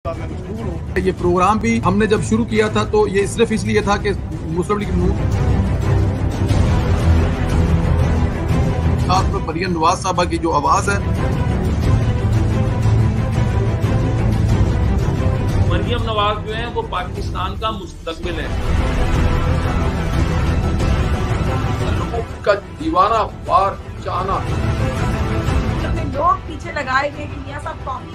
یہ پروگرام بھی ہم نے جب شروع کیا تھا تو یہ صرف اس لیے تھا کہ مسلم لیگ مریم نواز صاحبہ کی جو آواز ہے، مریم نواز جو ہیں وہ پاکستان کا مستقبل ہے، لوگوں کا دیوانہ وار چاہنا، لوگ پیچھے لگائے گئے کہ میاں صاحب قومی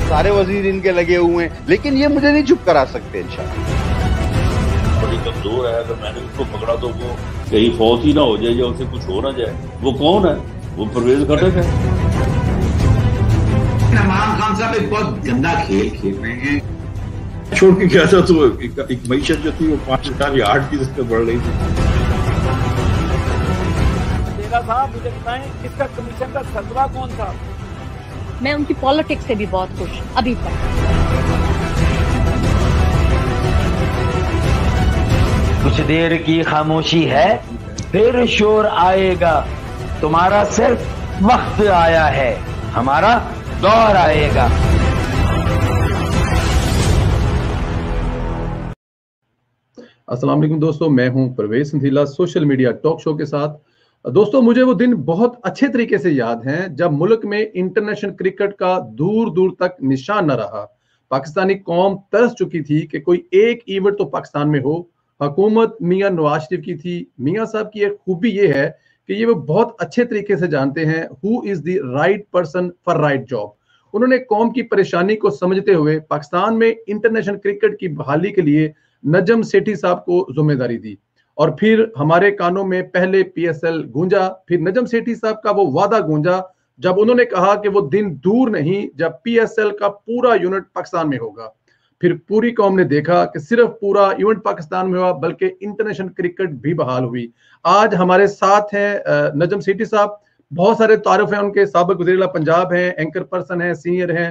سارے وزیر ان کے لگے ہوئے ہیں، لیکن یہ مجھے نہیں چپ کرا سکتے انشاءاللہ۔ بڑی کمزور ہے، اگر میں نے اس کو پکڑا تو وہ کہیں فوت ہی نہ ہو جائے یا اسے کچھ ہو نہ جائے۔ وہ کون ہے؟ وہ پرویز خٹک ہے۔ عمران خان صاحب ایک بہت گندا کھیل کھیل رہے ہیں۔ چھوڑ کے کیا تھا تو ایک معیشت جو تھی وہ 5 یا 8% بڑھ رہی تھی۔ صاحب مجھے بتائیں اس کا کمیشن کا سربراہ کون تھا؟ میں ان کی پالیٹکس سے بھی بہت خوش ہوں ابھی تک۔ کچھ دیر کی خاموشی ہے، پھر شور آئے گا۔ تمہارا صرف وقت آیا ہے، ہمارا دور آئے گا۔ السلام علیکم دوستو، میں ہوں Parvez Sandhila social media talk show کے ساتھ۔ دوستو مجھے وہ دن بہت اچھے طریقے سے یاد ہیں جب ملک میں انٹرنیشنل کرکٹ کا دور دور تک نشان نہ رہا۔ پاکستانی قوم ترس چکی تھی کہ کوئی ایک ایونٹ تو پاکستان میں ہو۔ حکومت میاں نواز شریف کی تھی۔ میاں صاحب کی ایک خوبی یہ ہے کہ یہ وہ بہت اچھے طریقے سے جانتے ہیں who is the right person for right job۔ انہوں نے قوم کی پریشانی کو سمجھتے ہوئے پاکستان میں انٹرنیشنل کرکٹ کی بحالی کے لیے نجم سیٹھی صاحب کو ذمہ داری دی، اور پھر ہمارے کانوں میں پہلے پی ایس ایل گونجا، پھر نجم سیٹھی صاحب کا وہ وعدہ گونجا جب انہوں نے کہا کہ وہ دن دور نہیں جب پی ایس ایل کا پورا یونٹ پاکستان میں ہوگا۔ پھر پوری قوم نے دیکھا کہ صرف پورا ایونٹ پاکستان میں ہوا بلکہ انٹرنیشنل کرکٹ بھی بحال ہوئی۔ آج ہمارے ساتھ ہیں نجم سیٹھی صاحب، بہت سارے تعارف ہیں ان کے، سابق وزیر اعلیٰ پنجاب ہیں، اینکر پرسن ہیں، سینئر ہیں۔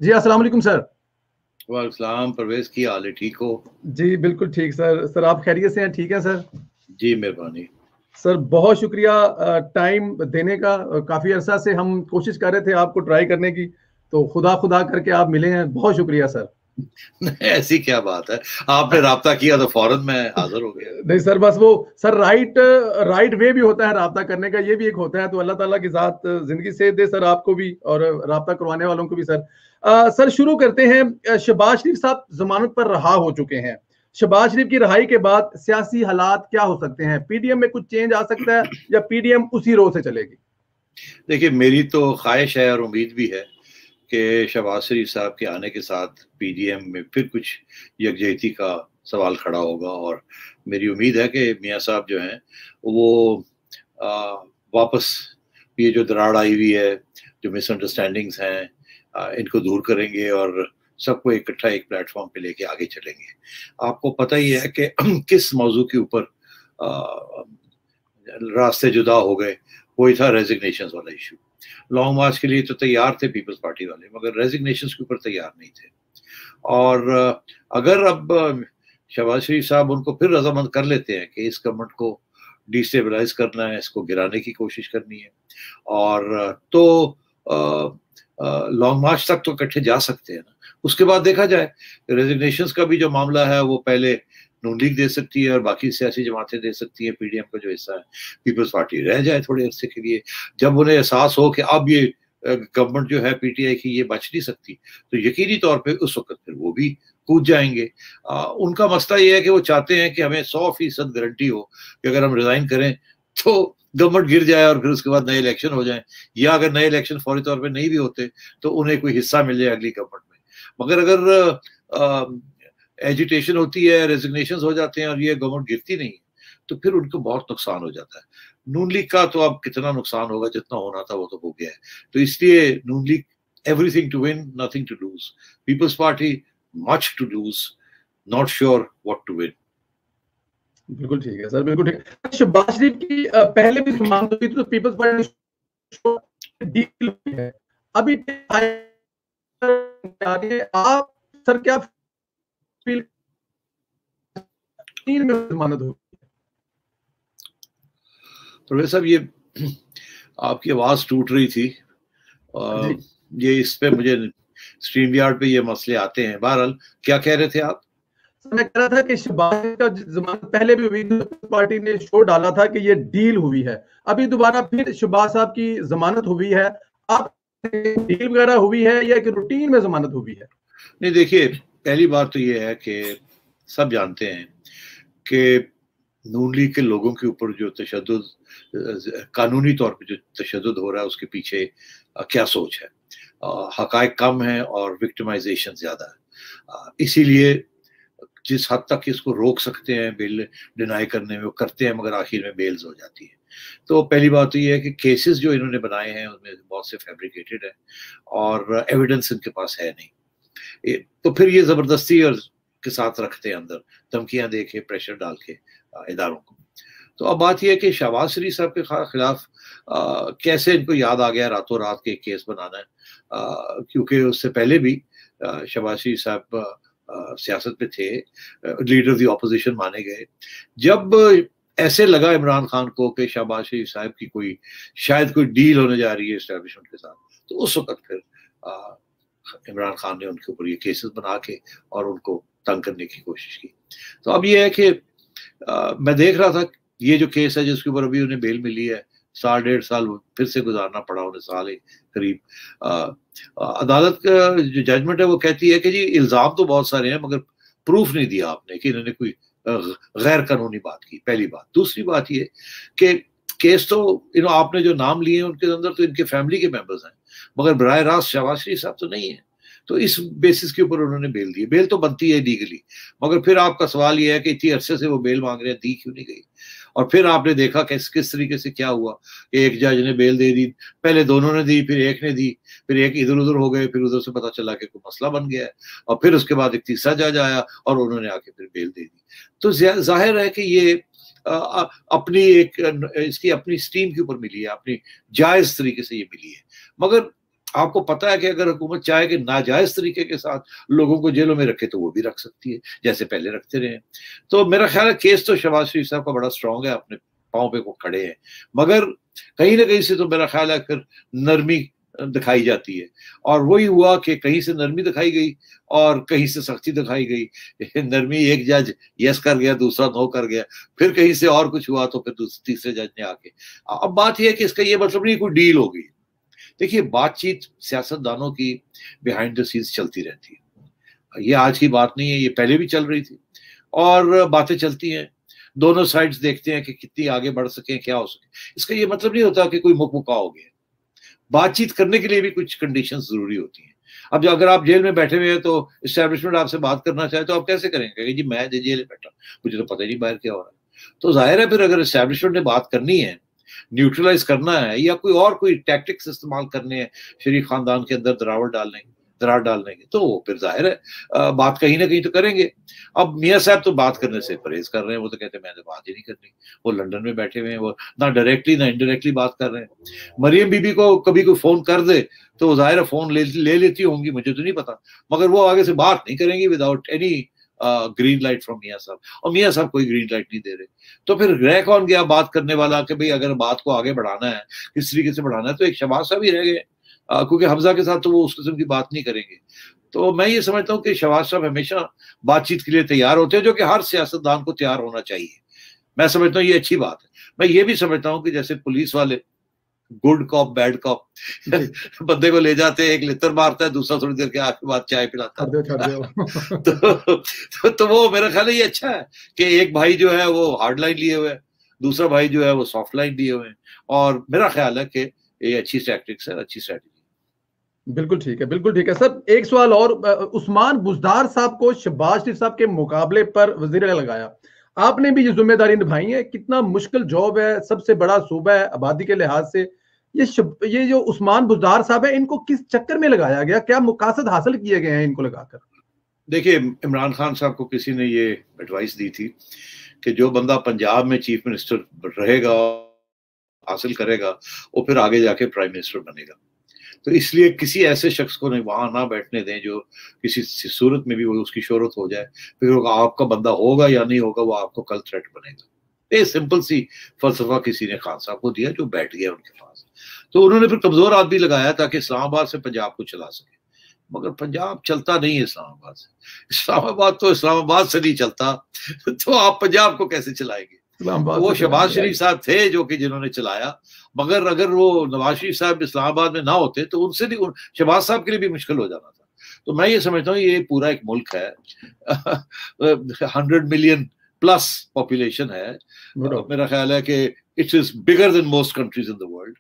جی السلام علیکم سر۔ وعلیکم السلام پرویز، کی حال ہے؟ ٹھیک ہو؟ جی بالکل ٹھیک سر۔ سر آپ خیریت سے ہیں؟ ٹھیک ہے سر؟ جی مہربانی سر، بہت شکریہ ٹائم دینے کا۔ کافی عرصہ سے ہم کوشش کر رہے تھے آپ کو ٹرائی کرنے کی، تو خدا کر کے آپ ملے ہیں، بہت شکریہ سر۔ ایسی کیا بات ہے، آپ نے رابطہ کیا تو فوراً میں حاضر ہو گیا۔ نہیں سر، بس وہ سر رائٹ وے بھی ہوتا ہے رابطہ کرنے کا، یہ بھی ایک ہوتا ہے، تو اللہ تعالیٰ کی ذات زندگی سے دے سر آپ کو بھی اور رابطہ کروانے والوں کو بھی سر۔ سر شروع کرتے ہیں۔ شہباز شریف صاحب ضمانت پر رہا ہو چکے ہیں۔ شہباز شریف کی رہائی کے بعد سیاسی حالات کیا ہو سکتے ہیں؟ پی ڈی ایم میں کچھ چینج آ سکتا ہے یا پی ڈی ایم اسی رو سے چلے گی؟ دیکھیے، میری تو خواہش ہے اور امید بھی ہے کہ شہباز شریف صاحب کے آنے کے ساتھ پی ڈی ایم میں پھر کچھ یکجہتی کا سوال کھڑا ہوگا، اور میری امید ہے کہ میاں صاحب جو ہیں وہ واپس یہ جو دراڑ آئی ہوئی ہے، جو مس انڈرسٹینڈنگز ہیں، ان کو دور کریں گے اور سب کو اکٹھا ایک پلیٹ فارم پہ لے کے آگے چلیں گے۔ آپ کو پتہ ہی ہے کہ کس موضوع کے اوپر راستے جدا ہو گئے، وہی تھا ریزگنیشنز والا ایشو۔ لانگ مارچ کے لیے تو تیار تھے پیپلز پارٹی والے، مگر ریزگنیشنز کے اوپر تیار نہیں تھے۔ اور اگر اب شہباز شریف صاحب ان کو پھر رضامند کر لیتے ہیں کہ اس گورنمنٹ کو ڈی اسٹیبلائز کرنا ہے، اس کو گرانے کی کوشش کرنی ہے، اور تو لانگ مارچ تک تو اکٹھے جا سکتے ہیں نا۔ اس کے بعد دیکھا جائے، ریزگنیشنز کا بھی جو معاملہ ہے وہ پہلے نون لیگ دے سکتی ہے اور باقی سیاسی جماعتیں دے سکتی ہیں، پی ڈی ایم کا جو حصہ ہے پیپلز پارٹی رہ جائے تھوڑے عرصے کے لیے۔ جب انہیں احساس ہو کہ اب یہ گورنمنٹ جو ہے پی ٹی آئی کی یہ بچ نہیں سکتی، تو یقینی طور پہ اس وقت پھر وہ بھی کود جائیں گے۔ ان کا مسئلہ یہ ہے کہ وہ چاہتے ہیں کہ ہمیں 100% گارنٹی ہو کہ اگر ہم ریزائن کریں تو گورنمنٹ گر جائے اور پھر اس کے بعد نئے الیکشن ہو جائیں، یا اگر نئے الیکشن فوری طور پہ نہیں بھی ہوتے تو انہیں کوئی حصہ مل جائے اگلی گورنمنٹ میں۔ مگر اگر ایجیٹیشن ہوتی ہے، ریزگنیشنز ہو جاتے ہیں اور یہ گورنمنٹ گرتی نہیں تو پھر ان کو بہت نقصان ہو جاتا ہے۔ نون لیگ کا تو اب کتنا نقصان ہوگا، جتنا ہونا تھا وہ تو ہو گیا ہے، تو اس لیے Noon League everything to win, nothing to lose, Peoples Party much to lose, not sure what to win. بالکل ٹھیک ہے سر، بالکل ٹھیک ہے۔ شہباز شریف کی پہلے بھی ضمانت ہوئی تھی تو پیپلز پارٹی ڈیل ہوئی ہے، ابھی آپ سر کیا فیل میں ضمانت ہوئی؟ پروفیسر صاحب، یہ آپ کی آواز ٹوٹ رہی تھی، ये इस पे मुझे स्ट्रीम यार्ड पे ये मसले आते हैं। बहरहाल क्या कह रहे थे आप? मैं कह रहा था कि शहबाज का जमानत पहले भी हुई, पार्टी ने शो डाला था कि ये डील हुई है, अभी दोबारा फिर शहबाज साहब की जमानत हुई है, आप डील वगैरह हुई है या कि रूटीन में जमानत हुई है? नहीं, देखिए, पहली बात तो ये है कि सब जानते हैं कि नून लीग के लोगों के ऊपर जो तशद्दुद, कानूनी तौर पे जो तशद्दुद हो रहा है, उसके पीछे क्या सोच है। हकायक कम है और विक्टिमाइजेशन ज्यादा है, इसीलिए जिस हद तक इसको रोक सकते हैं बेल डिनाई करने में वो करते हैं, मगर आखिर में बेल्स हो जाती है। तो पहली बात तो ये है कि केसेस जो इन्होंने बनाए हैं उनमें बहुत से फैब्रिकेटेड है और एविडेंस इनके पास है नहीं, तो फिर ये जबरदस्ती और के साथ रखते हैं अंदर, धमकियां दे के, प्रेशर डाल के इदारों को। तो अब बात यह है कि शहबाज शरीफ साहब के खिलाफ कैसे इनको याद आ गया रातों रात के केस बनाना है, क्योंकि उससे पहले भी शहबाज शरीफ साहब सियासत पे थे, लीडर ऑफ द ऑपोजिशन माने गए। जब ऐसे लगा इमरान खान को कि शहबाज शरीफ साहब की कोई शायद कोई डील होने जा रही है एस्टेब्लिशमेंट के साथ, तो उस वक्त फिर इमरान खान ने उनके ऊपर ये केसेस बना के और उनको तंग करने की कोशिश की। तो अब ये है कि मैं देख रहा था ये जो केस है जिसके ऊपर अभी उन्हें बेल मिली है, 1.5 साल फिर से गुजारना पड़ा उन्हें, साल करीब। अदालत का जो जजमेंट है वो कहती है कि जी इल्जाम तो बहुत सारे हैं मगर प्रूफ नहीं दिया आपने कि इन्होंने कोई गैर कानूनी बात की, पहली बात। दूसरी बात ये कि केस तो आपने जो नाम लिए हैं उनके अंदर तो इनके फैमिली के मेंबर्स हैं, मगर बराह रास्त शहबाज शरीफ साहब तो नहीं है। तो इस बेसिस के ऊपर उन्होंने बेल दी। बेल तो बनती है लीगली, मगर फिर आपका सवाल ये है कि इतनी अरसे से वो बेल मांग रहे हैं, दी क्यों नहीं गई? और फिर आपने देखा कि किस तरीके से क्या हुआ कि एक जज ने बेल दे दी, पहले दोनों ने दी, फिर एक ने दी, फिर एक इधर उधर हो गए, फिर उधर से पता चला कि कोई मसला बन गया है, और फिर उसके बाद एक तीसरा जज आया और उन्होंने आके फिर बेल दे दी। तो जाहिर है कि ये अपनी इसकी अपनी स्टीम के ऊपर मिली है, अपनी जायज तरीके से ये मिली है। मगर आपको पता है कि अगर हुकूमत चाहे कि नाजायज तरीके के साथ लोगों को जेलों में रखे तो वो भी रख सकती है, जैसे पहले रखते रहे। तो मेरा ख्याल है केस तो शहबाज शरीफ साहब का बड़ा स्ट्रांग है, अपने पाँव पे वो खड़े हैं, मगर कहीं ना कहीं से तो मेरा ख्याल है फिर नरमी दिखाई जाती है। और वही हुआ कि कहीं से नरमी दिखाई गई और कहीं से सख्ती दिखाई गई। नरमी एक जज यस कर गया, दूसरा नो कर गया, फिर कहीं से और कुछ हुआ तो फिर तीसरे जज ने आके। अब बात यह है कि इसका ये मतलब नहीं कोई डील हो गई। देखिए, बातचीत सियासतदानों की बिहाइंड द सीन्स चलती रहती है, ये आज की बात नहीं है, ये पहले भी चल रही थी और बातें चलती हैं। दोनों साइड्स देखते हैं कि कितनी आगे बढ़ सके, क्या हो सके। इसका ये मतलब नहीं होता कि कोई मुकमुका हो गया। बातचीत करने के लिए भी कुछ कंडीशंस जरूरी होती हैं। अब जो अगर आप जेल में बैठे हुए हैं तो एस्टैब्लिशमेंट आपसे बात करना चाहे तो आप कैसे करेंगे कि जी मैं जेल में बैठा, मुझे तो पता ही नहीं बाहर क्या हो रहा है। तो जाहिर है फिर अगर एस्टैब्लिशमेंट ने बात करनी है, न्यूट्रलाइज करना है या कोई टैक्टिक्स इस्तेमाल करने हैं शरीफ खानदान के अंदर दरार डालने के, तो फिर जाहिर है बात कहीं ना कहीं तो करेंगे। अब मियां साहब तो बात करने से परहेज कर रहे हैं, वो तो कहते हैं मैंने बात ही नहीं करनी। वो लंदन में बैठे हुए हैं, वो ना डायरेक्टली ना इनडायरेक्टली बात कर रहे हैं। मरियम बीबी को कभी कोई फोन कर दे तो जाहिर है फोन ले लेती होंगी, मुझे तो नहीं पता, मगर वो आगे से बात नहीं करेंगी without any green light from मियां साहब, और मियां साहब कोई ग्रीन लाइट नहीं दे रहे। तो फिर रह कौन गया बात करने वाला कि भाई अगर बात को आगे बढ़ाना है, किस तरीके से बढ़ाना है, तो एक शहबाज साहब ही रह गए, क्योंकि हमजा के साथ तो वो उस किस्म की बात नहीं करेंगे। तो मैं ये समझता हूँ कि शहबाज साहब हमेशा बातचीत के लिए तैयार होते हैं, जो कि हर सियासतदान को तैयार होना चाहिए। मैं समझता हूँ ये अच्छी बात है। मैं ये भी समझता हूँ कि जैसे पुलिस वाले गुड कॉप बैड कॉप बंदे को ले जाते हैं, एक लितर मारता है, दूसरा थोड़ी देर के आके बाद चाय पिलाता है। तो वो मेरा ख्याल है ये अच्छा है कि एक भाई जो है वो हार्ड लाइन लिए हुए है, दूसरा भाई जो है वो सॉफ्ट लाइन लिए हुए हैं, और मेरा ख्याल है कि ये अच्छी टैक्टिक्स है, अच्छी स्ट्रेटजी। बिल्कुल ठीक है, बिल्कुल ठीक है सर। एक सवाल और, उस्मान बुज़दार साहब को शहबाज शरीफ साहब के मुकाबले पर वजीर लगाया, आपने भी ये जिम्मेदारी निभाई है, कितना मुश्किल जॉब है, सबसे बड़ा सूबा है आबादी के लिहाज से। ये जो उस्मान बुज़दार साहब है, इनको किस चक्कर में लगाया गया, क्या मुकासद हासिल किए गए हैं इनको लगाकर? देखिए, इमरान खान साहब को किसी ने ये एडवाइस दी थी कि जो बंदा पंजाब में चीफ मिनिस्टर रहेगा, हासिल करेगा, वो फिर आगे जाके प्राइम मिनिस्टर बनेगा। तो इसलिए किसी ऐसे शख्स को नहीं वहां ना बैठने दें जो किसी सूरत में भी वो उसकी शोहरत हो जाए, फिर आपका बंदा होगा या नहीं होगा, वो आपको कल थ्रेट बनेगा। ये सिंपल सी फलसफा किसी ने खान साहब को दिया जो बैठ गया उनके पास। تو انہوں نے پھر کمزور آدمی لگایا تاکہ اسلام آباد سے پنجاب کو چلا سکے، مگر پنجاب چلتا نہیں ہے اسلام آباد سے، اسلام آباد تو اسلام آباد سے نہیں چلتا، تو آپ پنجاب کو کیسے چلائیں گے؟ وہ شہباز شریف صاحب تھے جو کہ جنہوں نے چلایا، مگر اگر وہ نواز شریف صاحب اسلام آباد میں نہ ہوتے تو ان سے نہیں، شہباز صاحب کے لیے بھی مشکل ہو جانا تھا۔ تو میں یہ سمجھتا ہوں یہ پورا ایک ملک ہے، 100 ملین پلس پاپولیشن ہے، میرا خیال ہے کہ it is bigger than most countries in the world.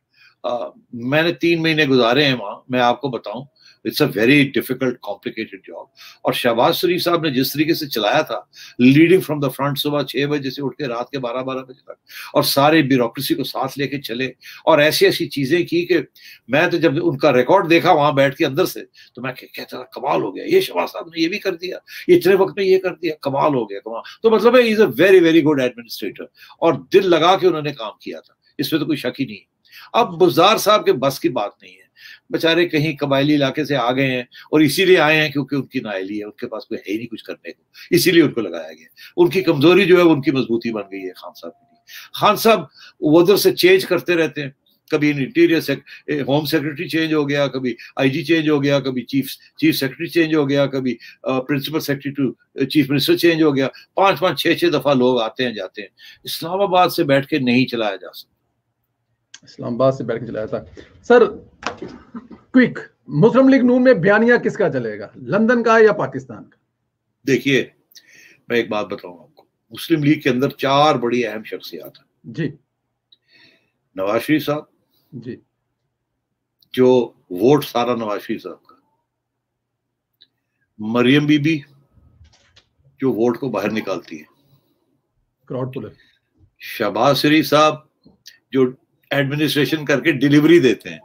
میں نے 3 مہینے گزارے ہیں وہاں، میں آپ کو بتاؤں it's a very difficult complicated job, اور شہباز شریف صاحب نے جس طریقے سے چلایا تھا لیڈنگ فرام دا فرنٹ، صبح 6 بجے سے اٹھ کے رات کے 12 بجے تک، اور سارے بیوروکریسی کو ساتھ لے کے چلے، اور ایسی ایسی چیزیں کی کہ میں تو جب ان کا ریکارڈ دیکھا وہاں بیٹھ کے اندر سے تو میں کہتا تھا کمال ہو گیا، یہ شہباز صاحب نے یہ بھی کر دیا، اتنے وقت میں یہ کر دیا، کمال ہو گیا، کمال۔ تو مطلب ہے is a very very good administrator, اور دل لگا کے انہوں نے کام کیا تھا، اس میں تو کوئی شک ہی نہیں۔ اب بزدار صاحب کے بس کی بات نہیں ہے، بیچارے کہیں قبائلی علاقے سے آ گئے ہیں، اور اسی لیے آئے ہیں کیونکہ ان کی نااہلی ہے، ان کے پاس کوئی ہے ہی نہیں کچھ کرنے کو، اسی لیے ان کو لگایا گیا۔ ان کی کمزوری جو ہے ان کی مضبوطی بن گئی ہے خان صاحب کے لیے۔ خان صاحب ادھر سے چینج کرتے رہتے ہیں، کبھی انٹیریئر ہوم سیکرٹری چینج ہو گیا، کبھی آئی جی چینج ہو گیا، کبھی چیف سیکرٹری چینج ہو گیا، کبھی principal secretary to chief minister change ہو گیا، 5 6 دفعہ لوگ آتے ہیں جاتے ہیں۔ اسلام آباد سے بیٹھ کے نہیں چلایا جا سکتا، اسلام آباد سے بیٹھ کے چلایا تھا۔ سر کوئک، مسلم لیگ نون میں بیانیہ کس کا چلے گا، لندن کا یا پاکستان کا؟ دیکھیے میں ایک بات بتاؤں آپ کو، مسلم لیگ کے اندر 4 بڑی اہم شخصیات ہیں۔ جی، نواز شریف صاحب، جی، جو ووٹ سارا نواز شریف صاحب کا، مریم بی بی جو ووٹ کو باہر نکالتی ہے، کراؤڈ پولر، شہباز شریف صاحب جو ایڈمنسٹریشن کر کے ڈیلیوری دیتے ہیں،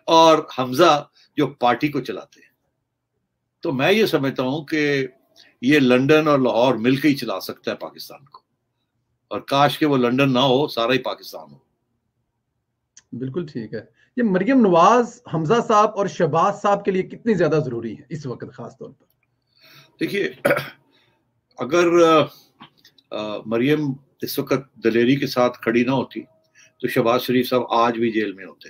اور حمزہ جو پارٹی کو چلاتے ہیں۔ تو میں یہ سمجھتا ہوں کہ یہ لندن اور لاہور مل کے ہی چلا سکتا ہے پاکستان کو، اور کاش کہ وہ لندن نہ ہو، سارا ہی پاکستان ہو۔ بالکل ٹھیک ہے۔ یہ مریم نواز حمزہ صاحب اور شہباز صاحب کے لیے کتنی زیادہ ضروری ہے اس وقت خاص طور پر؟ دیکھیے اگر مریم اس وقت دلیری کے ساتھ کھڑی نہ ہوتی تو شہباز شریف صاحب آج بھی جیل میں ہوتے۔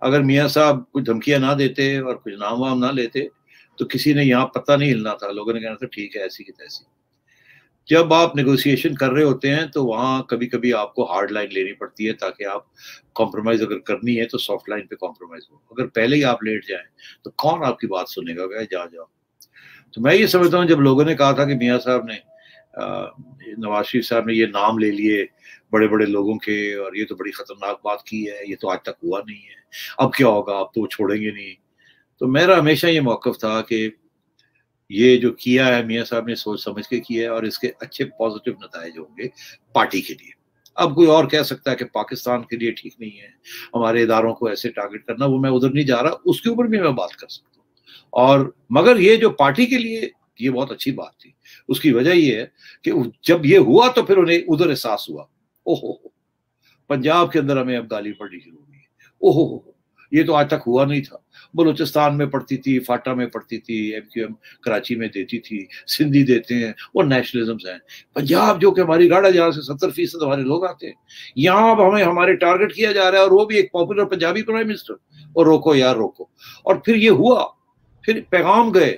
اگر میاں صاحب کچھ دھمکیاں نہ دیتے اور کچھ نام وام نہ لیتے تو کسی نے یہاں پتہ نہیں ہلنا تھا، لوگوں نے کہنا تھا ٹھیک ہے ایسی کی تیسی۔ جب آپ نیگوسیشن کر رہے ہوتے ہیں تو وہاں کبھی کبھی آپ کو ہارڈ لائن لینی پڑتی ہے تاکہ آپ کمپرومائز اگر کرنی ہے تو سافٹ لائن پہ کمپرومائز ہو۔ اگر پہلے ہی آپ لیٹ جائیں تو کون آپ کی بات سنے گا، کہ جا جاؤ۔ تو میں یہ سمجھتا ہوں جب لوگوں نے کہا تھا کہ میاں صاحب نے نواز شریف صاحب نے یہ نام لے لیے بڑے بڑے لوگوں کے، اور یہ تو بڑی خطرناک بات کی ہے، یہ تو آج تک ہوا نہیں ہے، اب کیا ہوگا، اب تو وہ چھوڑیں گے نہیں۔ تو میرا ہمیشہ یہ موقف تھا کہ یہ جو کیا ہے میاں صاحب نے سوچ سمجھ کے کیا ہے، اور اس کے اچھے پازیٹیو نتائج ہوں گے پارٹی کے لیے۔ اب کوئی اور کہہ سکتا ہے کہ پاکستان کے لیے ٹھیک نہیں ہے ہمارے اداروں کو ایسے ٹارگٹ کرنا، وہ میں ادھر نہیں جا رہا، اس کے اوپر بھی میں بات کر سکتا ہوں، اور مگر یہ جو پارٹی کے لیے یہ بہت اچھی بات تھی۔ اس کی وجہ یہ ہے کہ جب یہ ہوا تو پھر انہیں ادھر احساس ہوا، اوہو پنجاب کے اندر ہمیں اب گالی پڑنی شروع ہوئی ہے، اوہو یہ تو آج تک ہوا نہیں تھا۔ بلوچستان میں پڑھتی تھی، فاٹا میں پڑھتی تھی، ایم کیو ایم کراچی میں دیتی تھی، سندھی دیتے ہیں، وہ نیشنلزمز ہیں۔ پنجاب جو کہ ہماری گاڑا جہاں سے 70% ہمارے لوگ آتے ہیں، یہاں اب ہمیں ہمارے ٹارگٹ کیا جا رہا ہے، اور وہ بھی ایک پاپولر پنجابی پرائم منسٹر، اور روکو یار روکو۔ اور پھر یہ ہوا، پھر پیغام گئے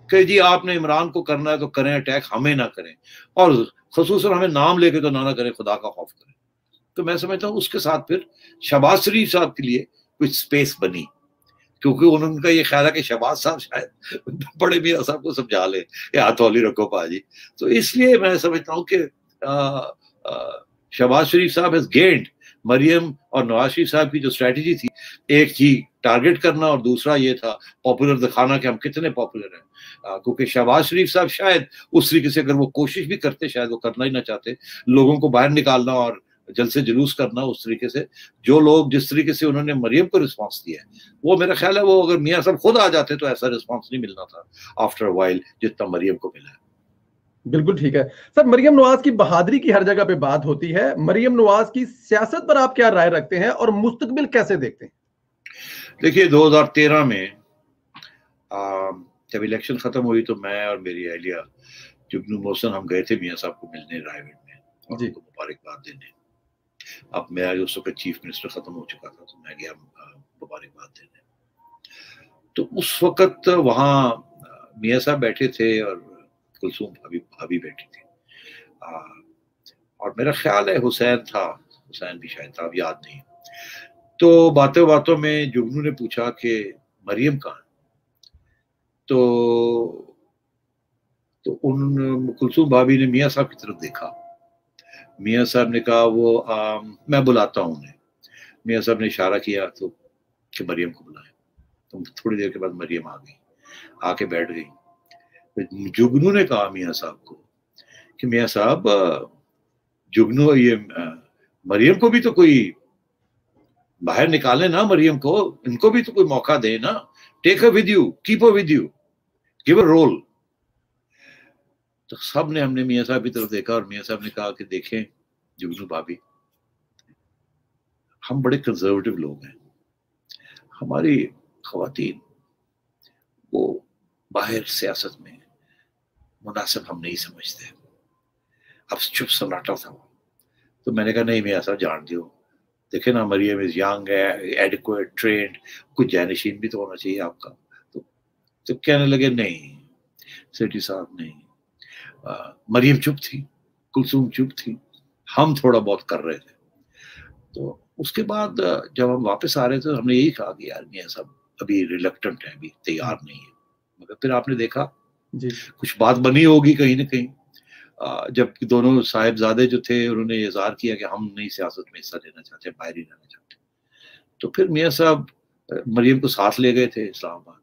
کہ جی آپ نے عمران کو کرنا ہے تو کریں اٹیک، ہمیں نہ کریں، اور خصوصاً ہمیں نام لے کے تو نہ کریں، خدا کا خوف کریں۔ تو میں سمجھتا ہوں اس کے ساتھ پھر شہباز شریف صاحب کے لیے کچھ سپیس بنی، کیونکہ ان کا یہ خیال ہے کہ شہباز صاحب شاید بڑے میاں صاحب کو سمجھا لے کہ ہاتھ والی رکھو پاجی۔ تو اس لیے میں سمجھتا ہوں کہ شہباز شریف صاحب ہیز گینڈ مریم اور نواز شریف صاحب کی جو اسٹریٹجی تھی، ایک جی ٹارگٹ کرنا، اور دوسرا یہ تھا پاپولر دکھانا کہ ہم کتنے پاپولر ہیں۔ کیونکہ شہباز شریف صاحب شاید اس طریقے سے اگر وہ کوشش بھی کرتے، شاید وہ کرنا ہی نہ چاہتے، لوگوں کو باہر نکالنا اور جلد سے جلوس کرنا اس طریقے سے، جو لوگ جس طریقے سے انہوں نے مریم کو رسپانس دیا ہے، وہ میرا خیال ہے وہ اگر میاں صاحب خود آ جاتے تو ایسا رسپانس نہیں ملنا تھا آفٹر وائل جتنا مریم کو ملا ہے۔ بالکل ٹھیک ہے سر۔ مریم نواز کی بہادری کی ہر جگہ پہ بات ہوتی ہے، مریم نواز کی سیاست پر آپ کیا رائے رکھتے ہیں اور مستقبل کیسے دیکھتے ہیں؟ دیکھیے 2013 میں جب الیکشن ختم ہوئی تو میں اور میری اہلیہ جگنو محسن ہم گئے تھے میاں صاحب کو ملنے رائے گڑھ میں، اور ان کو مبارکباد دینے۔ अब मेरा जो उस वक्त चीफ मिनिस्टर खत्म हो चुका था, तो मैं गया मुबारकबाद देने। तो उस वक्त वहाँ मियाँ साहब बैठे थे और कुलसूम भाभी बैठी थी, और मेरा ख्याल है हुसैन भी शायद था, अब याद नहीं। तो बातों बातों में जुगनू ने पूछा कि मरियम कहाँ है? तो उन कुलसूम भाभी ने मियाँ साहब की तरफ देखा। मियाँ साहब ने कहा वो मैं बुलाता हूँ उन्हें। मियाँ साहब ने इशारा किया तो कि मरियम को बुलाएं। तो थोड़ी देर के बाद मरियम आ गई, आके बैठ गई। तो जुगनू ने कहा मियाँ साहब को कि मियाँ साहब, जुगनू ये मरियम को भी तो कोई बाहर निकाले ना, मरियम को, इनको भी तो कोई मौका दे ना, take her with you, keep her with you, give a role. तो सब ने, हमने मियाँ साहब की तरफ देखा और मियाँ साहब ने कहा कि देखें जुगनू भाभी, हम बड़े कंजर्वेटिव लोग हैं, हमारी खवातीन वो बाहर सियासत में मुनासिब हम नहीं समझते। अब चुप सन्नाटा था। तो मैंने कहा नहीं मियाँ साहब, जान दो, देखे ना मरियम इज यंग है, एडिक्वेट, ट्रेंड, कुछ जानशीन भी तो होना चाहिए आपका। तो कहने लगे नहीं सेठी साहब नहीं। मरियम चुप थी, कुलसूम चुप थी, हम थोड़ा बहुत कर रहे थे। तो उसके बाद जब हम वापस आ रहे थे, हमने यही कहा कि यार मियाँ साहब अभी रिलक्टेंट है, अभी तैयार नहीं है। मगर फिर आपने देखा जी, कुछ बात बनी होगी कहीं ना कहीं, जब दोनों साहिबजादे जो थे उन्होंने इज़हार किया कि हम नहीं सियासत में हिस्सा लेना चाहते, बाहर ही रहना चाहते। तो फिर मियाँ साहब मरियम को साथ ले गए थे इस्लामाबाद,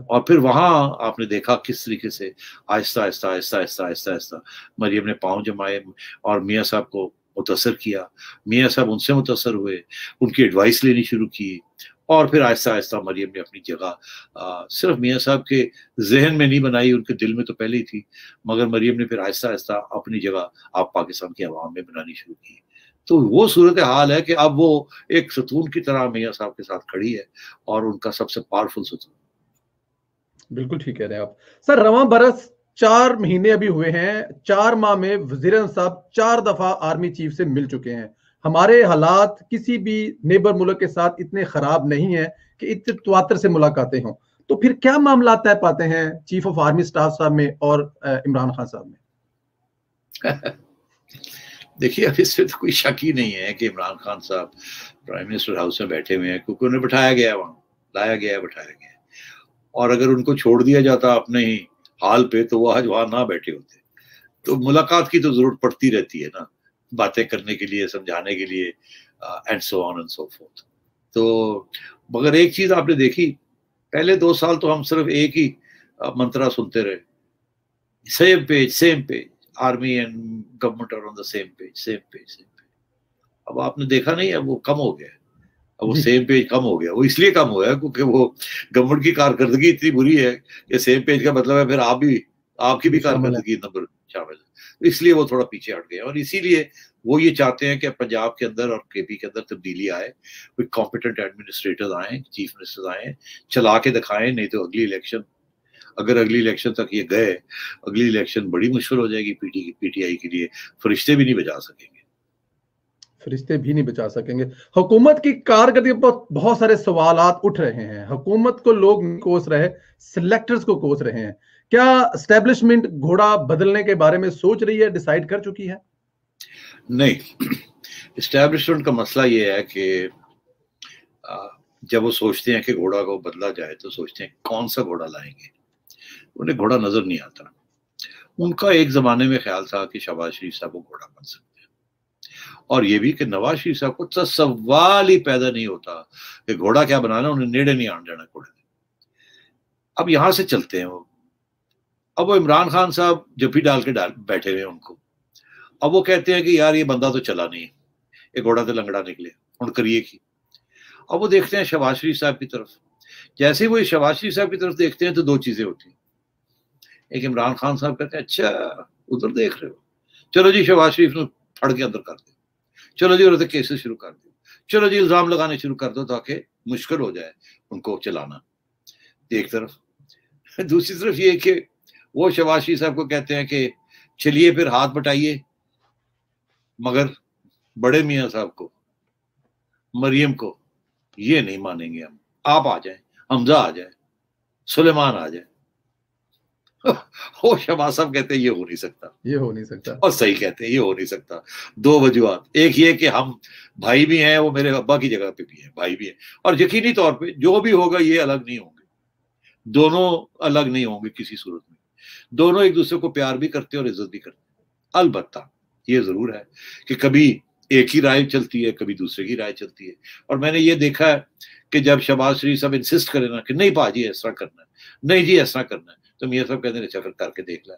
और फिर वहां आपने देखा किस तरीके से आहिस्ता आहिस्ता आहिस्ता आहिस्ता आहिस्ता आहिस्ता मरियम ने पांव जमाए और मियाँ साहब को मुतासर किया। मियाँ साहब उनसे मुतासर हुए, उनकी एडवाइस लेनी शुरू की, और फिर आहिस्ता आहिस्ता मरियम ने अपनी जगह सिर्फ मियाँ साहब के जहन में नहीं बनाई, उनके दिल में तो पहले ही थी, मगर मरियम ने फिर आहिस्ता आहिस्ता अपनी जगह आप पाकिस्तान की आवाम में बनानी शुरू की। तो वो सूरत हाल है कि अब वो एक सतून की तरह मियाँ साहब के साथ खड़ी है, और उनका सबसे पावरफुल सतून। बिल्कुल ठीक कह रहे हैं आप सर। रवां बरस 4 महीने अभी हुए हैं, 4 माह में वज़ीर साहब 4 दफा आर्मी चीफ से मिल चुके हैं। हमारे हालात किसी भी नेबर मुल्क के साथ इतने खराब नहीं है कि इतने तवातर से मुलाकातें हों। तो फिर क्या मामला तय पाते हैं चीफ ऑफ आर्मी स्टाफ साहब में और इमरान खान साहब में? देखिए, अब इसमें तो कोई शक ही नहीं है कि इमरान खान साहब प्राइम मिनिस्टर हाउस में बैठे हुए हैं, क्योंकि उन्हें बिठाया गया है, वहाँ लाया गया है, बिठाया गया है। और अगर उनको छोड़ दिया जाता अपने ही हाल पे, तो वो आज वहां ना बैठे होते। तो मुलाकात की तो जरूरत पड़ती रहती है ना, बातें करने के लिए, समझाने के लिए, and so on and so fourth. तो मगर एक चीज आपने देखी, पहले 2 साल तो हम सिर्फ एक ही मंत्रा सुनते रहे, same page, army and government are on the same page. अब आपने देखा नहीं, अब वो कम हो गया, अब वो सेम पेज कम हो गया। वो इसलिए कम हुआ है क्योंकि वो गवर्नमेंट की कारकर्दगी इतनी बुरी है कि सेम पेज का मतलब है फिर आपकी भी कारकर्दगी नंबर शामिल है, तो इसलिए वो थोड़ा पीछे हट गए। और इसीलिए वो ये चाहते हैं कि पंजाब के अंदर और केपी के अंदर तब्दीली आए, कोई कॉम्पिटेंट एडमिनिस्ट्रेटर आए, चीफ मिनिस्टर आए, चला के दिखाएं। नहीं तो अगली इलेक्शन तक ये गए, अगली इलेक्शन बड़ी मुश्किल हो जाएगी पीटीआई के लिए, फरिश्ते भी नहीं बचा सकेंगे। हुकूमत की कारकर्दगी पर बहुत सारे सवालात उठ रहे हैं। हुकूमत को लोग नहीं कोस रहे, सिलेक्टर्स को कोस रहे हैं। क्या एस्टेब्लिशमेंट घोड़ा बदलने के बारे में सोच रही है, डिसाइड कर चुकी है? नहीं, एस्टेब्लिशमेंट का मसला ये है कि जब वो सोचते हैं कि घोड़ा को बदला जाए तो सोचते हैं कौन सा घोड़ा लाएंगे, उन्हें घोड़ा नजर नहीं आता। उनका एक जमाने में ख्याल था कि शहबाज शरीफ साहब को घोड़ा बन सकते हैं, और ये भी कि नवाज शरीफ साहब को तो सवाल ही पैदा नहीं होता कि घोड़ा क्या बनाना, उन्हें नेड़े नहीं आने जाना घोड़े। अब यहां से चलते हैं वो। अब वो इमरान खान साहब जफ्फी डाल के बैठे हुए हैं उनको। अब वो कहते हैं कि यार ये बंदा तो चला नहीं, ये घोड़ा तो लंगड़ा निकले, उन करिए की। अब वो देखते हैं शहबाज शरीफ साहब की तरफ। जैसे ही वो शहबाज शरीफ साहब की तरफ देखते हैं तो 2 चीजें होती हैं। एक, इमरान खान साहब कहते हैं अच्छा उधर देख रहे हो, चलो जी शहबाज शरीफ ने फड़ के अंदर कर दो, चलो जी उधर केसेस शुरू कर दो, चलो जी इल्जाम लगाने शुरू कर दो ताकि मुश्किल हो जाए उनको चलाना, एक तरफ। दूसरी तरफ ये कि वो शहबाज शरीफ साहब को कहते हैं कि चलिए फिर हाथ बटाइए, मगर बड़े मियाँ साहब को, मरियम को, ये नहीं मानेंगे हम। आप आ जाएं, हमजा आ जाए, सुलेमान आ जाए। वो शहबाज साहब कहते हैं ये हो नहीं सकता, ये हो नहीं सकता, और सही कहते हैं ये हो नहीं सकता। दो वजूहात, एक ये कि हम भाई भी हैं, वो मेरे अब्बा की जगह पे भी हैं, भाई भी हैं, और यकीनी तौर पे जो भी होगा ये अलग नहीं होंगे, दोनों अलग नहीं होंगे किसी सूरत में। दोनों एक दूसरे को प्यार भी करते हैं और इज्जत भी करते हैं। अलबत्ता ये जरूर है कि कभी एक ही राय चलती है, कभी दूसरे की राय चलती है। और मैंने ये देखा है कि जब शहबाज शरीफ साहब इंसिस्ट करें ना कि नहीं पाजी ऐसा करना है, नहीं जी ऐसा करना है, तो मियाँ साहब कहते हैं अच्छा फिर करके देख लें।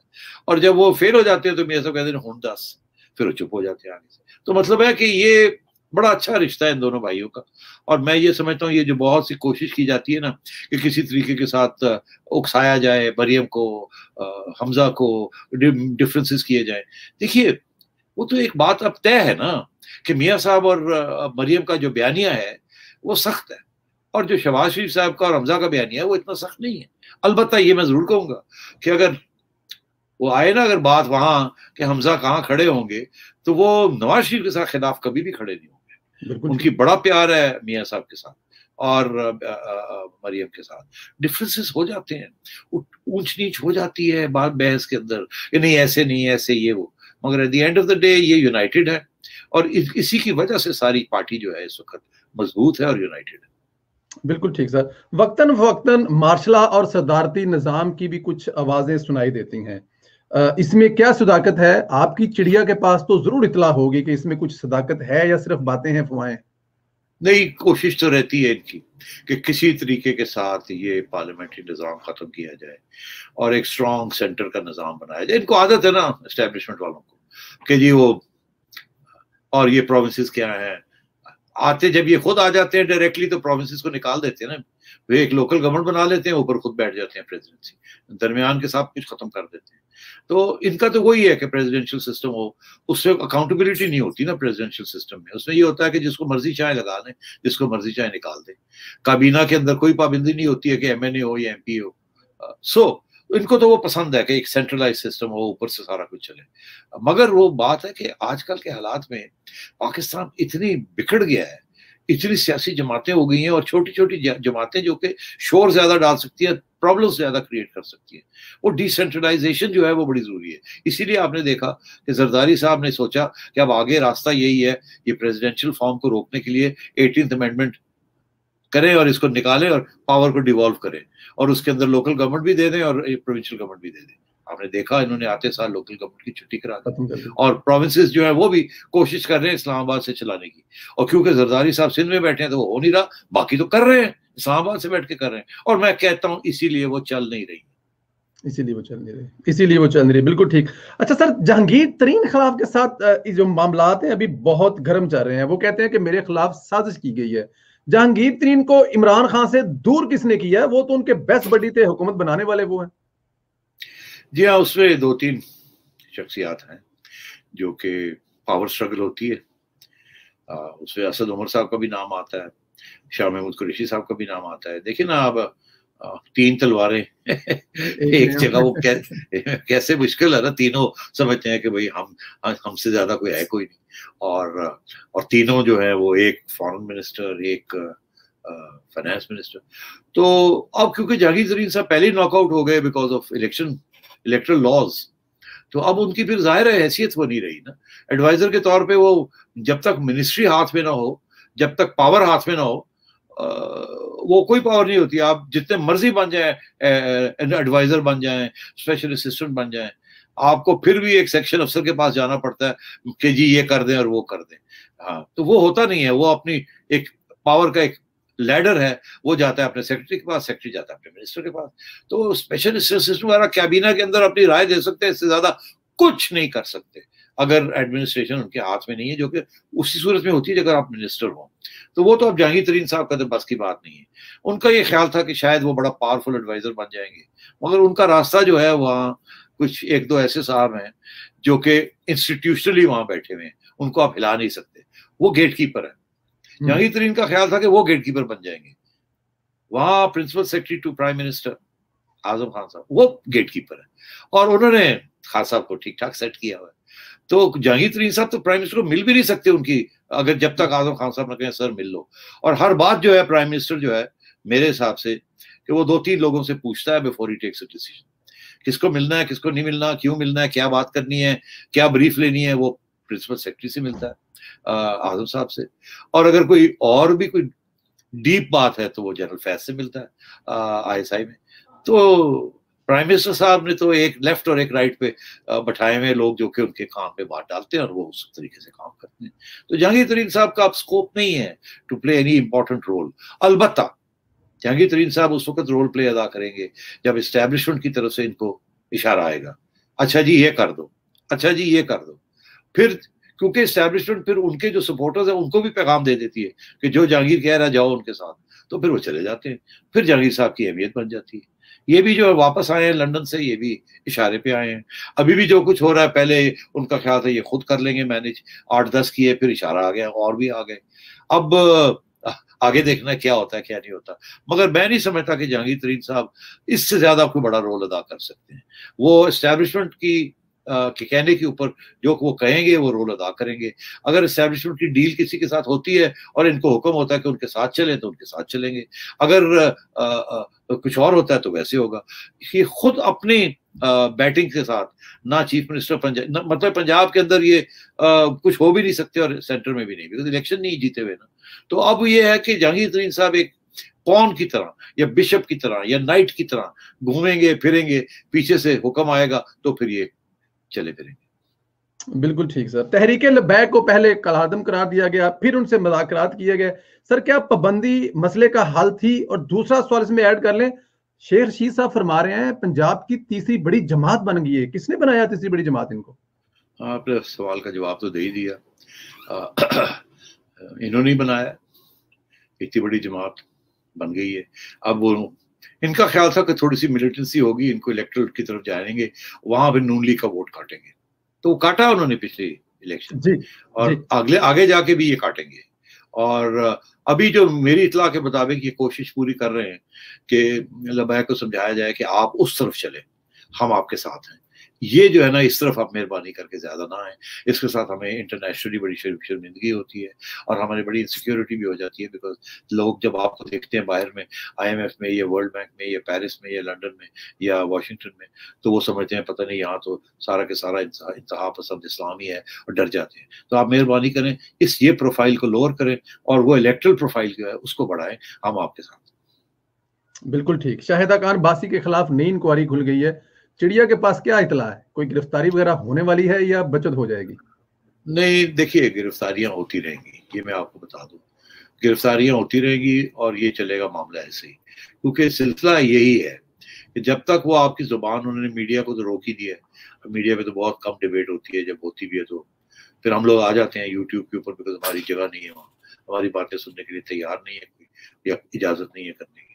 और जब वो फेल हो जाते हैं तो मियाँ साहब कहते हैं हुन दस, फिर वो चुप हो जाते हैं आगे से। तो मतलब है कि ये बड़ा अच्छा रिश्ता है इन दोनों भाइयों का। और मैं ये समझता हूँ ये जो बहुत सी कोशिश की जाती है ना कि किसी तरीके के साथ उकसाया जाए मरियम को, हमजा को, डिफरेंसेस किए जाए, देखिए वो तो एक बात अब तय है ना कि मियाँ साहब और मरियम का जो बयानिया है वो सख्त है, और जो शहबाज शरीफ साहब का और हमजा का बयानिया है वो इतना सख्त नहीं है। अलबत्ता ये मैं जरूर कहूंगा कि अगर वो आए ना अगर बात वहां कि हमजा कहाँ खड़े होंगे, तो वो नवाज शरीफ के साथ खिलाफ कभी भी खड़े नहीं होंगे। उनकी बड़ा प्यार है मियाँ साहब के साथ और मरियम के साथ। डिफरेंसेस हो जाते हैं, ऊंच नीच हो जाती है बात बहस के अंदर कि नहीं ऐसे नहीं ऐसे ये वो, मगर at the end of the day ये यूनाइटेड है, और इसी की वजह से सारी पार्टी जो है इस वक्त मजबूत है और यूनाइटेड है। बिल्कुल ठीक सर। वक्तन फवक्तन मार्शला और सदारती निजाम की भी कुछ आवाजें सुनाई देती हैं, इसमें क्या सदाकत है? आपकी चिड़िया के पास तो जरूर इतला होगी कि इसमें कुछ सदाकत है या सिर्फ बातें हैं, अफवाहें? नहीं, कोशिश तो रहती है इनकी कि किसी तरीके के साथ ये पार्लियामेंट्री निज़ाम खत्म किया जाए और एक स्ट्रॉन्ग सेंटर का निज़ाम बनाया जाए। इनको आदत है ना एस्टेब्लिशमेंट वालों को कि जी वो, और ये प्रोविंसेस क्या है, आते जब ये खुद आ जाते हैं डायरेक्टली तो प्रोविंसेस को निकाल देते हैं ना, वे एक लोकल गवर्नमेंट बना लेते हैं, ऊपर खुद बैठ जाते हैं प्रेसिडेंसी, दरमियान के साथ कुछ खत्म कर देते हैं। तो इनका तो वही है कि प्रेसिडेंशियल सिस्टम हो, उससे अकाउंटेबिलिटी नहीं होती ना प्रेसिडेंशियल सिस्टम में। उसमें ये होता है कि जिसको मर्जी चाहे लगा लें, जिसको मर्जी चाहे निकाल दें। काबीना के अंदर कोई पाबंदी नहीं होती है कि MNA हो या MP हो। सो इनको तो वो पसंद है कि एक सेंट्रलाइज सिस्टम हो, ऊपर से सारा कुछ चले। मगर वो बात है कि आजकल के हालात में पाकिस्तान इतनी बिगड़ गया है, इतनी सियासी जमातें हो गई हैं, और छोटी छोटी जमातें जो कि शोर ज्यादा डाल सकती है, प्रॉब्लम्स ज्यादा क्रिएट कर सकती है। वो डिसेंट्रलाइजेशन जो है वो बड़ी जरूरी है। इसीलिए आपने देखा कि जरदारी साहब ने सोचा कि अब आगे रास्ता यही है, ये प्रेसिडेंशियल फॉर्म को रोकने के लिए 18th अमेंडमेंट करें और इसको निकालें और पावर को डिवॉल्व करें, और उसके अंदर लोकल गवर्नमेंट भी दे दें और प्रोविंशियल गवर्नमेंट भी दे दें। आपने देखा इन्होंने आते साल लोकल गवर्नमेंट की छुट्टी करा दी, और प्रोविंसेस जो है वो भी कोशिश कर रहे हैं इस्लामाबाद से चलाने की। और क्योंकि जरदारी साहब सिंध में बैठे हैं तो वो हो नहीं रहा, बाकी तो कर रहे हैं, इस्लामाबाद से बैठ के कर रहे हैं। और मैं कहता हूँ इसीलिए वो चल नहीं रही, इसीलिए वो चल नहीं रही। बिल्कुल ठीक। अच्छा सर, जहांगीर तरीन खिलाफ के साथ जो मामलात हैं अभी बहुत गर्म चल रहे हैं। वो कहते हैं कि मेरे खिलाफ साजिश की गई है। जहांगीर तरीन को इमरान खान से दूर किसने किया है? वो तो उनके बेस्ट बडी थे, हुकूमत बनाने वाले वो हैं। जी हाँ, उसमें 2-3 शख्सियात हैं जो कि पावर स्ट्रगल होती है। उसमें असद उमर साहब का भी नाम आता है, शाह महमूद कुरैशी साहब का भी नाम आता है। देखिए ना, अब 3 तलवारें एक जगह, वो कैसे मुश्किल है ना। तीनों समझते हैं कि भाई हमसे ज्यादा कोई है कोई नहीं, और तीनों जो है वो एक फॉरेन मिनिस्टर, एक फाइनेंस मिनिस्टर। तो अब क्योंकि जहांगीर तरीन साहब पहले ही नॉकआउट हो गए बिकॉज ऑफ इलेक्ट्रल लॉज, तो अब उनकी फिर जाहिर है हैसियत वो नहीं रही ना। एडवाइजर के तौर पे वो जब तक मिनिस्ट्री हाथ में ना हो, जब तक पावर हाथ में ना हो, वो कोई पावर नहीं होती। आप जितने मर्जी बन जाए, एडवाइजर बन जाए, स्पेशल असिस्टेंट बन जाए, आपको फिर भी एक सेक्शन अफसर के पास जाना पड़ता है कि जी ये कर दें और वो कर दें। हाँ, तो वो होता नहीं है। वो अपनी एक पावर का एक लैडर है, वो जाता है अपने सेक्रेटरी के पास, सेक्रेटरी जाता है अपने मिनिस्टर के पास। तो स्पेशल असिस्टेंट वगैरह कैबिनेट के अंदर अपनी राय दे सकते हैं, इससे ज्यादा कुछ नहीं कर सकते अगर एडमिनिस्ट्रेशन उनके हाथ में नहीं है, जो कि उसी सूरत में होती है अगर आप मिनिस्टर हो। तो वो तो अब जहांगीर तरीन साहब का तो बस की बात नहीं है। उनका ये ख्याल था कि शायद वो बड़ा पावरफुल एडवाइजर बन जाएंगे, मगर उनका रास्ता जो है वहाँ कुछ 1-2 ऐसे साहब हैं जो कि इंस्टीट्यूशनली वहां बैठे हुए हैं, उनको आप हिला नहीं सकते। वो गेट कीपर है। जहांगीर तरीन का ख्याल था कि वो गेट कीपर बन जाएंगे। वहां principal secretary to prime minister Azam Khan साहब, वो गेट कीपर है, और उन्होंने खान साहब को ठीक ठाक सेट किया हुआ है। तो जहांगीर तरीन साहब तो प्राइम मिनिस्टर को मिल भी नहीं सकते उनकी, अगर जब तक आजम खान साहब ने कहें सर मिल लो। और हर बात जो है प्राइम मिनिस्टर जो है मेरे हिसाब से कि वो 2-3 लोगों से पूछता है before he takes a decision, किसको मिलना है, किसको नहीं मिलना, क्यों मिलना है, क्या बात करनी है, क्या ब्रीफ लेनी है, वो प्रिंसिपल सेक्रेटरी से मिलता है, आजम साहब से। और अगर कोई और भी कोई डीप बात है तो वो जनरल फैज से मिलता है ISI में। तो प्राइम मिनिस्टर साहब ने तो एक लेफ्ट और एक राइट पे बैठाए हुए लोग जो कि उनके काम पे बात डालते हैं और वो उस तरीके से काम करते हैं। तो जहांगीर तरीन साहब का अब स्कोप नहीं है to play any important role. अलबत्ता जहांगीर तरीन साहब उस वक्त रोल प्ले अदा करेंगे जब एस्टैब्लिशमेंट की तरफ से इनको इशारा आएगा, अच्छा जी ये कर दो, अच्छा जी ये कर दो। फिर क्योंकि एस्टैब्लिशमेंट फिर उनके जो सपोर्टर्स हैं उनको भी पैगाम दे देती है कि जो जहांगीर कह रहा है जाओ उनके साथ, तो फिर वो चले जाते हैं, फिर जहांगीर साहब की अहमियत बन जाती है। ये भी जो वापस आए हैं लंदन से, ये भी इशारे पे आए हैं। अभी भी जो कुछ हो रहा है, पहले उनका ख्याल था ये खुद कर लेंगे मैनेज, 8-10 किए, फिर इशारा आ गया और भी आ गए। अब आगे देखना क्या होता है क्या नहीं होता, मगर मैं नहीं समझता कि जहांगीर तरीन साहब इससे ज्यादा कोई बड़ा रोल अदा कर सकते हैं। वो एस्टैब्लिशमेंट की के कहने के ऊपर जो वो कहेंगे वो रोल अदा करेंगे। अगर एस्टैब्लिशमेंट की डील किसी के साथ होती है और इनको हुक्म होता है कि उनके साथ चलें तो उनके साथ चलेंगे, अगर कुछ और होता है तो वैसे होगा। ये खुद अपनी बैटिंग के साथ ना चीफ मिनिस्टर पंजाब, मतलब पंजाब के अंदर ये कुछ हो भी नहीं सकते और सेंटर में भी नहीं, बिकॉज इलेक्शन नहीं जीते हुए ना। तो अब ये है कि जहांगीर तरीन साहब एक पॉन की तरह या बिशप की तरह या नाइट की तरह घूमेंगे फिरेंगे, पीछे से हुक्म आएगा तो फिर ये चले फिरेंगे। बिल्कुल ठीक सर। तहरीके लबैक को पहले कलआदम करार दिया गया, फिर उनसे मुज़ाकरात किए गए। सर क्या पाबंदी मसले का हल थी? और दूसरा सवाल इसमें ऐड कर लें, शेख रशीद साहब फरमा रहे हैं पंजाब की तीसरी बड़ी जमात बन गई है, किसने बनाया तीसरी बड़ी जमात इनको? आपने सवाल का जवाब तो दे ही दिया, इन्होंने ही बनाया, इतनी बड़ी जमात बन गई है। अब वो इनका ख्याल था कि थोड़ी सी मिलिटेंसी होगी, इनको इलेक्टोरेट की तरफ जाएंगे, वहां पे नून लीग का वोट काटेंगे, तो काटा उन्होंने पिछले इलेक्शन जी, और जी। आगे जाके भी ये काटेंगे। और अभी जो मेरी इतला के मुताबिक ये कोशिश पूरी कर रहे हैं कि लबैक को समझाया जाए कि आप उस तरफ चले, हम आपके साथ हैं। ये जो है ना, इस तरफ आप मेहरबानी करके ज्यादा ना आए, इसके साथ हमें इंटरनेशनली बड़ी शर्मिंदगी होती है और हमारी बड़ी इनसिक्योरिटी भी हो जाती है, बिकॉज लोग जब आपको देखते हैं बाहर में, IMF में या वर्ल्ड बैंक में या पेरिस में या लंदन में या वाशिंगटन में, तो वो समझते हैं पता नहीं यहाँ तो सारा के सारा इंतहा पसंद इस्लामी है और डर जाते हैं। तो आप मेहरबानी करें, ये प्रोफाइल को लोअर करें और वो इलेक्ट्रल प्रोफाइल जो है उसको बढ़ाएं, हम आपके साथ। बिल्कुल ठीक। शाहिदा खान बासी के खिलाफ नई इंक्वायरी खुल गई है, चिड़िया के पास क्या इतला है? कोई गिरफ्तारी वगैरह होने वाली है या बचत हो जाएगी? नहीं, देखिए गिरफ्तारियां होती रहेंगी, ये मैं आपको बता दूं, गिरफ्तारियां होती रहेंगी और ये चलेगा मामला ऐसे ही, क्योंकि सिलसिला यही है कि जब तक वो आपकी जुबान, उन्होंने मीडिया को तो रोक ही दिया है, मीडिया पे तो बहुत कम डिबेट होती है, जब होती भी है तो फिर हम लोग आ जाते हैं यूट्यूब के ऊपर, बिकॉज हमारी जगह नहीं है वहाँ, हमारी बातें सुनने के लिए तैयार नहीं है कोई या इजाजत नहीं है करने की।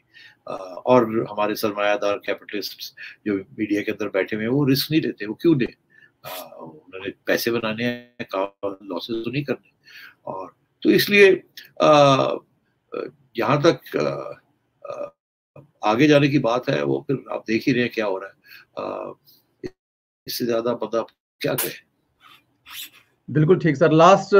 और हमारे सरमायादार कैपिटलिस्ट जो मीडिया के अंदर बैठे हुए हैं वो रिस्क नहीं लेते, वो क्यों लें? उन्होंने पैसे बनाने हैं, लॉसेस तो नहीं करने। और तो इसलिए जहाँ तक आगे जाने की बात है वो फिर आप देख ही रहे हैं क्या हो रहा है, इससे ज्यादा पता क्या कहे। बिल्कुल ठीक sir. Last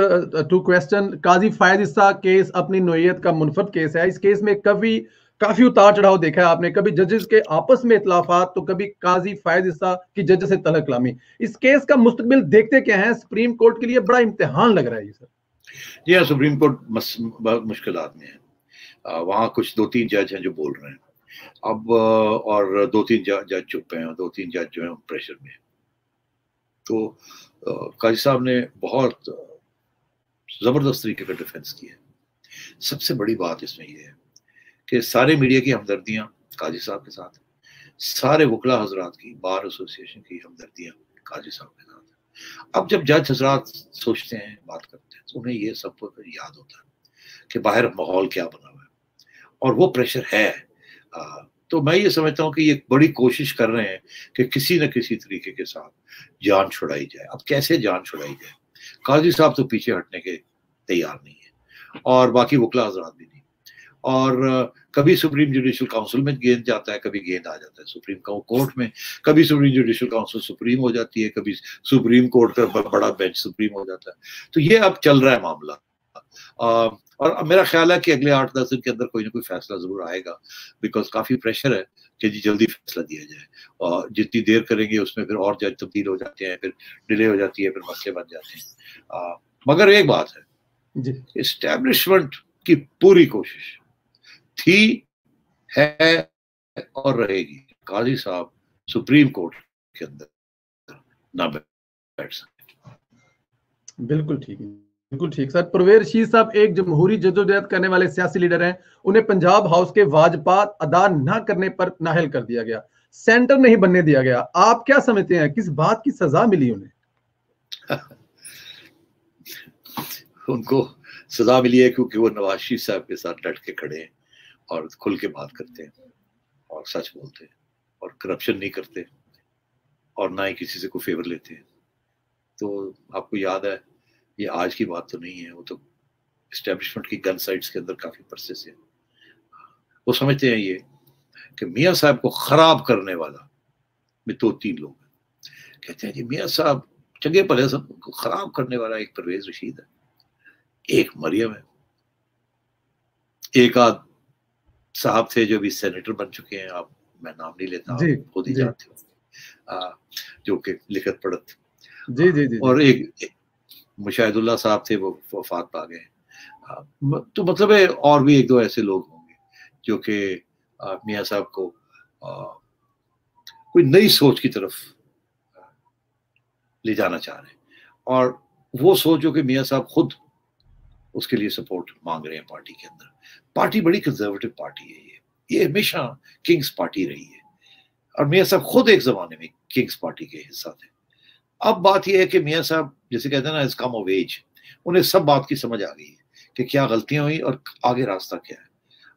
2 question. Qazi Faez Isa case अपनी नोयत का मुनफरद केस है, इस केस में काफी उतार चढ़ाव देखा है आपने, कभी जजेस के आपस में इतलाफात तो कभी काजी फायद इस्सा की जज से तलक कलामी। इस केस का मुस्तकबिल देखते क्या है? सुप्रीम कोर्ट के लिए बड़ा इम्तिहान लग रहा है ये सर। जी हाँ, सुप्रीम कोर्ट बहुत मुश्किलात में है, वहाँ कुछ 2-3 जज हैं जो बोल रहे हैं अब, और 2-3 जज चुप हैं और 2-3 जज जो है प्रेशर में। तो काजी साहब ने बहुत जबरदस्त तरीके का डिफेंस किया। सबसे बड़ी बात इसमें यह है कि सारे मीडिया की हमदर्दियां काजी साहब के साथ, सारे वकला हजरात की, बार एसोसिएशन की हमदर्दियां काजी साहब के साथ। अब जब जज हजरात सोचते हैं, बात करते हैं, तो उन्हें ये सब याद होता है कि बाहर माहौल क्या बना हुआ है और वो प्रेशर है। तो मैं ये समझता हूँ कि ये बड़ी कोशिश कर रहे हैं कि किसी न किसी तरीके के साथ जान छुड़ाई जाए। अब कैसे जान छुड़ाई जाए? काजी साहब तो पीछे हटने के तैयार नहीं है और बाकी वकला हजरात भी नहीं। اور کبھی سپریم جوڈیشل کاؤنسل میں گیند جاتا ہے, کبھی گیند آ جاتا ہے سپریم کورٹ میں, کبھی سپریم جوڈیشل کاؤنسل سپریم ہو جاتی ہے, کبھی سپریم کورٹ کا بڑا بینچ سپریم ہو جاتا ہے. تو یہ اب چل رہا ہے معاملہ, اور میرا خیال ہے کہ اگلے 8-10 دن کے اندر کوئی نہ کوئی فیصلہ ضرور آئے گا, بیکاز کافی پریشر ہے کہ جی جلدی فیصلہ دیا جائے, اور جتنی دیر کریں گے اس میں پھر اور جج تبدیل ہو جاتے ہیں, پھر ڈیلے ہو جاتی ہے, پھر مسئلے بن جاتے ہیں. مگر ایک بات ہے, اسٹیبلشمنٹ کی پوری کوشش تھی, ہے اور رہے گی قاضی صاحب سپریم کورٹ کے اندر نہ بیٹھ سکتے. بالکل ٹھیک ہے, بالکل ٹھیک. سر پرویز رشید صاحب ایک جمہوری جدوجہد کرنے والے سیاسی لیڈر ہیں, انہیں پنجاب ہاؤس کے واجبات ادا نہ کرنے پر نااہل کر دیا گیا, سینٹر نہیں بننے دیا گیا. آپ کیا سمجھتے ہیں کس بات کی سزا ملی انہیں؟ ان کو سزا ملی ہے کیونکہ وہ نواز شریف صاحب کے ساتھ ڈٹ کے کھڑے ہیں اور کھل کے بات کرتے ہیں اور سچ بولتے ہیں اور کرپشن نہیں کرتے اور نہ ہی کسی سے کوئی فیور لیتے ہیں. تو آپ کو یاد ہے, یہ آج کی بات تو نہیں ہے, وہ تو اسٹیبلشمنٹ کی گن سائٹس کے اندر کافی عرصے سے وہ سمجھتے ہیں یہ کہ میاں صاحب کو خراب کرنے والا میں 2-3 لوگ ہیں. کہتے ہیں جی میاں صاحب چنگے بھلے سب کو خراب کرنے والا ایک پرویز رشید ہے, ایک مریم ہے, ایک آدھ صاحب تھے جو بھی سینیٹر بن چکے ہیں, آپ میں نام نہیں لیتا, خود ہی جانتے ہو, جو کہ لکھت پڑھت, اور ایک مشاہد اللہ صاحب تھے, وہ وفات پا گئے. تو مطلب ہے اور بھی 1-2 ایسے لوگ ہوں گے جو کہ میاں صاحب کو کوئی نئی سوچ کی طرف لے جانا چاہ رہے ہیں, اور وہ سوچ جو کہ میاں صاحب خود اس کے لیے سپورٹ مانگ رہے ہیں پارٹی کے اندر. پارٹی بڑی کنزرویٹو پارٹی ہے, یہ ہمیشہ کنگز پارٹی رہی ہے, اور میاں صاحب خود ایک زمانے میں کنگز پارٹی کے حصہ تھے. اب بات یہ ہے کہ میاں صاحب جیسے کہتے ہیں نا از کم آف ایج, انہیں سب بات کی سمجھ آ گئی ہے کہ کیا غلطیاں ہوئی اور آگے راستہ کیا ہے.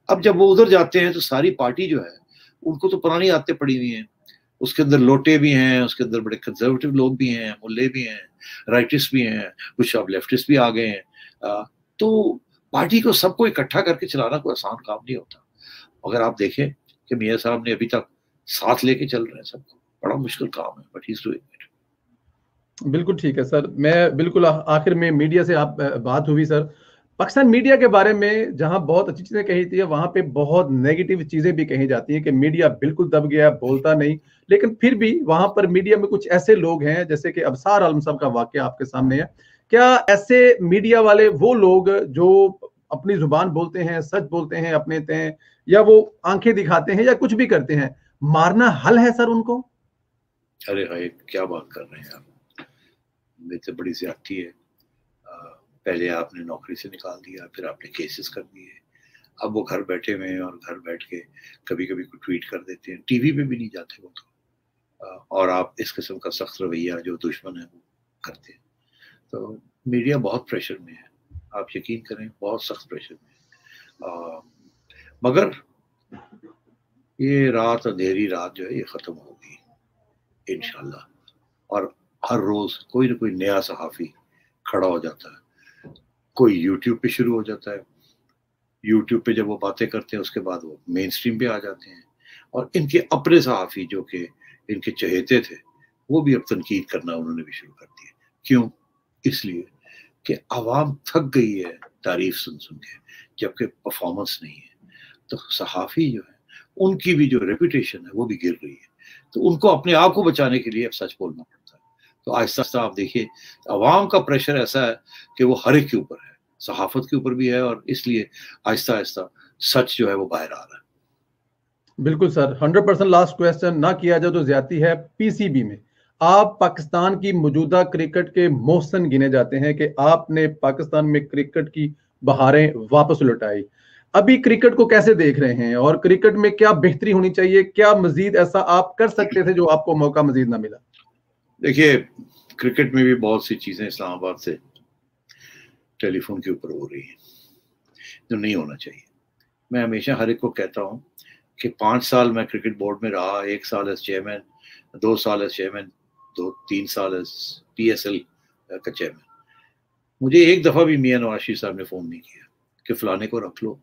اب جب وہ ادھر جاتے ہیں تو ساری پارٹی جو ہے ان کو تو پرانی عادتیں پڑی ہوئی ہیں, اس کے اندر لوٹے بھی ہیں, اس کے اندر بڑے کنزرویٹو لوگ بھی ہیں, ملے بھی ہیں, رائٹسٹ بھی ہیں, کچھ اب لیفٹسٹ بھی آ گئے ہیں. تو پارٹی کو سب کو اکٹھا کر کے چلانا کوئی آسان کام نہیں ہوتا. اگر آپ دیکھیں کہ میاں صاحب نے ابھی تک ساتھ لے کے چل رہے ہیں سب کو, بڑا مشکل کام ہے, but he is doing it. بالکل ٹھیک ہے سر. میں بالکل آخر میں میڈیا سے آپ بات ہوئی سر, پاکستان میڈیا کے بارے میں جہاں بہت اچھی چیزیں کہی تھی وہاں پہ بہت نیگیٹو چیزیں بھی کہی جاتی ہیں کہ میڈیا بالکل دب گیا, بولتا نہیں. لیکن پھر بھی وہاں پر میڈیا میں کچھ ایسے لوگ ہیں جیسے کہ ابصار عالم صاحب کا واقعہ آپ کے سامنے ہے. کیا ایسے میڈیا والے وہ لوگ جو اپنی زبان بولتے ہیں, سچ بولتے ہیں اپنے تئیں, یا وہ آنکھیں دکھاتے ہیں یا کچھ بھی کرتے ہیں, مارنا حل ہے سر ان کو؟ ارے بھائی کیا بات کر رہے ہیں آپ, میرے سے بڑی زیادتی ہے. پہلے آپ نے نوکری سے نکال دیا, پھر آپ نے کیسز کر دیے, اب وہ گھر بیٹھے ہوئے ہیں اور گھر بیٹھ کے کبھی کبھی کوئی ٹویٹ کر دیتے ہیں, ٹی وی پہ بھی نہیں جاتے وہ تو, اور آپ اس قسم کا سخت رویہ جو دشمن ہے وہ کرتے ہیں. تو میڈیا بہت پریشر میں ہے, آپ یقین کریں بہت سخت پریشر میں ہے. مگر یہ رات, اندھیری رات جو ہے یہ ختم ہوگی انشاءاللہ, اور ہر روز کوئی نہ کوئی نیا صحافی کھڑا ہو جاتا ہے. کوئی یوٹیوب پہ شروع ہو جاتا ہے, یوٹیوب پہ جب وہ باتیں کرتے ہیں اس کے بعد وہ مین سٹریم پہ آ جاتے ہیں, اور ان کے اپنے صحافی جو کہ ان کے چہیتے تھے وہ بھی اب تنقید کرنا انہوں نے بھی شروع کر دیا. کیوں؟ اس لیے کہ عوام تھک گئی ہے تعریف سن سن کے, جبکہ پرفارمنس نہیں ہے. تو صحافی جو ہے ان کی بھی جو ریپوٹیشن ہے وہ بھی گر رہی ہے, تو ان کو اپنے آپ کو بچانے کے لیے اب سچ بولنا پڑتا ہے. تو آہستہ آہستہ آپ دیکھیے عوام کا پریشر ایسا ہے کہ وہ ہر ایک کے اوپر ہے, صحافت کے اوپر بھی ہے, اور اس لیے آہستہ آہستہ سچ جو ہے وہ باہر آ رہا ہے. بالکل سر. 100% لاسٹ کویسچن, نہ کیا جائے تو زیادتی ہے. پی سی بی میں آپ پاکستان کی موجودہ کرکٹ کے محسن گنے جاتے ہیں کہ آپ نے پاکستان میں کرکٹ کی بہاریں واپس لوٹائی. ابھی کرکٹ کو کیسے دیکھ رہے ہیں, اور کرکٹ میں کیا بہتری ہونی چاہیے, کیا مزید ایسا آپ کر سکتے تھے جو آپ کو موقع مزید نہ ملا؟ دیکھیے کرکٹ میں بھی بہت سی چیزیں اسلام آباد سے ٹیلی فون کے اوپر ہو رہی ہیں جو نہیں ہونا چاہیے. میں ہمیشہ ہر ایک کو کہتا ہوں کہ 5 سال میں کرکٹ بورڈ میں رہا, 1 سال ایز چیئرمین, 2 سال ایز چیئرمین, 3 سال ایز پی ایس ایل کا چیئرمین. مجھے ایک دفعہ بھی میاں نواز شریف صاحب نے فون نہیں کیا کہ فلانے کو رکھ لو,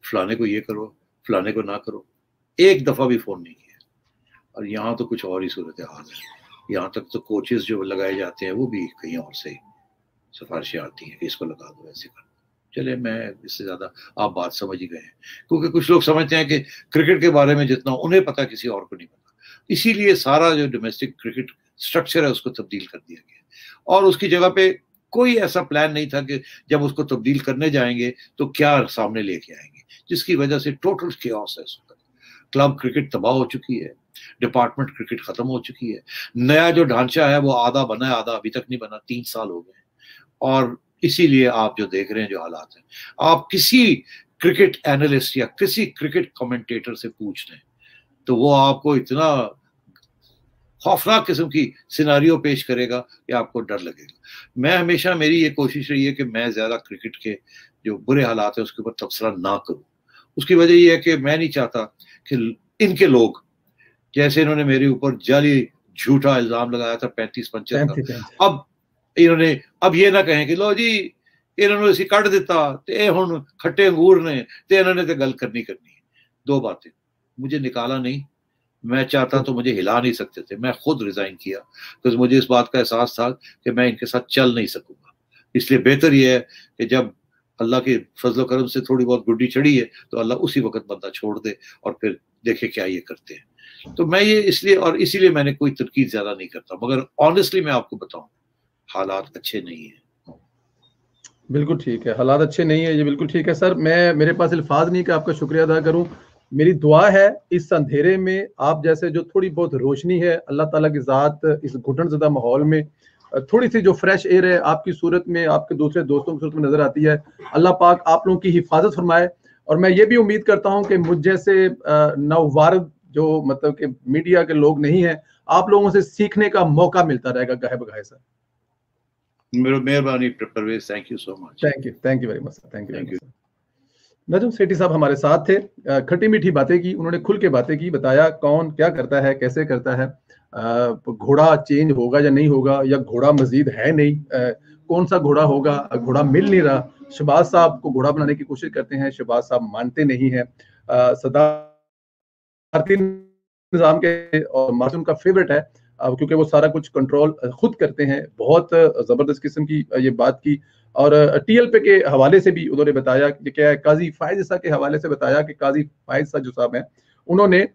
फलाने को ये करो, फलाने को ना करो, एक दफा भी फोन नहीं किया। और यहाँ तो कुछ और ही सूरत हाल है, यहाँ तक तो कोचेस जो लगाए जाते हैं वो भी कहीं और से सिफारिशें आती हैं कि इसको लगा दो, ऐसे कर। चले, मैं इससे ज्यादा आप बात समझ ही गए हैं, क्योंकि कुछ लोग समझते हैं कि क्रिकेट के बारे में जितना उन्हें पता किसी और को नहीं पता, इसीलिए सारा जो डोमेस्टिक क्रिकेट स्ट्रक्चर है उसको तब्दील कर दिया गया। और उसकी जगह पे कोई ऐसा प्लान नहीं था कि जब उसको तब्दील करने जाएंगे तो क्या सामने लेके आएंगे, जिसकी वजह से टोटल केओस है इस वक्त। क्लब क्रिकेट तबाह हो चुकी है, डिपार्टमेंट क्रिकेट खत्म हो चुकी है, नया जो ढांचा है वो आधा बना है, आधा अभी तक नहीं बना, 3 साल हो गए। और इसीलिए आप जो देख रहे हैं जो हालात हैं, आप किसी क्रिकेट एनालिस्ट या किसी क्रिकेट कमेंटेटर से पूछ लें तो वो आपको इतना खौफनाक किस्म की सिनारियो पेश करेगा कि आपको डर लगेगा। मैं हमेशा, मेरी ये कोशिश रही है कि मैं ज्यादा क्रिकेट के जो बुरे हालात है उसके ऊपर तबसरा ना करूं। उसकी वजह ये है कि मैं नहीं चाहता कि इनके लोग, जैसे इन्होंने मेरे ऊपर जाली झूठा इल्जाम लगाया था 35-35 का, अब इन्होंने अब ये ना कहें कि लो जी इन्होंने इसी कट दिता ते हुण खट्टे अंगूर ने ते इन्होंने तो गल करनी है। 2 बातें, मुझे निकाला नहीं, मैं चाहता तो मुझे हिला नहीं सकते थे, मैं खुद रिजाइन किया क्योंकि मुझे इस बात का एहसास था कि मैं इनके साथ चल नहीं सकूंगा। इसलिए बेहतर यह है कि जब अल्लाह के फजल करम से थोड़ी बहुत गुड्डी चढ़ी है तो अल्लाह उसी वक्त बंदा छोड़ दे और फिर देखे क्या ये करते हैं। तो मैं ये इसलिए, और इसीलिए मैंने कोई तनकीद ज्यादा नहीं करता, मगर ऑनेस्टली मैं आपको बताऊं हालात अच्छे नहीं है। बिल्कुल ठीक है, हालात अच्छे नहीं है, ये बिल्कुल ठीक है सर। मेरे पास अल्फाज नहीं कि आपका शुक्रिया अदा करूं। मेरी दुआ है इस अंधेरे में आप जैसे जो थोड़ी बहुत रोशनी है, अल्लाह ताला की ज़ात इस घुटन ज़दा माहौल में थोड़ी सी जो फ्रेश एयर है आपकी सूरत में, आपके दूसरे दोस्तों की सूरत में नजर आती है। अल्लाह पाक आप लोगों की हिफाजत फरमाए। और मैं ये भी उम्मीद करता हूँ कि मुझ जैसे नववारद जो मतलब कि मीडिया के लोग नहीं है, आप लोगों से सीखने का मौका मिलता रहेगा गाहे बगाहे सर। मेहरबानी Parvez, thank you so much. Thank you very much, thank you. Najam Sethi साहब हमारे साथ थे, खट्टी मीठी बातें की, उन्होंने खुल के बातें की, बताया कौन क्या करता है, कैसे करता है, घोड़ा चेंज होगा या नहीं होगा, या घोड़ा मजीद है नहीं, कौन सा घोड़ा होगा, घोड़ा मिल नहीं रहा। शहबाज साहब को घोड़ा बनाने की कोशिश करते हैं, शहबाज साहब मानते नहीं है। सदारती निजाम के और मासूम का फेवरेट है क्योंकि वो सारा कुछ कंट्रोल खुद करते हैं। बहुत जबरदस्त किस्म की ये बात की। और टीएलपी के हवाले से भी उन्होंने बताया कि क्या है, काजी फायज ईसा के हवाले से बताया कि काजी फायज ईसा जो साहब हैं उन्होंने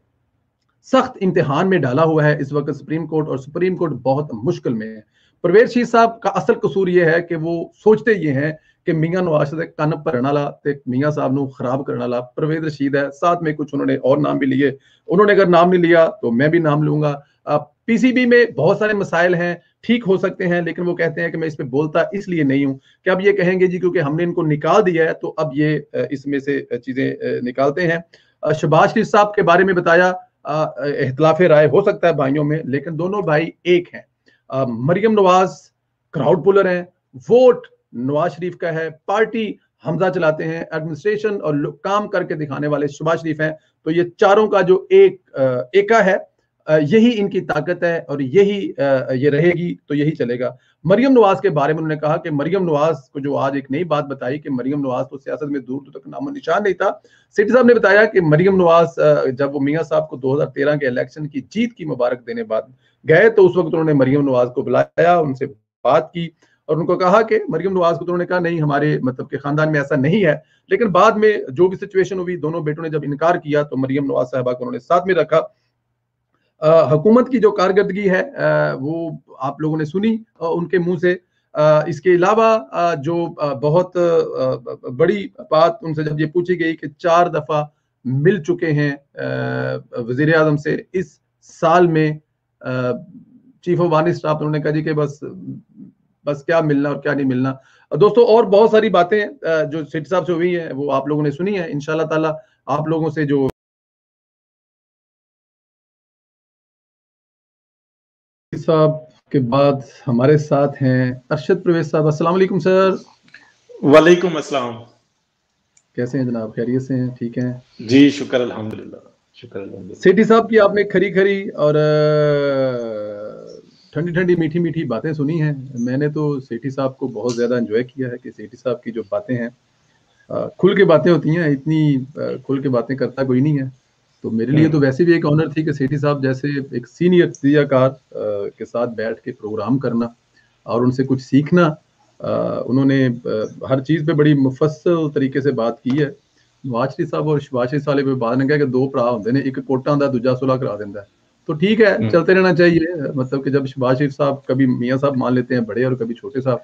सख्त इम्तिहान में डाला हुआ है इस वक्त सुप्रीम कोर्ट, और सुप्रीम कोर्ट बहुत मुश्किल में है। परवेज रशीद साहब का असल कसूर ये है कि वो सोचते ये हैं कि मियां नवाज शरीफ कन भरन वाला ते मियां साहब नू खराब करने वाला परवेज रशीद है। साथ में कुछ उन्होंने और नाम भी लिए, उन्होंने अगर नाम नहीं लिया तो मैं भी नाम लूंगा। पीसीबी में बहुत सारे मसाइल हैं, ठीक हो सकते हैं, लेकिन वो कहते हैं कि मैं इस पे बोलता इसलिए नहीं हूं कि अब ये कहेंगे जी क्योंकि हमने इनको निकाल दिया है तो अब ये इसमें से चीजें निकालते हैं। शहबाज शरीफ साहब के बारे में बताया, इख्तिलाफ राय हो सकता है भाइयों में, लेकिन दोनों भाई एक हैं। मरियम नवाज क्राउड पुलर हैं, वोट नवाज शरीफ का है, पार्टी हमजा चलाते हैं, एडमिनिस्ट्रेशन और काम करके दिखाने वाले शहबाज शरीफ हैं। तो ये चारों का जो एका है, यही इनकी ताकत है और यही ये रहेगी तो यही चलेगा। मरियम नवाज के बारे में उन्होंने कहा कि मरियम नवाज को जो आज एक नई बात बताई कि मरियम नवाज तो सियासत में दूर तक नामो निशान नहीं था। सेठी साहब ने बताया कि मरियम नवाज जब वो मियां साहब को 2013 के इलेक्शन की जीत की मुबारक देने बाद गए तो उस वक्त उन्होंने मरियम नवाज को बुलाया, उनसे बात की और उनको कहा कि मरियम नवाज को, तो उन्होंने कहा नहीं हमारे मतलब के खानदान में ऐसा नहीं है। लेकिन बाद में जो भी सिचुएशन हुई, दोनों बेटों ने जब इनकार किया तो मरियम नवाज साहबा को उन्होंने साथ में रखा। हुकूमत की जो कारकर्दगी है वो आप लोगों ने सुनी उनके मुंह से। इसके अलावा जो बहुत बड़ी बात उनसे जब ये पूछी गई कि 4 दफा मिल चुके हैं वजीर आजम से इस साल में, चीफ ऑफ आर्मी स्टाफ, उन्होंने कहा जी कि बस क्या मिलना और क्या नहीं मिलना। दोस्तों और बहुत सारी बातें जो सेठी साहब से हुई हैं वो आप लोगों ने सुनी है। इंशाल्लाह ताला आप लोगों से जो साहब के बाद हमारे साथ हैं अरशद परवेज साहब। अस्सलाम वालेकुम सर। वालेकुम अस्सलाम। कैसे हैं जनाब, खैरियत से हैं? ठीक हैं जी, शुक्र अल्हम्दुलिल्लाह, शुक्र अल्हम्दुलिल्लाह। सेठी साहब की आपने खरी खरी और ठंडी ठंडी मीठी मीठी बातें सुनी हैं। मैंने तो सेठी साहब को बहुत ज़्यादा एंजॉय किया है कि सेठी साहब की जो बातें हैं खुल के बातें होती हैं, इतनी खुल के बातें करता कोई नहीं है। तो मेरे लिए तो वैसे भी एक ऑनर थी कि सेठी साहब जैसे एक सीनियर तजज़ियाकार के साथ बैठ के प्रोग्राम करना और उनसे कुछ सीखना। उन्होंने हर चीज़ पे बड़ी मुफस्सल तरीके से बात की है। नवाज शरीफ साहब और शहबाज शरीफ साहब पे बाद ने कहा कि दो भरा होंगे ने, एक कोटा होंदा दूजा सुलह करा देंदा है। तो ठीक है, चलते रहना चाहिए। मतलब कि जब शहबाज शरीफ साहब कभी मियाँ साहब मान लेते हैं बड़े और कभी छोटे साहब,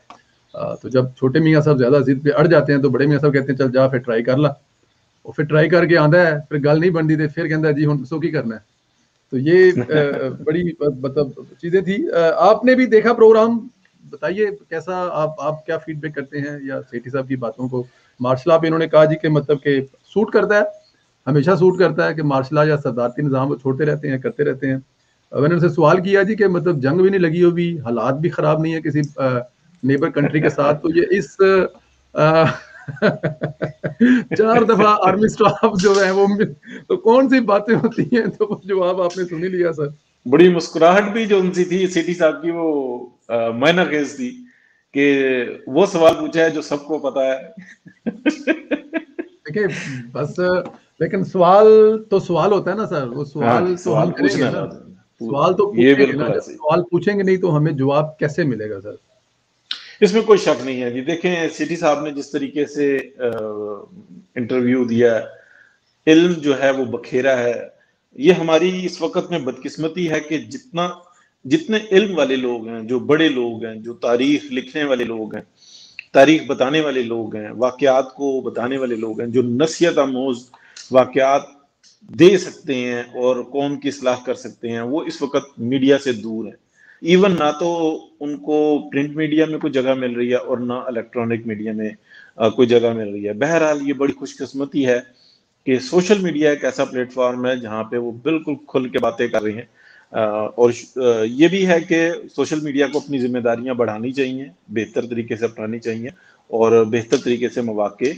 तो जब छोटे मियाँ साहब ज्यादा जिद पे अड़ जाते हैं तो बड़े मियाँ साहब कहते हैं चल जा फिर ट्राई कर ला। और फिर ट्राई करके आंदा है, फिर गल नहीं बनती तो फिर कहता है जी हुण दसो की करना है। तो ये बड़ी मतलब चीजें थी। आपने भी देखा प्रोग्राम, बताइए कैसा, आप क्या फीडबैक करते हैं या सेठी साहब की बातों को? मार्शल आप इन्होंने कहा जी कि मतलब कि सूट करता है, हमेशा सूट करता है कि मार्शल या सरदारती निज़ाम वो छोड़ते रहते हैं, करते रहते हैं। मैंने उनसे सवाल किया जी कि मतलब जंग भी नहीं लगी हुई, हालात भी ख़राब नहीं है किसी नेबर कंट्री के साथ, तो ये इस 4 दफ़ा आर्मी स्टाफ जो है वो तो कौन सी बातें होती हैं? तो वो जवाब आपने सुन ही लिया सर। बड़ी मुस्कुराहट भी जो उनसी थी सेठी साहब की, वो मायना खेज थी कि वो सवाल पूछा है जो सबको पता है। देखिए बस, लेकिन सवाल तो सवाल होता है ना सर, वो सवाल तो हम करेंगे ना, सवाल तो पूछेंगे ना, जब सवाल पूछेंगे नहीं तो हमें जवाब कैसे मिलेगा सर? इसमें कोई शक नहीं है जी। देखें सेठी साहब ने जिस तरीके से इंटरव्यू दिया, इल्म जो है वो बखेरा है। ये हमारी इस वक्त में बदकिस्मती है कि जितने इल्म वाले लोग हैं, जो बड़े लोग हैं, जो तारीख लिखने वाले लोग हैं, तारीख बताने वाले लोग हैं, वाकयात को बताने वाले लोग हैं, जो नसीहत आमोज वाकयात दे सकते हैं और कौम की इस्लाह कर सकते हैं, वो इस वक्त मीडिया से दूर हैं। इवन ना तो उनको प्रिंट मीडिया में कोई जगह मिल रही है और ना इलेक्ट्रॉनिक मीडिया में कोई जगह मिल रही है। बहरहाल ये बड़ी खुशकिस्मती है कि सोशल मीडिया एक ऐसा प्लेटफॉर्म है जहाँ पे वो बिल्कुल खुल के बातें कर रहे हैं। और ये भी है कि सोशल मीडिया को अपनी जिम्मेदारियां बढ़ानी चाहिए, बेहतर तरीके से अपनानी चाहिए और बेहतर तरीके से मौके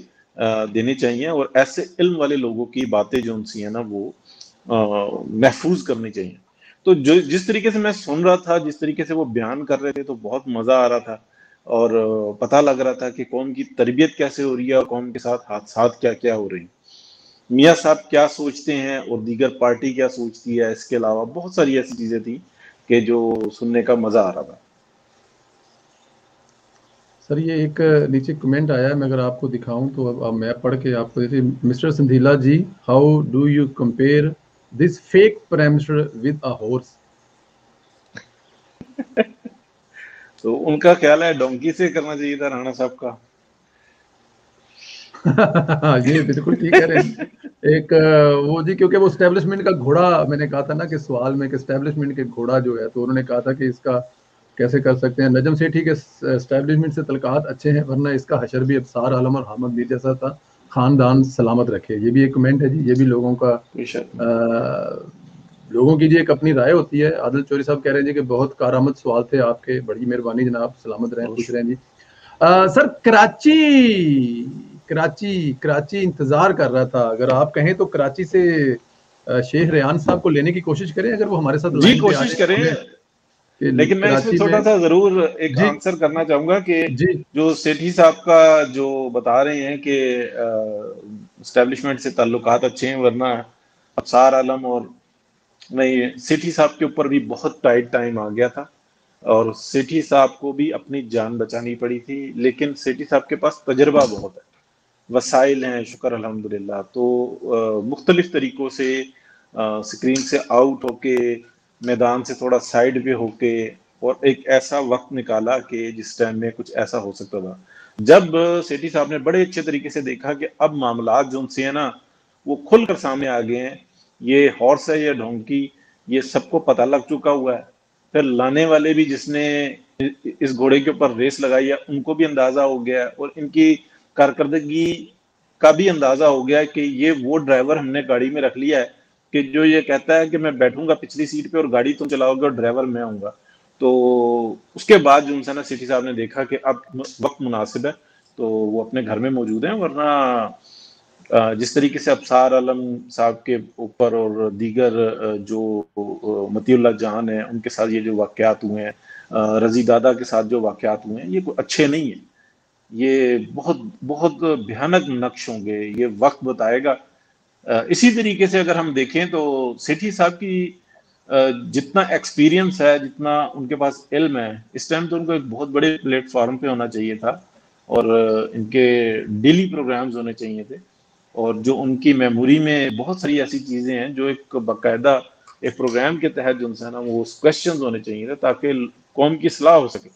देने चाहिए, और ऐसे इल्म वाले लोगों की बातें जो उनसी है ना वो महफूज करनी चाहिए। तो जो जिस तरीके से मैं सुन रहा था, जिस तरीके से वो बयान कर रहे थे, तो बहुत मजा आ रहा था और पता लग रहा था कि कौम की तरबियत कैसे हो रही है और कौम के साथ हादसात क्या क्या हो रही हैं, मियाँ साहब क्या सोचते हैं और दीगर पार्टी क्या सोचती है। इसके अलावा बहुत सारी ऐसी चीजें थी कि जो सुनने का मजा आ रहा था। सर ये एक नीचे कमेंट आया है, मैं अगर आपको दिखाऊं तो अब मैं पढ़ के आपको देखिए। Mister Sandhila ji, how do you compare this fake prime minister with a horse? तो उनका ख्याल है डोंकी से करना चाहिए था राणा साहब का। ये बिल्कुल ठीक कह रहे हैं। एक वो जी, क्योंकि वो स्टैब्लिशमेंट का घोड़ा, मैंने कहा था ना कि सवाल में कि स्टैब्लिशमेंट के घोड़ा जो है, तो उन्होंने कहा था कि इसका कैसे कर सकते हैं। नजम सेठी के स्टैब्लिशमेंट से तलकात अच्छे हैं, वरना इसका हशर भी अबसार आलम और हामद मीर जैसा था, खानदान सलामत रखे। ये भी एक कमेंट है जी, ये भी लोगों का लोगों की जी एक अपनी राय होती है। आदिल चौधरी साहब कह रहे हैं जी कि बहुत कारामद सवाल थे आपके, बड़ी मेहरबानी जनाब, सलामत रहें, खुश रहें जी। सर कराची इंतजार कर रहा था, अगर आप कहें तो कराची से शेख रेहान साहब को लेने की कोशिश करें, अगर वो हमारे साथ जी कोशिश करें। लेकिन मैं इसमें छोटा सा जरूर एक आंसर करना चाहूंगा कि जो सेठी साहब का जो बता रहे हैं कि एस्टेब्लिशमेंट से ताल्लुकात अच्छे हैं, वरना अफसार आलम और नहीं, सेठी साहब के ऊपर भी बहुत टाइट टाइम आ गया था और सेठी साहब को भी अपनी जान बचानी पड़ी थी। लेकिन सेठी साहब के पास तजर्बा बहुत है, वसाइल हैं, शुक्र अल्हम्दुलिल्लाह। तो मुख्तलिफ तरीकों से स्क्रीन से आउट होके, मैदान से थोड़ा साइड पे होके, और एक ऐसा वक्त निकाला कि जिस टाइम में कुछ ऐसा हो सकता था। जब सेठी साहब ने बड़े अच्छे तरीके से देखा कि अब मामला जो उनसे है ना वो खुलकर सामने आ गए हैं, ये हॉर्स है या ढोंकी, ये सबको पता लग चुका हुआ है। फिर लाने वाले भी जिसने इस घोड़े के ऊपर रेस लगाई है उनको भी अंदाजा हो गया है, और इनकी कारकर्दगी का भी अंदाजा हो गया है कि ये वो ड्राइवर हमने गाड़ी में रख लिया है कि जो ये कहता है कि मैं बैठूंगा पिछली सीट पे और गाड़ी तुम चलाओगे और ड्राइवर मैं आऊंगा। तो उसके बाद जो उनसे ना सेठी साहब ने देखा कि अब वक्त मुनासिब है, तो वो अपने घर में मौजूद हैं। वरना जिस तरीके से अफसार आलम साहब के ऊपर और दीगर जो मतीउल्लाह जहान है उनके साथ ये जो वाकयात हुए हैं, रजी दादा के साथ जो वाकयात हुए हैं, ये कोई अच्छे नहीं है। یہ بہت بہت بھیانک نقش ہوں گے، یہ وقت بتائے گا۔ اسی طریقے سے اگر ہم دیکھیں تو سیٹھی صاحب کی جتنا ایکسپیرینس ہے، جتنا ان کے پاس علم ہے، اس ٹائم تو ان کو ایک بہت بڑے پلیٹ فارم پہ ہونا چاہیے تھا، اور ان کے ڈیلی پروگرامز ہونے چاہیے تھے، اور جو ان کی میموری میں بہت ساری ایسی چیزیں ہیں جو ایک باقاعدہ ایک پروگرام کے تحت جو ان سے ہے نا وہ کویسچنز ہونے چاہیے تھے تاکہ قوم کی اصلاح ہو سکے۔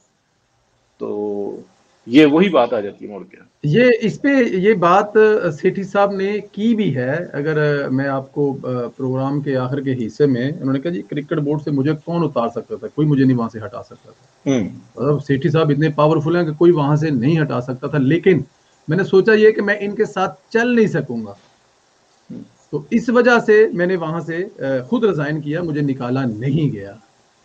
تو یہ وہی بات آ جاتی ہے موڑ کے۔ یہ اس پہ یہ بات سیٹھی صاحب نے کی بھی ہے، اگر میں آپ کو پروگرام کے آخر کے حصے میں انہوں نے کہا جی کرکٹ بورڈ سے مجھے کون اتار سکتا تھا، کوئی مجھے نہیں وہاں سے ہٹا سکتا تھا۔ مطلب سیٹھی صاحب اتنے پاورفل ہیں کہ کوئی وہاں سے نہیں ہٹا سکتا تھا، لیکن میں نے سوچا یہ کہ میں ان کے ساتھ چل نہیں سکوں گا، تو اس وجہ سے میں نے وہاں سے خود ریزائن کیا، مجھے نکالا نہیں گیا۔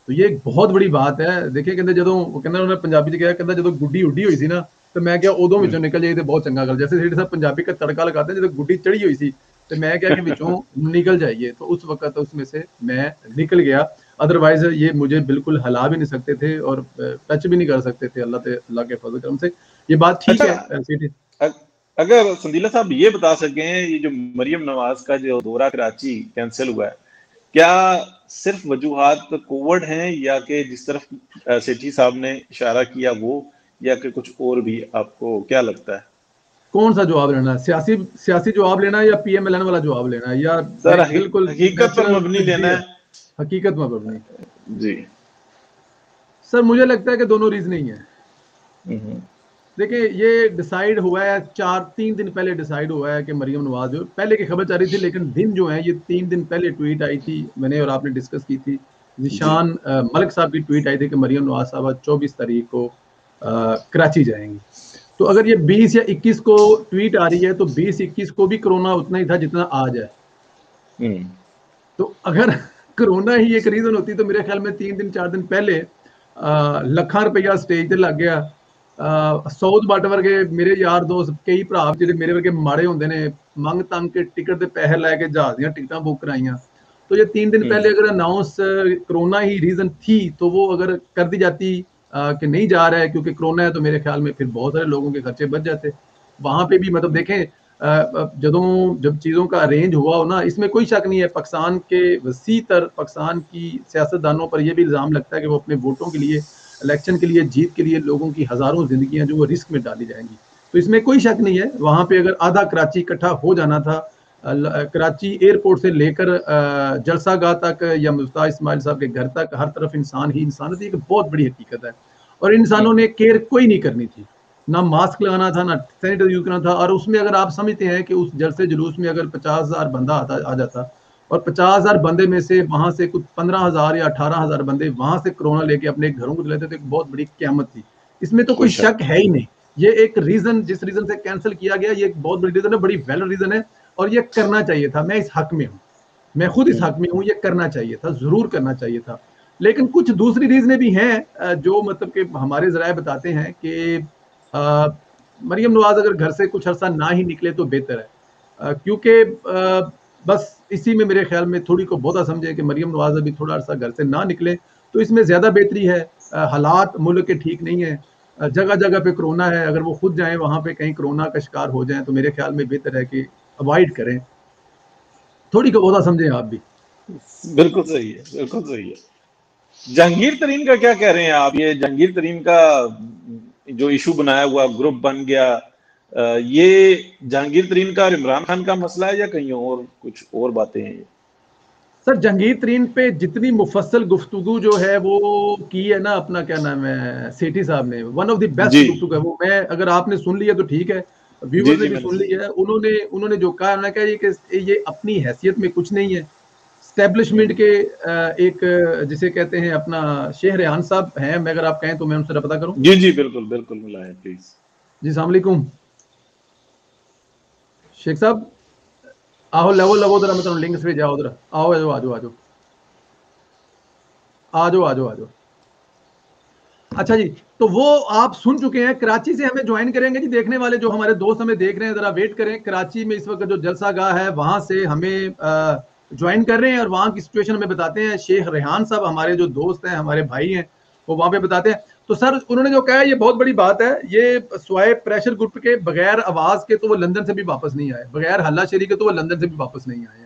تو یہ ایک بہت بڑی بات ہے۔ دیکھیں کہ جدوں کہنا پنجابی چ کہا کہ جدوں گڈی اڈی ہوئی سی نا تو میں کیا ادوں وچوں نکل جائے تو بہت چنگا گل، جیسے سیٹھی صاحب پنجابی کا تڑکا لگاتے ہیں، جدوں گڈی چڑھی ہوئی سی تو میں کیا کہ وچوں نکل جائیے، تو اس وقت اس میں سے میں نکل گیا، ادروائز یہ مجھے بالکل ہلا بھی نہیں سکتے تھے اور ٹچ بھی نہیں کر سکتے تھے اللہ کے فضل کرم سے۔ یہ بات ٹھیک ہے۔ اگر سندیلا صاحب یہ بتا سکیں یہ جو مریم نواز کا جو دورہ کراچی کینسل ہوا ہے، کیا صرف وجوہات کووڈ ہیں یا کہ جس طرف سیٹھی صاحب نے اشارہ کیا وہ، یا کہ کچھ اور بھی؟ آپ کو کیا لگتا ہے کون سا جواب لینا ہے؟ سیاسی جواب لینا ہے یا پی ایم ایل این والا جواب لینا ہے، یا سر بالکل حقیقت پر مبنی لینا ہے؟ حقیقت پر مبنی جی سر، مجھے لگتا ہے کہ دونوں ریزن ہی ہیں۔ دیکھیں یہ ڈیسائیڈ ہوا ہے 3 دن پہلے ڈیسائیڈ ہوا ہے کہ مریم نواز جو پہلے کی خبر چل رہی تھی، لیکن دن جو ہیں یہ 3 دن پہلے ٹویٹ آئی تھی، میں نے اور آپ نے ڈسکس کی تھی، ذیشان ملک صاحب کی ٹویٹ آئی تھی کہ مریم نواز صاحبہ 24 تاریخ کو کراچی جائیں گی۔ تو اگر یہ 20 یا 21 کو ٹویٹ آ رہی ہے تو 20-21 کو بھی کرونا اتنا ہی تھا جتنا آج ہے۔ تو اگر کرونا ہی ایک ریزن ہوتی تو میرے خیال میں 3 دن 4 دن پہلے لکھاں روپیہ سٹیج تے لگ گیا، سعود بٹ ورگے میرے یار دوست کئی بھرا جڑے میرے ورگے ماڑے ہوندے نے منگ تنگ کے ٹکٹ دے پیسے لے کے جہاز دیاں ٹکٹاں بک کرائیاں، تو یہ 3 دن پہلے اگر اناؤنس کرونا ہی ریزن تھی تو وہ اگر کر دی جاتی کہ نہیں جا رہا ہے کیونکہ کرونا ہے، تو میرے خیال میں پھر بہت سارے لوگوں کے خرچے بچ جاتے۔ وہاں پہ بھی مطلب دیکھیں جب چیزوں کا ارینج ہوا ہو نا، اس میں کوئی شک نہیں ہے، پاکستان کے وسیع تر پاکستان کی سیاستدانوں پر یہ بھی الزام لگتا ہے کہ وہ اپنے ووٹوں کے لیے، الیکشن کے لیے، جیت کے لیے لوگوں کی ہزاروں زندگیاں جو وہ رسک میں ڈالی جائیں گی، تو اس میں کوئی شک نہیں ہے۔ وہاں پہ اگر آدھا کراچی اکٹھا ہو جانا تھا، کراچی ایئرپورٹ سے لے کر جلسہ گاہ تک یا مفتاح اسماعیل صاحب کے گھر تک ہر طرف انسان ہی انسانیت، ایک بہت بڑی حقیقت ہے، اور انسانوں نے کیئر کوئی نہیں کرنی تھی، نہ ماسک لگانا تھا، نہ سینیٹائزر یوز کرنا تھا، اور اس میں اگر آپ سمجھتے ہیں کہ اس جلسے جلوس میں اگر 50,000 بندہ آ جاتا اور 50,000 بندے میں سے وہاں سے کچھ 15,000 یا 18,000 بندے وہاں سے کرونا لے کے اپنے گھروں کو لیتے تو ایک بہت بڑی قیامت تھی، اس میں تو کوئی شک ہے ہی نہیں۔ یہ ایک ریزن جس ریزن سے کینسل کیا گیا یہ ایک بہت بڑی ریزن ہے، بڑی ویلڈ ریزن ہے، اور یہ کرنا چاہیے تھا۔ میں اس حق میں ہوں، میں خود اس حق میں ہوں، یہ کرنا چاہیے تھا، ضرور کرنا چاہیے تھا۔ لیکن کچھ دوسری ریزنیں بھی ہیں جو مطلب کہ ہمارے ذرائع بتاتے ہیں کہ مریم نواز اگر گھر سے کچھ عرصہ نہ ہی نکلے تو بہتر ہے، کیونکہ بس اسی میں میرے خیال میں تھوڑی کو بہت سمجھے کہ مریم نواز ابھی تھوڑا عرصہ گھر سے نہ نکلے تو اس میں زیادہ بہتری ہے۔ حالات ملک کے ٹھیک نہیں ہیں، جگہ جگہ پہ کرونا ہے، اگر وہ خود جائیں وہاں پہ کہیں کرونا کا شکار ہو جائیں تو میرے خیال میں بہتر ہے کہ اوائڈ کریں، تھوڑی کو بہت سمجھیں آپ بھی۔ بالکل صحیح ہے، بالکل صحیح ہے۔ جہانگیر ترین کا کیا کہہ رہے ہیں آپ؟ یہ جہانگیر ترین کا جو ایشو بنایا ہوا گروپ بن گیا، یہ جہانگیر ترین کا اور عمران خان کا مسئلہ ہے یا کہیں اور کچھ اور باتیں ہیں؟ سر جہانگیر ترین پہ جتنی مفصل گفتگو جو ہے وہ کی ہے نا، اپنا کیا نام ہے سیٹھی صاحب نے، ون آف دی بیسٹ گفتگو ہے وہ۔ میں اگر آپ نے سن لیا تو ٹھیک ہے، ویورز نے بھی سن لی ہے۔ انہوں نے جو کہا نا کہ یہ اپنی حیثیت میں کچھ نہیں ہے، اسٹیبلشمنٹ کے ایک جسے کہتے ہیں اپنا شیخ ریحان صاحب ہیں، میں اگر آپ کہیں تو میں ان سے رابطہ کروں۔ جی جی بالکل بالکل ملائیں پلیز۔ جی السلام علیکم شیخ صاحب، آؤ لو ذرا، میں لنکس پہ جاؤ ذرا، آؤ آجو۔ اچھا جی، تو وہ آپ سن چکے ہیں، کراچی سے ہمیں جوائن کریں گے جی دیکھنے والے جو ہمارے دوست ہمیں دیکھ رہے ہیں، ذرا ویٹ کریں۔ کراچی میں اس وقت جو جلسہ گاہ ہے وہاں سے ہمیں جوائن کر رہے ہیں اور وہاں کی سچویشن ہمیں بتاتے ہیں۔ شیخ ریحان صاحب ہمارے جو دوست ہیں، ہمارے بھائی ہیں، وہ وہاں پہ بتاتے ہیں۔ تو سر انہوں نے جو کہا یہ بہت بڑی بات ہے, یہ سوائے پریشر گروپ کے بغیر آواز کے تو وہ لندن سے بھی واپس نہیں آئے, بغیر ہلہ شیری کے تو وہ لندن سے بھی واپس نہیں آئے ہیں.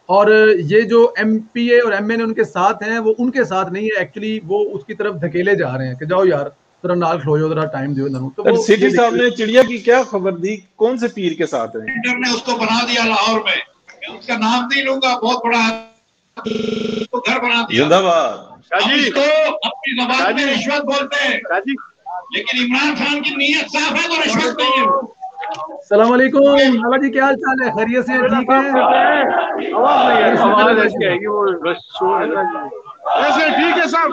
اور یہ جو ایم پی اے اور ایم این اے ان کے ساتھ ہیں وہ ان کے ساتھ نہیں ہے, ایکچولی وہ اس کی طرف دھکیلے جا رہے ہیں کہ جاؤ یار ذرا نال کھلو جاؤ, ذرا ٹائم دیو انہوں. تو سیٹھی صاحب نے چڑیا کی کیا خبر دی, کون سے پیر کے ساتھ ہیں؟ انٹر نے اس کو بنا دیا لاہور میں, میں اس کا نام نہیں لوں گا, بہت بڑا تو گھر بنا دیا. زندہ باد. اس کو اپنی زبان میں رشوت بولتے ہیں, لیکن عمران خان کی نیت صاف ہے تو رشوت نہیں ہے. السلام علیکم لالا جی, کیا حال چال ہے, خیریت سے ٹھیک ہے؟ آواز ایسی آئے گی, وہ ایسے ٹھیک ہے صاحب,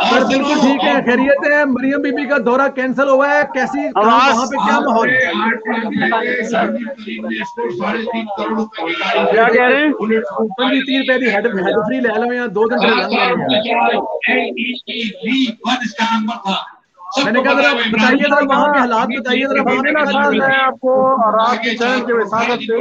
سر بالکل ٹھیک ہے, خیریت ہے. مریم بی بی کا دورہ کینسل ہوا ہے, کیسی وہاں پہ کیا ماحول ہے؟ کیا کہہ رہے ہیں؟ 3 روپے کی ہیڈ فری لے لو, یہاں 2 دن میں نے کہا ذرا بتائیے, ذرا وہاں کے حالات بتائیے ذرا. میں آپ کو اور آپ کے چینل کے وساطت سے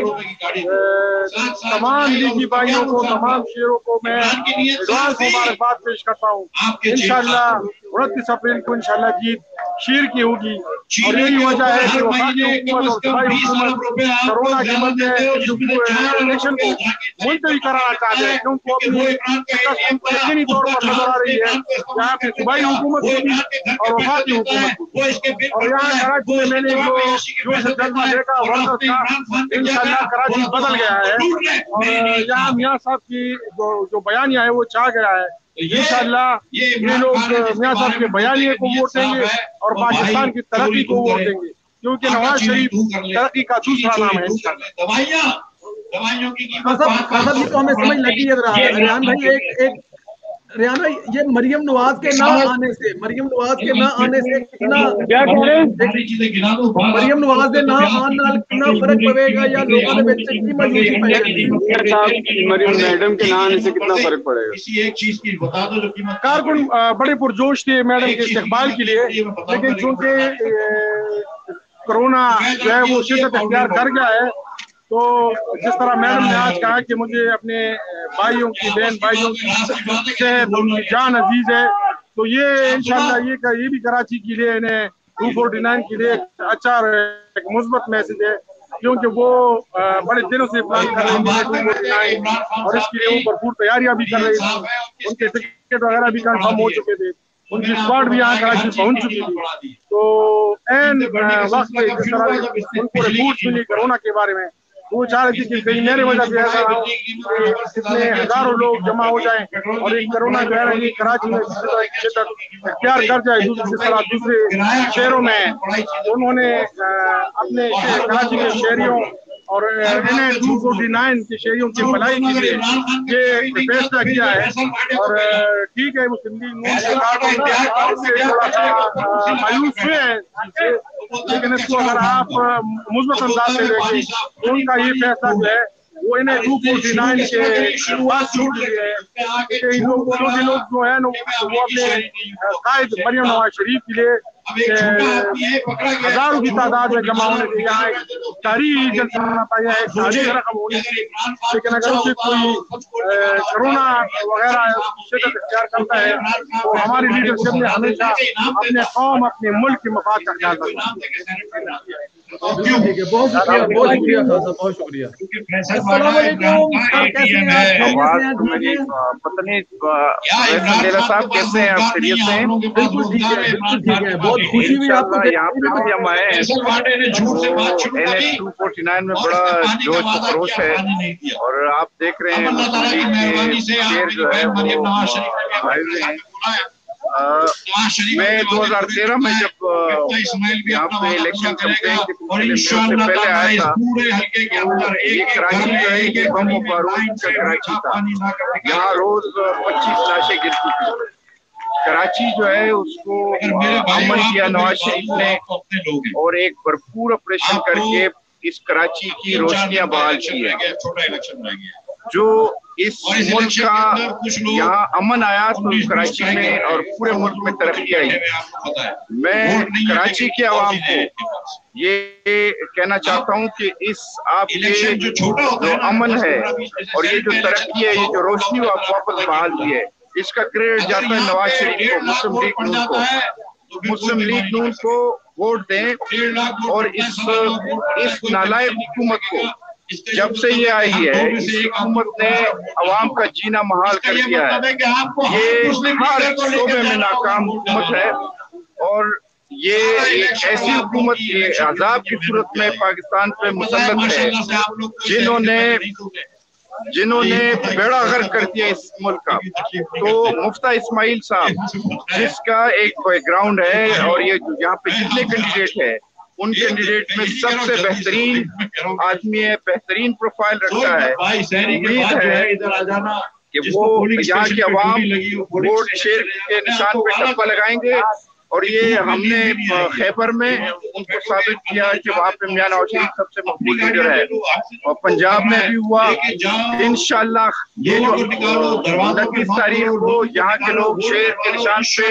تمام لیگی بھائیوں کو, تمام شیعوں کو میں ایڈوانس مبارکباد پیش کرتا ہوں. انشاءاللہ 29 اپریل کو انشاءاللہ جیت شیر کی ہوگی, اور یہی وجہ ہے کہ وفاقی حکومت اور صوبائی حکومت کرونا کے بدلے الیکشن کو ملتوی کرانا چاہتے ہیں, کیونکہ یقینی طور پر نظر آ رہی ہے یہاں پہ صوبائی حکومت ہوگی اور وفاقی حکومت. اور یہاں کراچی میں نے جو سے جلدہ دیکھا ورزش کا, انشاءاللہ کراچی بدل گیا ہے, اور یہاں میاں صاحب کی جو بیانیہ ہے وہ چھا گیا ہے. انشاءاللہ یہ لوگ میاں صاحب کے بیانیے کو ووٹ دیں گے اور پاکستان کی ترقی کو ووٹ دیں گے, کیونکہ نواز شریف ترقی کا دوسرا نام ہے. دوائیوں کی قیمت تو ہمیں سمجھ لگی ہے. ریحان بھائی, ریحان بھائی, یہ مریم نواز کے نہ آنے سے, مریم نواز کے نہ آنے سے کتنا, مریم نواز کے نہ آنے نال کتنا فرق پڑے گا, یا لوگوں نے بچے کی مجبوری پڑے گا؟ مریم میڈم کے نہ آنے سے کتنا فرق پڑے گا؟ کسی ایک چیز کی بتا دو جو قیمت. کارکن بڑے پرجوش تھے میڈم کے استقبال کے لیے, لیکن چونکہ کرونا جو ہے وہ شدت اختیار کر گیا ہے, تو جس طرح میڈم نے آج کہا کہ مجھے اپنے بھائیوں کی, بہن بھائیوں کی صحت, ان کی جان عزیز ہے, تو یہ انشاءاللہ یہ بھی کراچی کے لیے انہیں 249 کے لیے اچھا ایک مثبت میسج ہے, کیونکہ وہ بڑے دنوں سے پلان کر رہے تھے 249, اور اس کے لیے وہ بھرپور تیاریاں بھی کر رہی تھی. ان کے ٹکٹ وغیرہ بھی کنفرم ہو چکے تھے, ان کی اسکواڈ بھی یہاں کراچی پہنچ چکی تھی. تو این وقت پہ جس طرح ان کو رپورٹس ملی کرونا کے بارے میں, وہ چاہ رہی تھی کہ کہیں میرے وجہ سے ایسا نہ ہو کہ اتنے ہزاروں لوگ جمع ہو جائیں اور ایک کرونا جو ہے یہ کراچی میں شدت اختیار کر جائے جس طرح دوسرے شہروں میں. انہوں نے اپنے کراچی کے شہریوں اور انہیں 249 کے شہریوں کی بھلائی کے لیے یہ فیصلہ کیا ہے, اور ٹھیک ہے مسلم لیگ نون سے تھوڑا سا مایوس ہوئے ہیں, لیکن اس کو اگر آپ مثبت انداز سے دیکھیں تو ان کا یہ فیصلہ جو ہے وہ انہیں 249 کے پاس چھوٹ دیے ہے کہ لوگ جو ہے وہ اپنے قائد مریم نواز شریف کے لیے ہزاروں کی تعداد میں جمع ہونے کے یہاں ایک تاریخی جلسہ مناتا ہے, ایک تاریخی رقم ہونی چاہیے. لیکن اگر اسے کوئی کرونا وغیرہ شدت اختیار کرتا ہے تو ہماری لیڈرشپ نے ہمیشہ اپنے قوم, اپنے ملک کے مفاد کا خیال رکھا. ٹھیک ہے, بہت شکریہ, بہت شکریہ, بہت شکریہ. السلام علیکم, کیسے ہیں آپ؟ پتہ نہیں صاحب کیسے ہیں آپ؟ خیریت سے ہیں؟ بالکل ٹھیک ہے, بالکل ٹھیک ہے, بہت خوشی ہوئی آپ کو. یہاں پہ بھی ہم آئے ہیں, NH249 میں بڑا جوش و خروش ہے, اور آپ دیکھ رہے ہیں مسلم لیگ کے شیر جو ہے وہ آئے ہوئے ہیں. میں 2013 میں جب یہاں پہ الیکشن کمپین کے سلسلے میں اس سے پہلے آیا تھا, یہ کراچی جو ہے یہ بم و بارود کا کراچی تھا, یہاں روز 25 لاشیں گرتی تھی. کراچی جو ہے اس کو امن کیا نواز شریف نے, اور ایک بھرپور آپریشن کر کے اس کراچی کی روشنیاں بحال کی ہے. جو اس ملک کا یہاں امن آیا تو کراچی میں اور پورے ملک میں ترقی آئی. میں کراچی کے عوام کو یہ کہنا چاہتا ہوں کہ اس آپ کے جو امن ہے اور یہ جو ترقی ہے, یہ جو روشنی آپ واپس بحال کی ہے, اس کا کریڈٹ جاتا ہے نواز شریف کو, مسلم لیگ نون کو. मुस्लिम लीग नून को वोट दें और इस नालायक हुकूमत को, जब से ये आई है इस हुकूमत ने अवाम का जीना महाल कर दिया है। ये हर शोबे में नाकाम हुकूमत है और ये एक ऐसी हुकूमत अजाब की सूरत में पाकिस्तान पे मुसल्लत है जिन्होंने बेड़ा गर्क कर दिया इस मुल्क का। तो मुफ्ता इस्माइल साहब, जिसका एक बैकग्राउंड है और ये यहाँ पे जितने कैंडिडेट है उन कैंडिडेट में सबसे बेहतरीन आदमी है, बेहतरीन प्रोफाइल रखता है। उम्मीद है कि वो यहाँ के अवाम वोट शेर के निशान पे टप्पा लगाएंगे और ये हमने खैबर में उनको साबित किया कि वहाँ पे मियां नवाज शरीफ सबसे मकबूल लीडर है और पंजाब में भी हुआ। इंशाल्लाह ये जो 29 तारीख को यहाँ के लोग शेर के निशान पे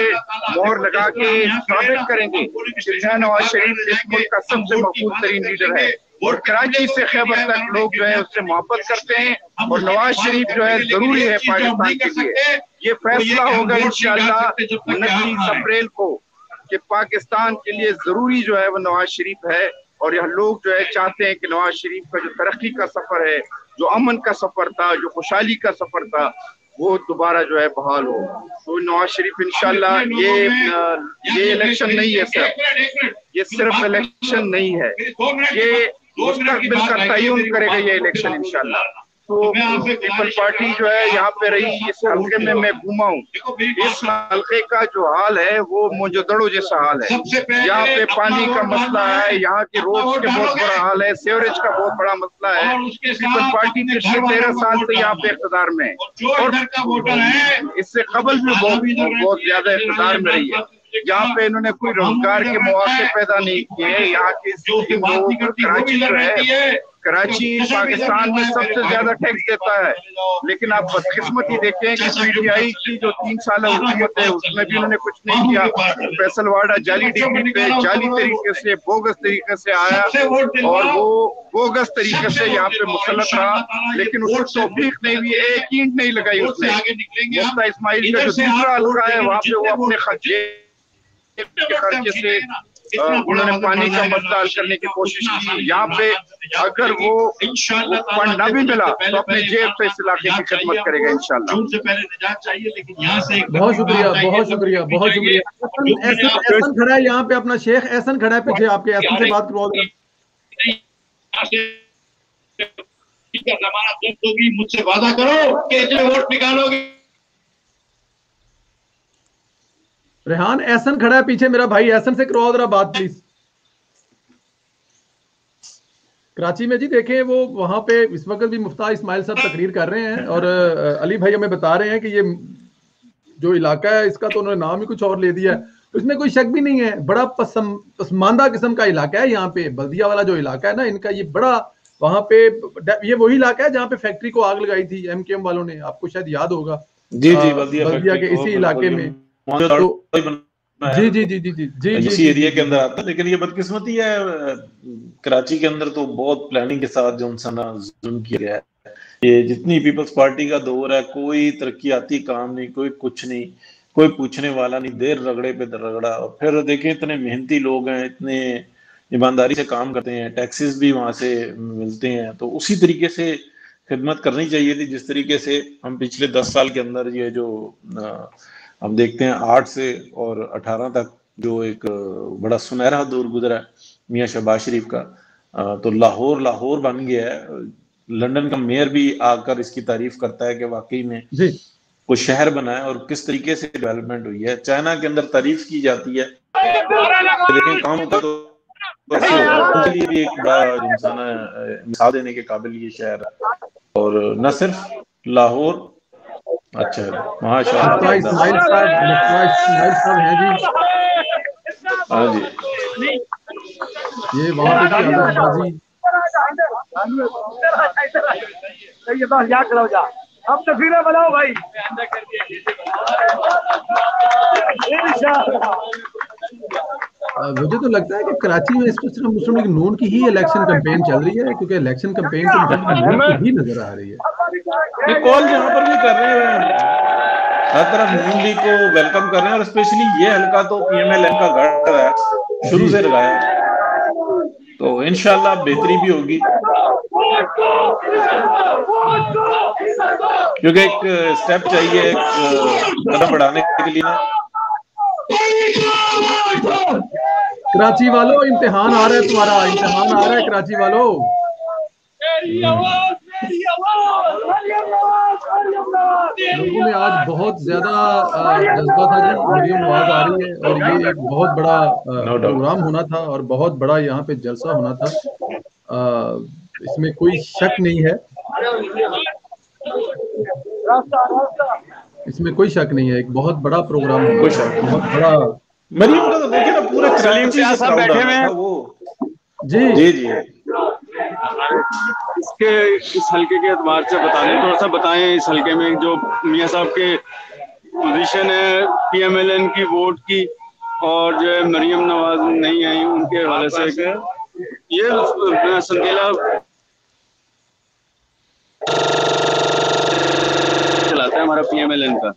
मोहर लगा के साबित करेंगे कि मियां नवाज शरीफ इस मुल्क का सबसे मकबूल तरीन लीडर है और कराची से खैबर तक लोग जो है उससे मोहब्बत करते हैं और नवाज शरीफ जो है जरूरी है पाकिस्तान के लिए। ये फैसला होगा इंशाल्लाह 29 अप्रैल को कि पाकिस्तान के लिए जरूरी जो है वो नवाज शरीफ है और यह लोग जो है चाहते हैं कि नवाज शरीफ का जो तरक्की का सफर है, जो अमन का सफर था, जो खुशहाली का सफर था, वो दोबारा जो है बहाल हो। तो नवाज शरीफ इंशाल्लाह ये इलेक्शन नहीं है सर, ये सिर्फ इलेक्शन नहीं है, ये मुस्तकबिल का तयन करेगा ये इलेक्शन इंशाल्लाह। तो पीपल पार्टी जो है यहाँ पे रही, इस हल्के में मैं घूमा हूँ, इस हल्के का जो हाल है वो मोजोदड़ो जैसा हाल है। यहाँ पे पानी का मसला है, यहाँ के रोड के बहुत बड़ा हाल है, सीवरेज का बहुत बड़ा मसला है। पीपल पार्टी पिछले 13 साल से यहाँ पे इख्तिदार में है और इससे कबल भी बहुत ज्यादा इख्तिदार में रही है। यहाँ पे इन्होंने कोई रोजगार के मौके पैदा नहीं किए। यहाँ के लोग कराची जो है, कराची पाकिस्तान में सबसे ज्यादा टैक्स देता है, लेकिन आप बदकिस्मती देखें कि पीटीआई की जो 3 साल हुकूमत है उसमें भी उन्होंने कुछ नहीं किया। फैसल वाडा जाली डिग्री पे जाली तरीके से बोगस तरीके से आया और वो बोगस तरीके से यहाँ पे मुसल्लत रहा, लेकिन उसको तौफीक नहीं हुई, एक ईंट नहीं लगाई उसने। मुफ्ता इस्माइल का जो दूसरा हल्का है वहाँ पे वो अपने खर्चे से उन्होंने पानी का मसला हल करने की कोशिश की। यहाँ पे अगर वो फंड ना भी मिला तो अपने जेब से इस इलाके की खिदमत करेगा इंशाल्लाह। बहुत शुक्रिया, बहुत शुक्रिया, बहुत शुक्रिया। एहसन खड़ा है यहाँ पे, अपना शेख एहसन खड़ा है पीछे, आपके एहसन से बात करवाओ। मुझसे वादा करो कि इतने वोट निकालोगे। रेहान एहसन खड़ा है पीछे, मेरा भाई एहसन से करवाओ जरा बात प्लीज। कराची में जी देखें वो वहां पे इस वक्त भी मुफ्ता इस्माइल साहब तकरीर कर रहे हैं और अली भाई हमें बता रहे हैं कि ये जो इलाका है इसका तो उन्होंने नाम ही कुछ और ले दिया है, तो इसमें कोई शक भी नहीं है। बड़ा पसमानदा किस्म का इलाका है यहाँ पे, बल्दिया वाला जो इलाका है ना इनका, ये बड़ा वहां पे ये वही इलाका है जहाँ पे फैक्ट्री को आग लगाई थी एमकेएम वालों ने, आपको शायद याद होगा। जी बल्दिया के इसी इलाके में इसी एरिया के अंदर आता है। लेकिन ये बदकिस्मती है, कराची के अंदर तो बहुत प्लानिंग के साथ जो जुल्म किया गया है। ये जितनी पीपल्स पार्टी का दौर है, कोई तरक्याती काम नहीं, कोई कुछ नहीं, कोई पूछने वाला नहीं, देर रगड़े पे रगड़ा। और फिर देखें इतने मेहनती लोग हैं, इतने ईमानदारी से काम करते हैं, टैक्सेस भी वहां से मिलते हैं, तो उसी तरीके से खिदमत करनी चाहिए थी जिस तरीके से हम पिछले 10 साल के अंदर ये जो हम देखते हैं 8 से और 18 तक जो एक बड़ा सुनहरा दौर गुजरा है मियां शहबाज शरीफ का, तो लाहौर बन गया है। लंदन का मेयर भी आकर इसकी तारीफ करता है कि वाकई में कोई शहर बना है और किस तरीके से डेवलपमेंट हुई है। चाइना के अंदर तारीफ की जाती है, लेकिन काम होता तो उनके लिए भी एक बड़ा इंसान मिसाल देने के काबिल ये शहर है। और न सिर्फ लाहौर, अच्छा माशाअल्लाह इस्माइल साहब हैं जी, हाँ जी, ये वहाँ पे अब तो फिर बनाओ भाई। मुझे तो लगता है कि कराची में इस पर सिर्फ मुस्लिम लीग नून की ही इलेक्शन कैंपेन चल रही है, क्योंकि इलेक्शन कैंपेन तो ही नजर आ रही है। ये कॉल यहाँ पर भी कर रहे हैं, हर तरफ नून लीग को वेलकम कर रहे हैं, और स्पेशली ये हल्का तो PMLN का गढ़ है, शुरू से लगाया, तो इंशाल्लाह बेहतरी भी होगी, क्योंकि एक स्टेप चाहिए एक कदम बढ़ाने के लिए ना। कराची वालों इम्तिहान आ रहा है तुम्हारा, इम्तिहान आ रहा है कराची वालों। लोगों में आज बहुत ज्यादा जज्बा था जी, मरियम नवाज आ रही है और ये एक बहुत बड़ा प्रोग्राम होना था और बहुत बड़ा यहाँ पे जलसा होना था, इसमें कोई शक नहीं है, इसमें कोई शक नहीं है, एक बहुत बड़ा प्रोग्राम है, बहुत बड़ा। मरियम का तो देखिए ना पूरे कराची से सब बैठे हुए हैं वो। जी जी जी इसके इस हल्के के एतबार से बताने, थोड़ा सा बताएं इस हल्के में जो मियां साहब के पोजीशन है PMLN की वोट की, और जो है मरियम नवाज नहीं आई उनके हवाले से, ये संदेला चलाता है हमारा PMLN का।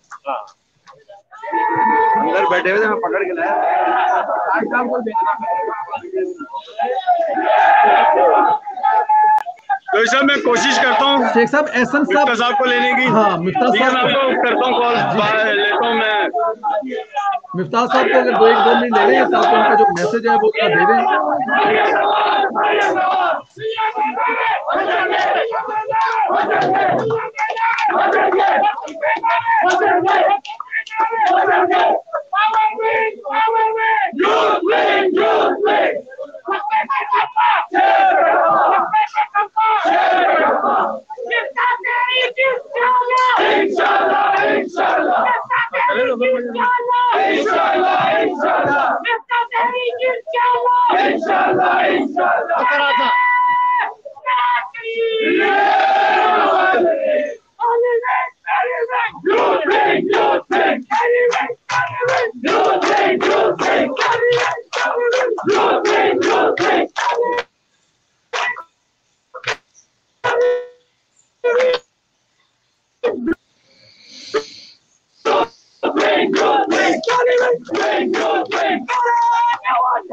अंदर बैठे हुए थे, मैं पकड़ के लाया। तो साहब मैं कोशिश करता हूँ शेख साहब एहसन साहब को लेने की। हाँ मिफ्ताह साहब को करता हूँ कॉल, लेता हूँ मैं मिफ्ताह साहब को, अगर 2-1-2 मिनट ले रहे हैं साहब, उनका जो मैसेज है वो क्या दे दें।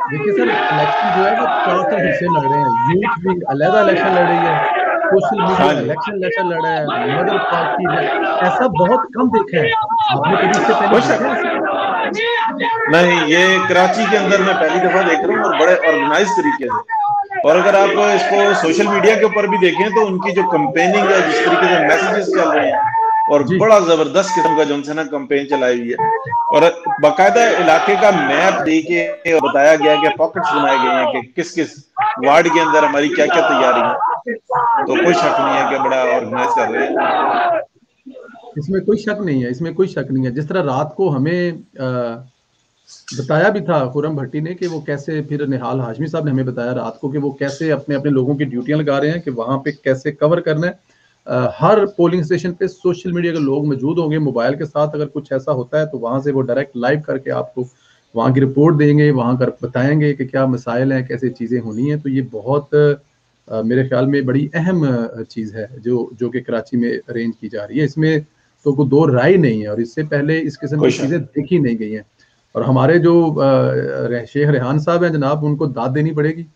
देखिए सर, इलेक्शन जो है वो 4 हिस्से लड़ रहे हैं, यूथ विंग अलग इलेक्शन लड़ रही है, सोशल मीडिया इलेक्शन लड़ रहा है, मदर पार्टी है, ऐसा बहुत कम देखा है आपने कभी इससे पहले? नहीं, ये कराची के अंदर मैं पहली दफा देख रहा हूँ और बड़े ऑर्गेनाइज तरीके से। और अगर आप इसको सोशल मीडिया के ऊपर भी देखें तो उनकी जो कैंपेनिंग है, जिस तरीके से मैसेजेस चल रहे हैं, और बड़ा जबरदस्त किस्म का जो उनसे ना कैंपेन चलाई हुई है, और बाकायदा इलाके का मैप देके बताया गया है कि पॉकेट्स बनाए गए हैं कि किस किस वार्ड के अंदर हमारी क्या क्या तैयारी है, तो कोई शक नहीं है कि बड़ा ऑर्गेनाइज कर रहे हैं। इसमें कोई शक नहीं है, इसमें कोई शक नहीं है। जिस तरह रात को हमें बताया भी था खुर्रम भट्टी ने कि वो कैसे, फिर निहाल हाशमी साहब ने हमें बताया रात को कि वो कैसे अपने अपने लोगों की ड्यूटियां लगा रहे हैं कि वहां पे कैसे कवर करना है। हर पोलिंग स्टेशन पे सोशल मीडिया के लोग मौजूद होंगे मोबाइल के साथ, अगर कुछ ऐसा होता है तो वहां से वो डायरेक्ट लाइव करके आपको वहां की रिपोर्ट देंगे, वहां कर बताएंगे कि क्या मसाइल हैं, कैसे चीज़ें होनी हैं। तो ये बहुत मेरे ख्याल में बड़ी अहम चीज़ है जो कि कराची में अरेंज की जा रही है। इसमें तो कोई दो राय नहीं है, और इससे पहले इस किस्म की चीज़ें देखी नहीं गई हैं। और हमारे जो शेख रेहान साहब हैं जनाब, उनको दाद देनी पड़ेगी।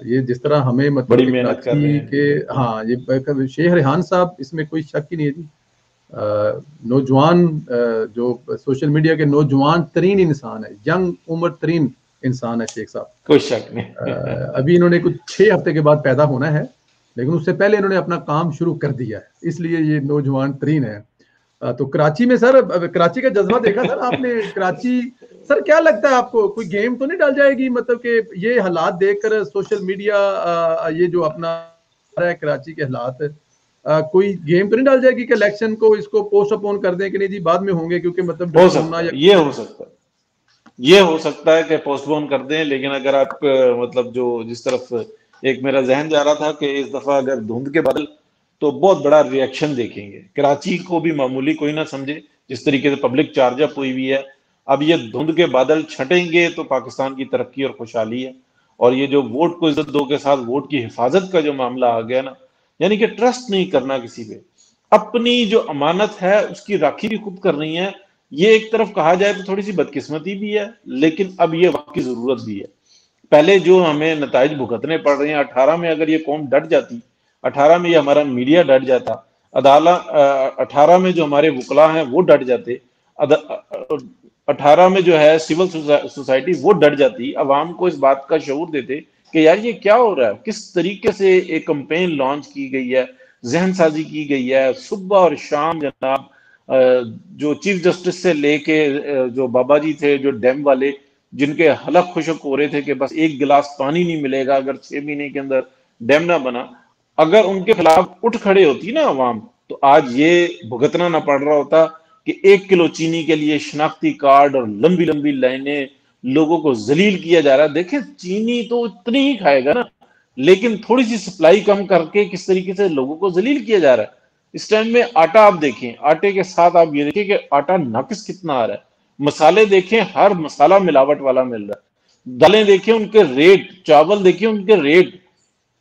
ये जिस तरह हमें मतलब बड़ी मेहनत कर रहे हैं के, हाँ ये शेख रेहान साहब, इसमें कोई शक ही नहीं है जी। नौजवान जो सोशल मीडिया के नौजवान तरीन इंसान है, यंग उम्र तरीन इंसान है शेख साहब, कोई शक नहीं। अभी इन्होंने कुछ 6 हफ्ते के बाद पैदा होना है, लेकिन उससे पहले इन्होंने अपना काम शुरू कर दिया है, इसलिए ये नौजवान तरीन है। तो कराची में सर, कराची का जज्बा देखा सर आपने? कराची सर क्या लगता है आपको, कोई गेम तो नहीं डाल जाएगी, मतलब कि ये हालात देखकर सोशल मीडिया ये जो अपना है कराची के हालात, कोई गेम तो नहीं डाल जाएगी कि इलेक्शन को इसको पोस्टपोन कर दें कि नहीं जी बाद में होंगे, क्योंकि मतलब हो सकता है, ये हो सकता है कि पोस्टपोन कर दें। लेकिन अगर आप मतलब जो जिस तरफ एक मेरा जहन जा रहा था कि इस दफा अगर धुंध के बादल, तो बहुत बड़ा रिएक्शन देखेंगे। कराची को भी मामूली कोई ना समझे, जिस तरीके से पब्लिक चार्ज अप हुई हुई है। अब ये धुंध के बादल छटेंगे तो पाकिस्तान की तरक्की और खुशहाली है। और ये जो वोट को इज्जत दो के साथ वोट की हिफाजत का जो मामला आ गया ना, यानी कि ट्रस्ट नहीं करना किसी पे, اپنی جو امانت ہے اس کی راکھی بھی خود کرنی ہے. یہ ایک طرف کہا جائے تو تھوڑی سی بدقسمتی بھی ہے، لیکن اب یہ وقت کی ضرورت بھی ہے. پہلے جو ہمیں نتائج بھگتنے پڑ رہے ہیں، 18 میں اگر یہ قوم ڈٹ جاتی، 18 میں یہ ہمارا میڈیا ڈٹ جاتا، 18 میں جو ہمارے وکلاء ہیں وہ ڈٹ جاتے، 18 میں جو ہے سول سوسائٹی وہ ڈٹ جاتی، عوام کو اس بات کا شعور دیتے کہ یار یہ کیا ہو رہا ہے، کس طریقے سے ایک کمپین لانچ کی گئی ہے، ذہن سازی کی گئی ہے. صبح اور شام جناب جو چیف جسٹس سے لے کے جو بابا جی تھے، جو ڈیم والے، جن کے حلق خشک ہو رہے تھے کہ بس ایک گلاس پانی نہیں ملے گا اگر 6 مہینے کے اندر ڈیم نہ بنا، اگر ان کے خلاف اٹھ کھڑے ہوتی نا عوام، تو آج یہ بھگتنا نہ پڑ رہا ہوتا کہ 1 کلو چینی کے لیے شناختی کارڈ اور لمبی لمبی لائنیں، لوگوں کو ذلیل کیا جا رہا ہے. دیکھیں چینی تو اتنی ہی کھائے گا نا، لیکن تھوڑی سی سپلائی کم کر کے کس طریقے سے لوگوں کو ذلیل کیا جا رہا ہے. اس ٹائم میں آٹا آپ دیکھیں، آٹے کے ساتھ آپ یہ دیکھیں کہ آٹا ناقص کتنا آ رہا ہے. مسالے دیکھیں، ہر مسالہ ملاوٹ والا مل رہا ہے. دالیں دیکھیں ان کے ریٹ، چاول دیکھیں ان کے ریٹ.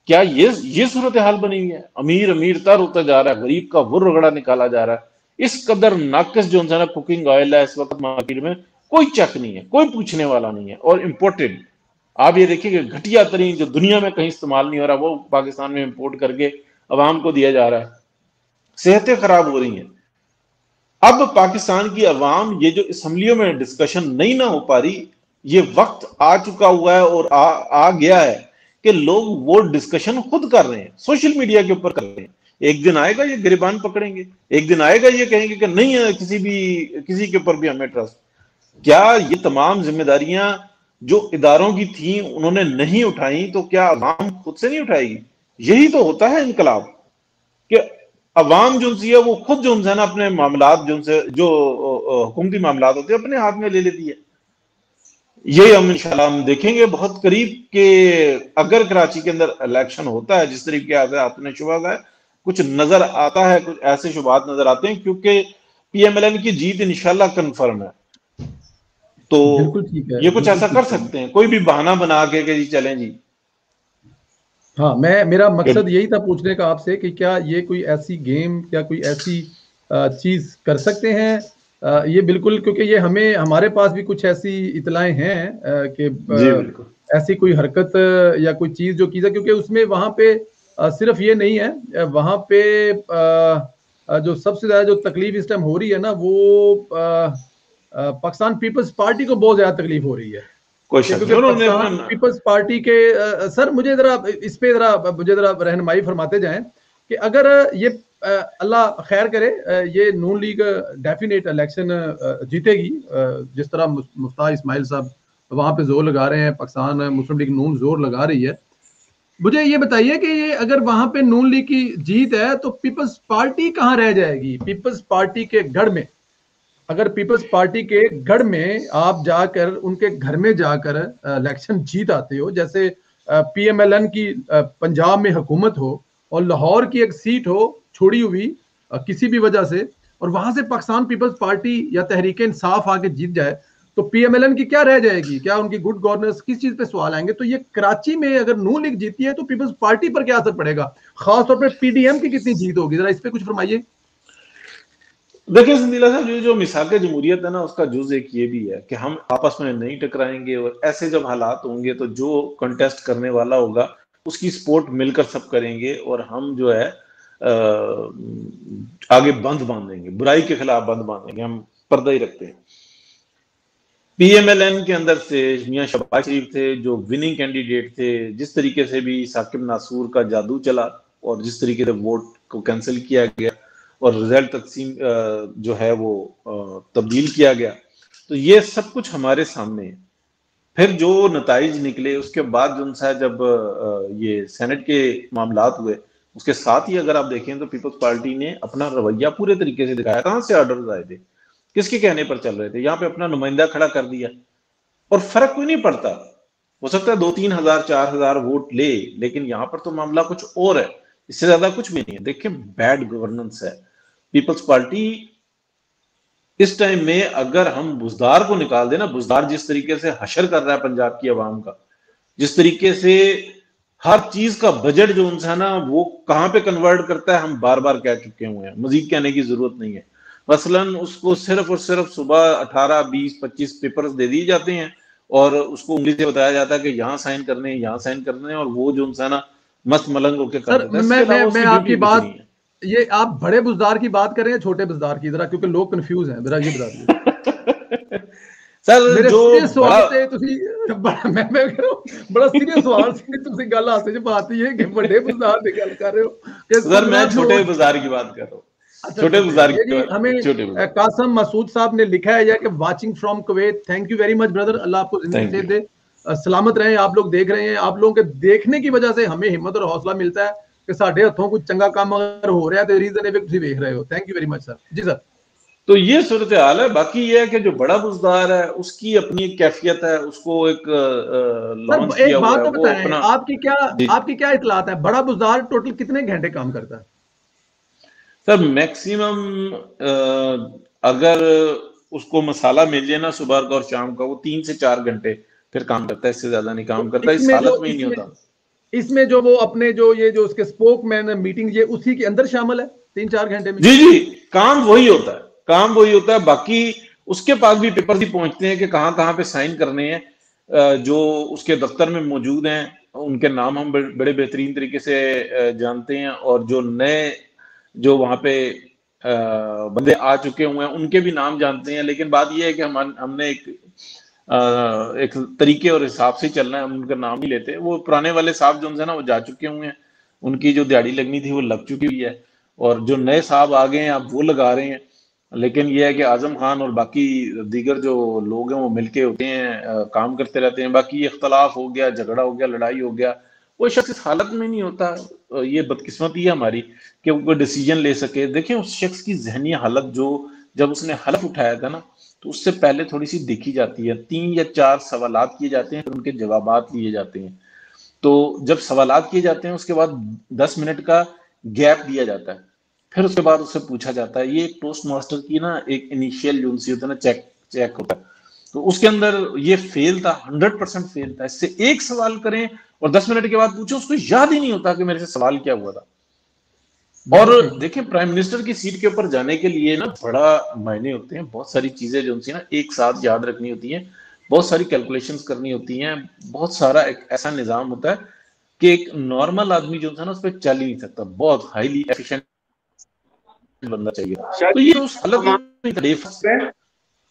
کیا یہ صورتحال بنی ہوئی ہے؟ امیر امیر تر ہوتا جا رہا ہے، غریب کا وہ رگڑا نکالا جا رہا ہے. اس قدر ناقص جو انسان کوکنگ آئل ہے اس وقت مارکیٹ میں، کوئی چیک نہیں ہے، کوئی پوچھنے والا نہیں ہے، اور امپورٹڈ. آپ یہ دیکھیں کہ گھٹیا ترین جو دنیا میں کہیں استعمال نہیں ہو رہا وہ پاکستان میں امپورٹ کر کے عوام کو دیا جا رہا ہے. صحتیں خراب ہو رہی ہیں. اب پاکستان کی عوام یہ جو اسمبلیوں میں ڈسکشن نہیں نہ ہو پا رہی، یہ وقت آ چکا ہوا ہے اور آ گیا ہے کہ لوگ وہ ڈسکشن خود کر رہے ہیں، سوشل میڈیا کے اوپر کر رہے ہیں. ایک دن آئے گا یہ گریبان پکڑیں گے، ایک دن آئے گا یہ کہیں گے کہ نہیں ہے کسی کے اوپر بھی ہمیں ٹرسٹ. کیا یہ تمام ذمہ داریاں جو اداروں کی تھیں انہوں نے نہیں اٹھائیں تو کیا عوام خود سے نہیں اٹھائے گی؟ یہی تو ہوتا ہے انقلاب، کہ عوام جو ہے وہ خود جو ہے نا اپنے معاملات جو حکومتی معاملات ہوتے ہیں اپنے ہاتھ میں لے لیتی ہے. یہ ہم انشاءاللہ ہم دیکھیں گے بہت قریب کہ اگر کراچی کے اندر الیکشن ہوتا ہے جس طریقے سے آپ نے شبہ ہے، کچھ نظر آتا ہے، کچھ ایسے شبہات نظر آتے ہیں، کیونکہ پی ایم ایل این کی جیت انشاءاللہ کنفرم ہے. تو یہ کچھ ایسا کر سکتے ہیں، کوئی بھی بہانہ بنا کے کہ جی چلیں جی. ہاں، میرا مقصد یہی تھا پوچھنے کا آپ سے کہ کیا یہ کوئی ایسی گیم، کیا کوئی ایسی چیز کر سکتے ہیں؟ یہ بالکل، کیونکہ یہ ہمارے پاس بھی کچھ ایسی اطلاعیں ہیں کہ ایسی کوئی حرکت یا کوئی چیز جو کی جائے، کیونکہ اس میں وہاں پہ صرف یہ نہیں ہے، وہاں پہ جو سب سے زیادہ جو تکلیف اس ٹائم ہو رہی ہے نا، وہ پاکستان پیپلز پارٹی کو بہت زیادہ تکلیف ہو رہی ہے. پاکستان پیپلز پارٹی کے سر مجھے ذرا اس پہ مجھے ذرا رہنمائی فرماتے جائیں کہ اگر یہ اللہ خیر کرے یہ نون لیگ ڈیفینیٹ الیکشن جیتے گی، جس طرح مفتاح اسماعیل صاحب وہاں پہ زور لگا رہے ہیں، پاکستان مسلم لیگ نون زور لگا رہی ہے، مجھے یہ بتائیے کہ یہ اگر وہاں پہ نون لیگ کی جیت ہے تو پیپلز پارٹی کہاں رہ جائے گی؟ پیپلز پارٹی کے گڑھ میں، اگر پیپلز پارٹی کے گڑھ میں آپ جا کر ان کے گھر میں جا کر الیکشن جیت آتے ہو، جیسے پی ایم ایل این کی پنجاب میں حکومت ہو اور لاہور کی ایک سیٹ ہو چھوڑی ہوئی کسی بھی وجہ سے، اور وہاں سے پاکستان پیپلز پارٹی یا تحریک انصاف آ کے جیت جائے، تو پی ایم ایل این کی کیا رہ جائے گی؟ کیا ان کی گڈ گورننس کس چیز پہ سوال آئیں گے؟ تو یہ کراچی میں اگر نون لیگ جیتی ہے تو پیپلز پارٹی پر کیا اثر پڑے گا؟ خاص طور پہ پی ڈی ایم کی کتنی جیت ہوگی؟ ذرا اس پہ کچھ فرمائیے. دیکھیں سندیلا صاحب، جو مساق جمہوریت ہے نا، اس کا جز ایک یہ بھی ہے کہ ہم آپس میں نہیں ٹکرائیں گے، اور ایسے جب حالات ہوں گے تو جو کنٹیسٹ کرنے والا ہوگا اس کی سپورٹ مل کر سب کریں گے، اور ہم جو ہے آگے بند باندھیں گے، برائی کے خلاف بند باندھیں گے، ہم پردہ ہی رکھتے ہیں. پی ایم ایل این کے اندر سے میاں شہباز شریف تھے جو وننگ کینڈیڈیٹ تھے، جس طریقے سے بھی ثاقب ناصور کا جادو چلا اور جس طریقے سے ووٹ کو کینسل کیا گیا اور رزلٹ تقسیم جو ہے وہ تبدیل کیا گیا، تو یہ سب کچھ ہمارے سامنے ہے. پھر جو نتائج نکلے اس کے بعد جو ہے جب یہ سینٹ کے معاملات ہوئے، اس کے ساتھ ہی اگر آپ دیکھیں تو پیپلز پارٹی نے اپنا رویہ پورے طریقے سے دکھایا. کہاں سے آرڈرز آئے تھے، کس کے کہنے پر چل رہے تھے؟ یہاں پہ اپنا نمائندہ کھڑا کر دیا اور فرق کوئی نہیں پڑتا. ہو سکتا ہے 2-3 ہزار 4 ہزار ووٹ لے، لیکن یہاں پر تو معاملہ کچھ اور ہے، اس سے زیادہ کچھ بھی نہیں ہے. دیکھیں بیڈ گورننس ہے. پیپلز پارٹی اس ٹائم میں اگر ہم بزدار کو نکال دیں نا، بزدار جس طریقے سے حشر کر رہا ہے پنجاب کی عوام کا، جس طریقے سے ہر چیز کا بجٹ جو ان سے ہے نا وہ کہاں پہ کنورٹ کرتا ہے ہم بار بار کہہ چکے ہوئے ہیں, مزید کہنے کی ضرورت نہیں ہے. مثلاً اس کو صرف اور صرف صبح 18 20 25 پیپرز دے دیے جاتے ہیں اور اس کو انگلی سے بتایا جاتا ہے کہ یہاں سائن کرنے ہیں, یہاں سائن کرنے ہیں, اور وہ جو انسان مست ملنگ ہو کے کر دیتا ہے. میں آپ کی بات, یہ آپ بڑے بزدار کی بات کر رہے ہیں چھوٹے بزدار کی, ذرا کیونکہ لوگ کنفیوز ہیں, ذرا یہ بتا دیجیے. سر جو بڑا سیریس سوال سے تم سے گل آتے بات یہ ہے کہ بڑے بزدار کی گل کر رہے ہو. سر میں چھوٹے بزدار کی بات کر رہا ہوں. چھوٹے بزدار ہمیں قاسم مسعود صاحب نے لکھا ہے کہ watching from Kuwait. Thank you very much brother, اللہ آپ کو زندگی دے, سلامت رہیں. آپ لوگ دیکھ رہے ہیں, آپ لوگوں کے دیکھنے کی وجہ سے ہمیں ہمت اور حوصلہ ملتا ہے کہ ساڈے ہتھوں کچھ چنگا کام اگر ہو رہا ہے تو ریزن ہے کہ تسی دیکھ رہے ہو. تھینک یو ویری مچ سر. جی سر. تو یہ صورتحال ہے. باقی یہ ہے کہ جو بڑا بزدار ہے اس کی اپنی ایک کیفیت ہے, اس کو ایک لانچ کیا ہوا ہے. وہ اپنا آپ کی کیا اطلاعات ہے, بڑا بزدار ٹوٹل کتنے گھنٹے کام کرتا ہے؟ سر میکسیمم اگر اس کو مسالہ مل جائے نا صبح کا اور شام کا, وہ 3 سے 4 گھنٹے پھر کام کرتا ہے, اس سے زیادہ نہیں کام کرتا. اس حالت میں ہی نہیں ہوتا. اس میں جو وہ اپنے جو یہ جو اس کے اسپوک مین میٹنگ یہ اسی کے اندر شامل ہے 3-4 گھنٹے میں؟ جی کام وہی ہوتا ہے, کام وہی ہوتا ہے. باقی اس کے پاس بھی پیپر ہی پہنچتے ہیں کہ کہاں کہاں پہ سائن کرنے ہیں. جو اس کے دفتر میں موجود ہیں ان کے نام ہم بڑے بہترین طریقے سے جانتے ہیں, اور جو نئے جو وہاں پہ بندے آ چکے ہوئے ہیں ان کے بھی نام جانتے ہیں. لیکن بات یہ ہے کہ ہم نے ایک طریقے اور حساب سے چلنا ہے, ہم ان کا نام ہی لیتے ہیں. وہ پرانے والے صاحب جو ہیں نا وہ جا چکے ہوئے ہیں, ان کی جو دیہڑی لگنی تھی وہ لگ چکی ہوئی ہے, اور جو نئے صاحب آ گئے ہیں اب وہ لگا رہے ہیں. لیکن یہ ہے کہ اعظم خان اور باقی دیگر جو لوگ ہیں وہ مل کے ہوتے ہیں, کام کرتے رہتے ہیں. باقی اختلاف ہو گیا, جھگڑا ہو گیا, لڑائی ہو گیا, وہ شخص اس حالت میں نہیں ہوتا. یہ بدقسمتی ہے ہماری کہ وہ کوئی ڈیسیجن لے سکے. دیکھیں اس شخص کی ذہنی حالت جو جب اس نے حلف اٹھایا تھا نا تو اس سے پہلے تھوڑی سی دیکھی جاتی ہے. 3 یا 4 سوالات کیے جاتے ہیں, پھر ان کے جوابات لیے جاتے ہیں. تو جب سوالات کیے جاتے ہیں اس کے بعد 10 منٹ کا گیپ دیا جاتا ہے, پھر اس کے بعد اس سے پوچھا جاتا ہے. یہ ایک پوسٹ ماسٹر کی نا ایک انیشیل جو انسی ہوتا ہے نا چیک ہوتا ہے, تو اس کے اندر یہ فیل تھا, 100% فیل تھا. اس سے ایک سوال کریں اور 10 منٹ کے بعد پوچھیں, اس کو یاد ہی نہیں ہوتا کہ میرے سے سوال کیا ہوا تھا. اور دیکھیں پرائم منسٹر کی سیٹ کے اوپر جانے کے لیے نا بڑا معنی ہوتے ہیں, بہت ساری چیزیں جو نا ایک ساتھ یاد رکھنی ہوتی ہیں, بہت ساری کیلکولیشنز کرنی ہوتی ہیں, بہت سارا ایک ایسا نظام ہوتا ہے کہ ایک نارمل آدمی جو ہے نا اس پہ چل ہی نہیں سکتا. بہت ہائیلی ایفیشینٹ بننا چاہیے. تو یہ اس حالت میں.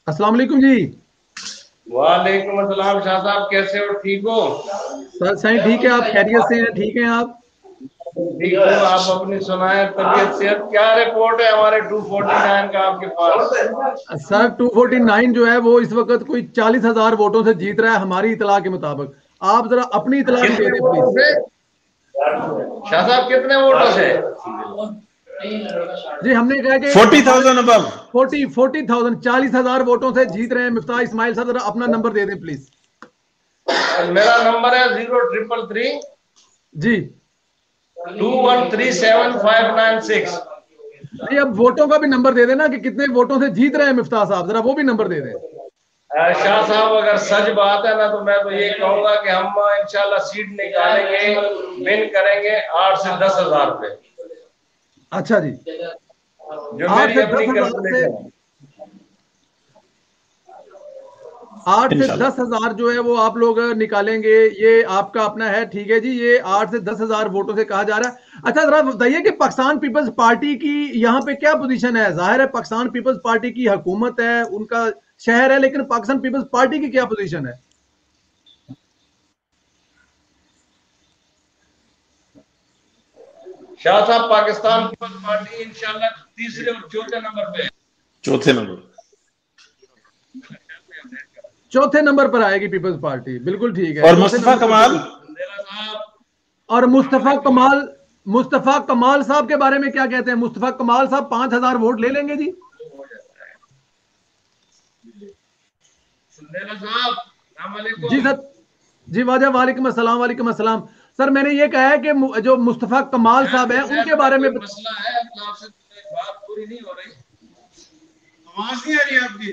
السلام علیکم جی. وعلیکم السلام. شاہ صاحب کیسے ہو, ٹھیک ہو؟ سر صحیح ٹھیک ہے, آپ خیریت سے ہیں؟ ٹھیک ہیں آپ؟ ٹھیک ہے, آپ اپنی سنائیں طبیعت صحت. کیا رپورٹ ہے ہمارے 249 کا آپ کے پاس؟ سر 249 جو ہے وہ اس وقت کوئی 40,000 ووٹوں سے جیت رہا ہے ہماری اطلاع کے مطابق. آپ ذرا اپنی اطلاع دے دیں پلیز. شاہ صاحب کتنے ووٹوں سے؟ جی ہم نے کہا کہ 40,000 ابو 40,000 40,000 ووٹوں سے جیت رہے ہیں. مفتاح اسماعیل صاحب ذرا اپنا نمبر دے دیں پلیز. میرا نمبر ہے 0333 جی 21375996. نہیں اب ووٹوں کا بھی نمبر دے دینا کہ کتنے ووٹوں سے جیت رہے ہیں مفتاح صاحب, ذرا وہ بھی نمبر دے دیں. شاہ صاحب اگر سچ بات ہے نا تو میں تو یہ کہوں گا کہ ہم انشاءاللہ سیٹ نکالیں گے, ون کریں گے 8 سے 10,000 پہ. اچھا جی, جو میری اپنی کیلکولیشن 8 سے 10,000 جو ہے وہ آپ لوگ نکالیں گے. یہ آپ کا اپنا ہے, ٹھیک ہے جی. یہ 8 سے 10,000 ووٹوں سے کہا جا رہا ہے. اچھا ذرا بتائیے کہ پاکستان پیپلز پارٹی کی یہاں پہ کیا پوزیشن ہے؟ ظاہر ہے پاکستان پیپلز پارٹی کی حکومت ہے, ان کا شہر ہے, لیکن پاکستان پیپلز پارٹی کی کیا پوزیشن ہے؟ شاہ صاحب پاکستان پیپلز پارٹی انشاءاللہ تیسرے اور چوتھے نمبر پر آئے گی پیپلز پارٹی. بالکل ٹھیک ہے. اور مصطفیٰ کمال اور مصطفیٰ کمال صاحب کے بارے میں کیا کہتے ہیں؟ مصطفیٰ کمال صاحب 5,000 ووٹ لے لیں گے جی. جی سر جی واجہ وعلیکم السلام. وعلیکم السلام. سر میں نے یہ کہا ہے کہ جو مصطفیٰ کمال صاحب ہیں ان کے بارے میں مسئلہ ہے, آپ سے بات پوری نہیں ہو رہی. آواز نہیں آ رہی آپ کی؟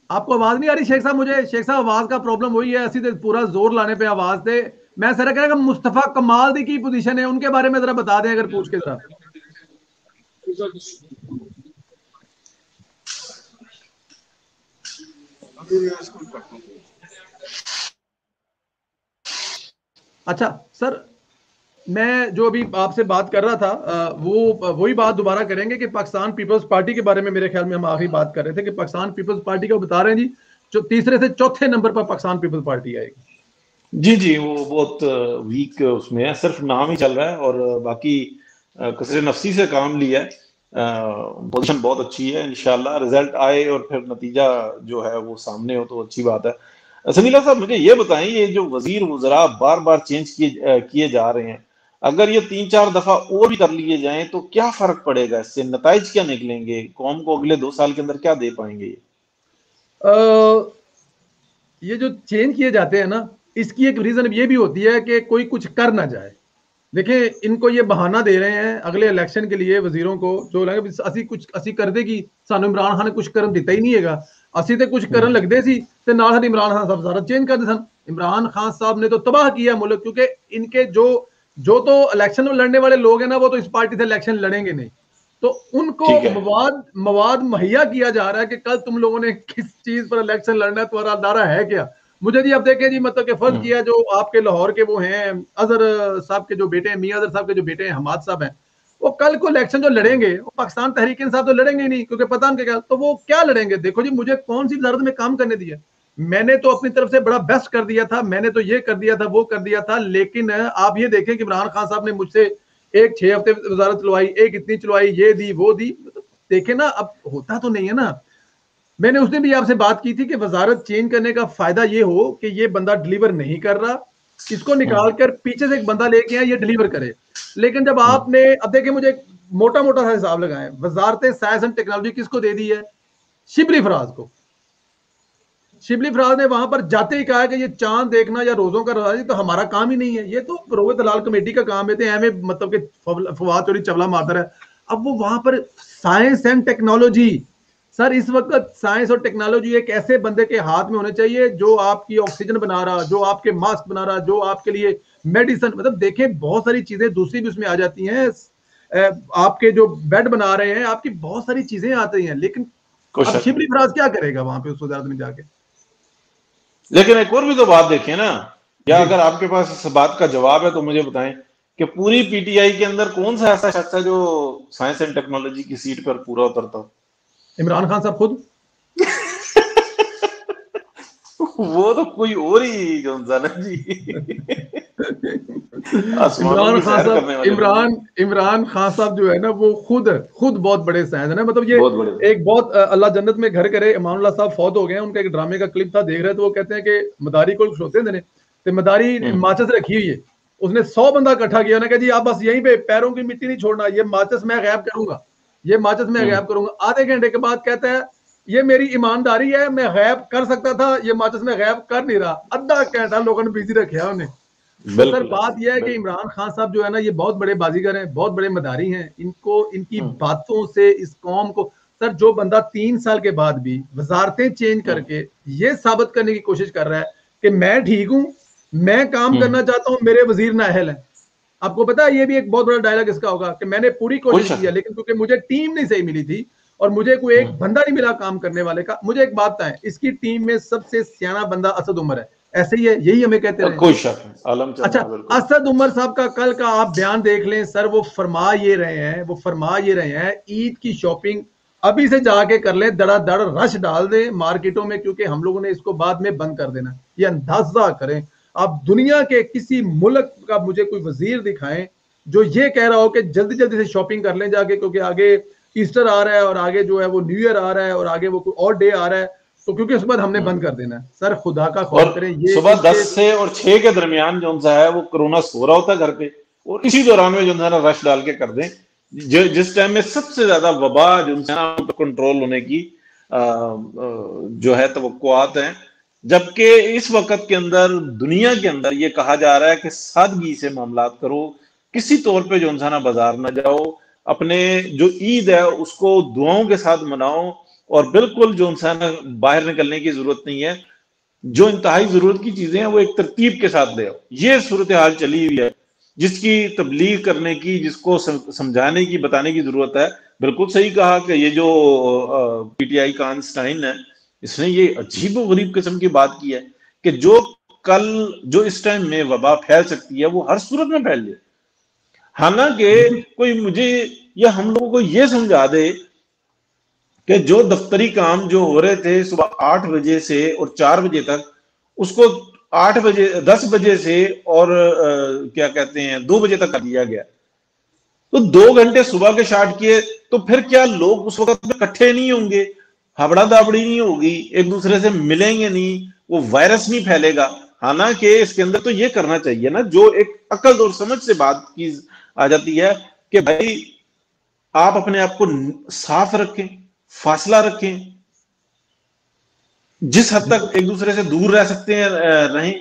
آپ کو آواز نہیں آ رہی شیخ صاحب؟ مجھے شیخ صاحب آواز کا پرابلم ہوئی ہے, اسی پورا زور لانے پہ آواز دے मैं सर कह रहा मुस्तफा कमाल दी की पोजीशन है, उनके बारे में जरा बता दें अगर पूछ के जरा। अच्छा सर, मैं जो अभी आपसे बात कर रहा था वो वही बात दोबारा करेंगे कि पाकिस्तान पीपल्स पार्टी के बारे में मेरे ख्याल में हम आखिरी बात कर रहे थे कि पाकिस्तान पीपल्स पार्टी को बता रहे हैं जी, जो तीसरे से चौथे नंबर पर पाकिस्तान पीपल्स पार्टी आएगी। जी, वो बहुत वीक उसमें है, सिर्फ नाम ही चल रहा है और बाकी कसरे नफसी से काम लिया है। पोजीशन बहुत अच्छी है, इंशाल्लाह रिजल्ट आए और फिर नतीजा जो है वो सामने हो तो अच्छी बात है। समीला साहब मुझे ये बताएं, ये जो वजीर वज़रा बार बार चेंज किए जा रहे हैं, अगर ये 3-4 दफा और भी कर लिए जाएं तो क्या फर्क पड़ेगा, इससे नताइज क्या निकलेंगे, कौम को अगले 2 साल के अंदर क्या दे पाएंगे? ये जो चेंज किए जाते हैं ना, इसकी एक रीजन ये भी होती है कि कोई कुछ कर ना जाए। देखिए इनको ये बहाना दे रहे हैं अगले इलेक्शन के लिए वजीरों को, जो लगे असी कर देगी, सानू इमरान खान ने कुछ करन दिता ही नहीं है, असी तो कुछ करन लगते सी ते नाल इमरान खान साहब सारा चेंज कर दे सन। इमरान खान साहब ने तो तबाह किया मुल्क, क्योंकि इनके जो तो इलेक्शन में लड़ने वाले लोग हैं ना, वो तो इस पार्टी से इलेक्शन लड़ेंगे नहीं, तो उनको मवाद मुहैया किया जा रहा है कि कल तुम लोगों ने किस चीज पर इलेक्शन लड़ना है, तुम्हारा नारा है क्या। मुझे जी अब देखें जी, मतलब कि फर्ज किया जो आपके लाहौर के वो हैं अजहर साहब के जो बेटे हैं, मियां अजहर साहब के जो बेटे हैं हमाद साहब हैं, वो कल को इलेक्शन जो लड़ेंगे वो पाकिस्तान तहरीक इंसाफ तो लड़ेंगे ही नहीं, क्योंकि पता उनके क्या, तो वो क्या लड़ेंगे। देखो जी, मुझे कौन सी वजारत में काम करने दिया, मैंने तो अपनी तरफ से बड़ा बेस्ट कर दिया था, मैंने तो ये कर दिया था, वो कर दिया था, लेकिन आप ये देखें कि इमरान खान साहब ने मुझसे एक 6 हफ्ते वजारत चलवाई, एक इतनी चलवाई, ये दी वो दी, देखे ना अब होता तो नहीं है ना। मैंने उस दिन भी आपसे बात की थी कि वजारत चेंज करने का फायदा ये हो कि ये बंदा डिलीवर नहीं कर रहा, इसको निकाल कर पीछे से एक बंदा लेके आए, ये डिलीवर करे। लेकिन जब आपने, अब देखिए मुझे मोटा मोटा सा हिसाब लगाएं, वजारत साइंस एंड टेक्नोलॉजी किसको दे दी है? शिबली फराज को। शिबली फराज ने वहां पर जाते ही कहा कि ये चांद देखना या रोजों का राज तो हमारा काम ही नहीं है, ये तो रोहित दलाल कमेटी का काम है, तो हमें मतलब कि फवाद चौधरी चवला मादर है। अब वो वहां पर साइंस एंड टेक्नोलॉजी, सर इस वक्त साइंस और टेक्नोलॉजी एक ऐसे बंदे के हाथ में होने चाहिए जो आपकी ऑक्सीजन बना रहा, जो आपके मास्क बना रहा, जो आपके लिए मेडिसिन, मतलब देखें बहुत सारी चीजें दूसरी भी उसमें आ जाती हैं, आपके जो बेड बना रहे हैं, आपकी बहुत सारी चीजें आती हैं, लेकिन अब शिबली फराज क्या करेगा वहां पे उस वजारत में जाके। लेकिन एक और भी तो बात देखें ना, या अगर आपके पास इस बात का जवाब है तो मुझे बताएं कि पूरी पीटीआई के अंदर कौन सा ऐसा शख्स है जो साइंस एंड टेक्नोलॉजी की सीट पर पूरा उतरता हो? इमरान खान साहब खुद। वो तो कोई और ही जो जी इमरान खान साहब जो है ना, वो खुद बहुत बड़े साइंस है ना, मतलब ये एक बहुत अल्लाह जन्नत में घर करे, इमानुल्लाह साहब फौत हो गए हैं, उनका एक ड्रामे का क्लिप था देख रहे थे, वो कहते हैं कि मदारी को खड़ोते देने तो मदारी माचिस रखी हुई है, उसने 100 बंदा इकट्ठा किया ना, जी आप बस यहीं पे पैरों की मिट्टी नहीं छोड़ना, ये माचिस मैं गायब करूंगा, ये माचिस मैं गायब करूंगा। आधे घंटे के बाद कहता है ये मेरी ईमानदारी है, मैं गायब कर सकता था, ये माचिस में गायब कर नहीं रहा। आधा घंटा लोगों ने बिजी रखा उन्हें। सर बात यह है कि इमरान खान साहब जो है ना, ये बहुत बड़े बाजीगर हैं, बहुत बड़े मदारी हैं, इनको इनकी बातों से इस कौम को, सर जो बंदा 3 साल के बाद भी वजारतें चेंज करके ये साबित करने की कोशिश कर रहा है कि मैं ठीक हूं, मैं काम करना चाहता हूं, मेरे वजीर नाअहल है। आपको पता है ये भी एक बहुत बड़ा डायलॉग इसका होगा कि मैंने पूरी कोशिश की है, लेकिन क्योंकि मुझे टीम नहीं सही मिली थी और मुझे कोई एक बंदा नहीं मिला काम करने वाले का। मुझे एक बात है, इसकी टीम में सबसे सियाना बंदा असद उमर है, ऐसे ही है, यही हमें कहते हैं। कोई शक नहीं। अच्छा, असद उमर साहब का कल का आप बयान देख लें सर, वो फरमा ये रहे हैं ईद की शॉपिंग अभी से जाके कर लें, दड़ा रश डाल दें मार्केटों में, क्योंकि हम लोगों ने इसको बाद में बंद कर देना। ये अंदाजा करें आप, दुनिया के किसी मुल्क का मुझे कोई वजीर दिखाएं जो ये कह रहा हो कि जल्दी जल्दी से शॉपिंग कर लें जाके, क्योंकि आगे ईस्टर आ रहा है और आगे जो है वो न्यू ईयर आ रहा है और आगे वो कोई और डे आ रहा है, तो क्योंकि उसके बाद हमने बंद कर देना है। सर खुदा का खौफ करें, ये सुबह 10 से और 6 के दरमियान जो है वो कोरोना सो रहा होता है घर पे, और इसी दौरान में जो है ना रश डाल के कर दें, जिस टाइम में सबसे ज्यादा वबा जो है कंट्रोल होने की जो है तवक्कुआत हैं, जबकि इस वक्त के अंदर दुनिया के अंदर ये कहा जा रहा है कि सादगी से मामलात करो, किसी तौर पे जो है ना बाजार ना जाओ, अपने जो ईद है उसको दुआओं के साथ मनाओ, और बिल्कुल जो इंसान बाहर निकलने की जरूरत नहीं है। جو انتہائی ضرورت کی چیزیں ہیں وہ ایک ترتیب کے ساتھ لے آؤ. یہ صورتحال چلی ہوئی ہے جس کی تبلیغ کرنے کی، جس کو سمجھانے کی، بتانے کی ضرورت ہے. بالکل صحیح کہا کہ یہ جو پی ٹی آئی کا آئنسٹائن ہے، اس نے یہ عجیب و غریب قسم کی بات کی ہے کہ جو اس ٹائم میں وبا پھیل سکتی ہے وہ ہر صورت میں پھیل جائے. حالانکہ کوئی مجھے یا ہم لوگوں کو یہ سمجھا دے کہ جو دفتری کام جو ہو رہے تھے صبح 8 بجے سے اور 4 بجے تک، اس کو 10 بجے سے اور کیا کہتے ہیں 2 بجے تک کر دیا گیا. تو 2 گھنٹے صبح کے شارٹ کیے تو پھر کیا لوگ اس وقت میں اکٹھے نہیں ہوں گے، ہبڑا دابڑی نہیں ہوگی، ایک دوسرے سے ملیں گے نہیں، وہ وائرس نہیں پھیلے گا. حالانکہ اس کے اندر تو یہ کرنا چاہیے نا، جو ایک عقل اور سمجھ سے بات کی آ جاتی ہے کہ بھائی آپ اپنے آپ کو صاف رکھیں، فاصلہ رکھیں، جس حد تک ایک دوسرے سے دور رہ سکتے ہیں رہیں،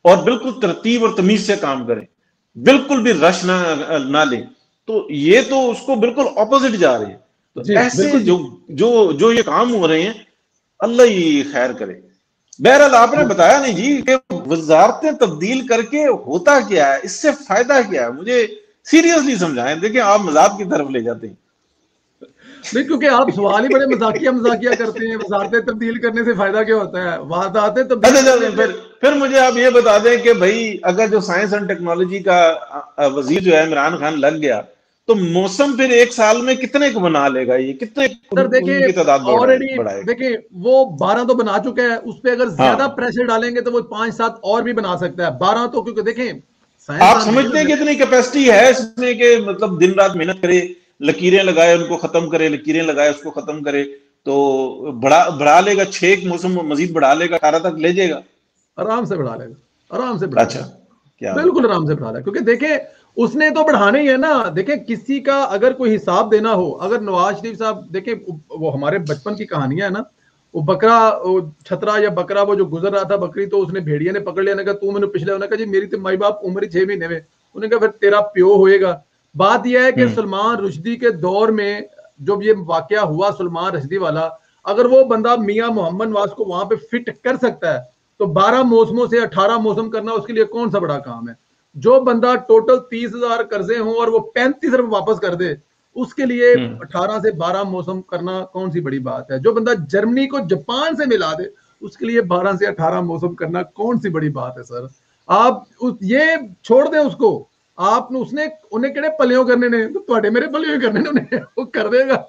اور بالکل ترتیب اور تمیز سے کام کریں، بالکل بھی رش نہ لیں. تو یہ تو اس کو بالکل اپوزٹ جا رہے ہیں. تو ایسے جو یہ کام ہو رہے ہیں اللہ ہی خیر کرے. بہرحال آپ نے بتایا نہیں جی کہ وزارتیں تبدیل کر کے ہوتا کیا ہے، اس سے فائدہ کیا ہے، مجھے سیریسلی سمجھائیں. دیکھیں آپ مذاق کی طرف لے جاتے ہیں. نہیں، کیونکہ آپ سوال ہی بڑے مذاقیہ کرتے ہیں. وزارتیں تبدیل کرنے سے فائدہ کیا ہوتا ہے؟ وزارتیں تبدیل پھر مجھے آپ یہ بتا دیں کہ بھائی اگر جو سائنس اینڈ ٹیکنالوجی کا وزیر جو ہے عمران خان لگ گیا تو موسم پھر 1 سال میں کتنے کو بنا لے گا؟ یہ کتنے کی تعداد بڑھائے گا؟ دیکھیں وہ 12 تو بنا چکا ہے، اس پہ اگر زیادہ پریشر ڈالیں گے تو وہ 5-7 اور بھی بنا سکتا ہے. 12 تو کیونکہ دیکھیں آپ سمجھتے ہیں کہ اتنی کیپیسٹی ہے اس میں کہ مطلب دن رات محنت کرے، لکیریں لگائے ان کو ختم کرے، لکیریں لگائے اس کو ختم کرے، تو بڑھا لے گا. 6 موسم مزید بڑھا لے گا، 18 تک لے جائے گا. آرام سے بڑھا لے گا، آرام سے بڑھا. اچھا، کیا بالکل آرام سے بڑھا لے گا، کیونکہ دیکھیں اس نے تو بڑھانا ہی ہے نا. دیکھیں کسی کا اگر کوئی حساب دینا ہو، اگر نواز شریف صاحب دیکھیں وہ ہمارے بچپن کی کہانیاں ہے نا، وہ بکرا چھترا یا بکرا وہ جو گزر رہا تھا بکری، تو اس نے بھیڑیا نے پکڑ لیا، نے کہا تو میں نے پچھلے انہوں نے کہا جی میری تو مائی باپ عمر 6 مہینے میں، انہوں نے کہا پھر تیرا پیو ہوئے گا. بات یہ ہے کہ سلمان رشدی کے دور میں جب یہ واقعہ ہوا سلمان رشدی والا، اگر وہ بندہ میاں محمد نواز کو وہاں پہ فٹ کر سکتا ہے تو 12 موسموں سے 18 موسم کرنا اس کے لیے کون سا بڑا کام ہے؟ جو بندہ ٹوٹل 30,000 قرضے ہوں اور وہ 35 صرف واپس کر دے، اس کے لیے 18 سے 12 موسم کرنا کون سی بڑی بات ہے؟ جو بندہ جرمنی کو جاپان سے ملا دے، اس کے لیے 12 سے 18 موسم کرنا کون سی بڑی بات ہے؟ سر آپ یہ چھوڑ دیں اس کو. آپ نے اس نے انہیں کہڑے پلیوں کرنے نے، تو تھوڑے میرے پلیوں کرنے نے، انہیں وہ کر دے گا.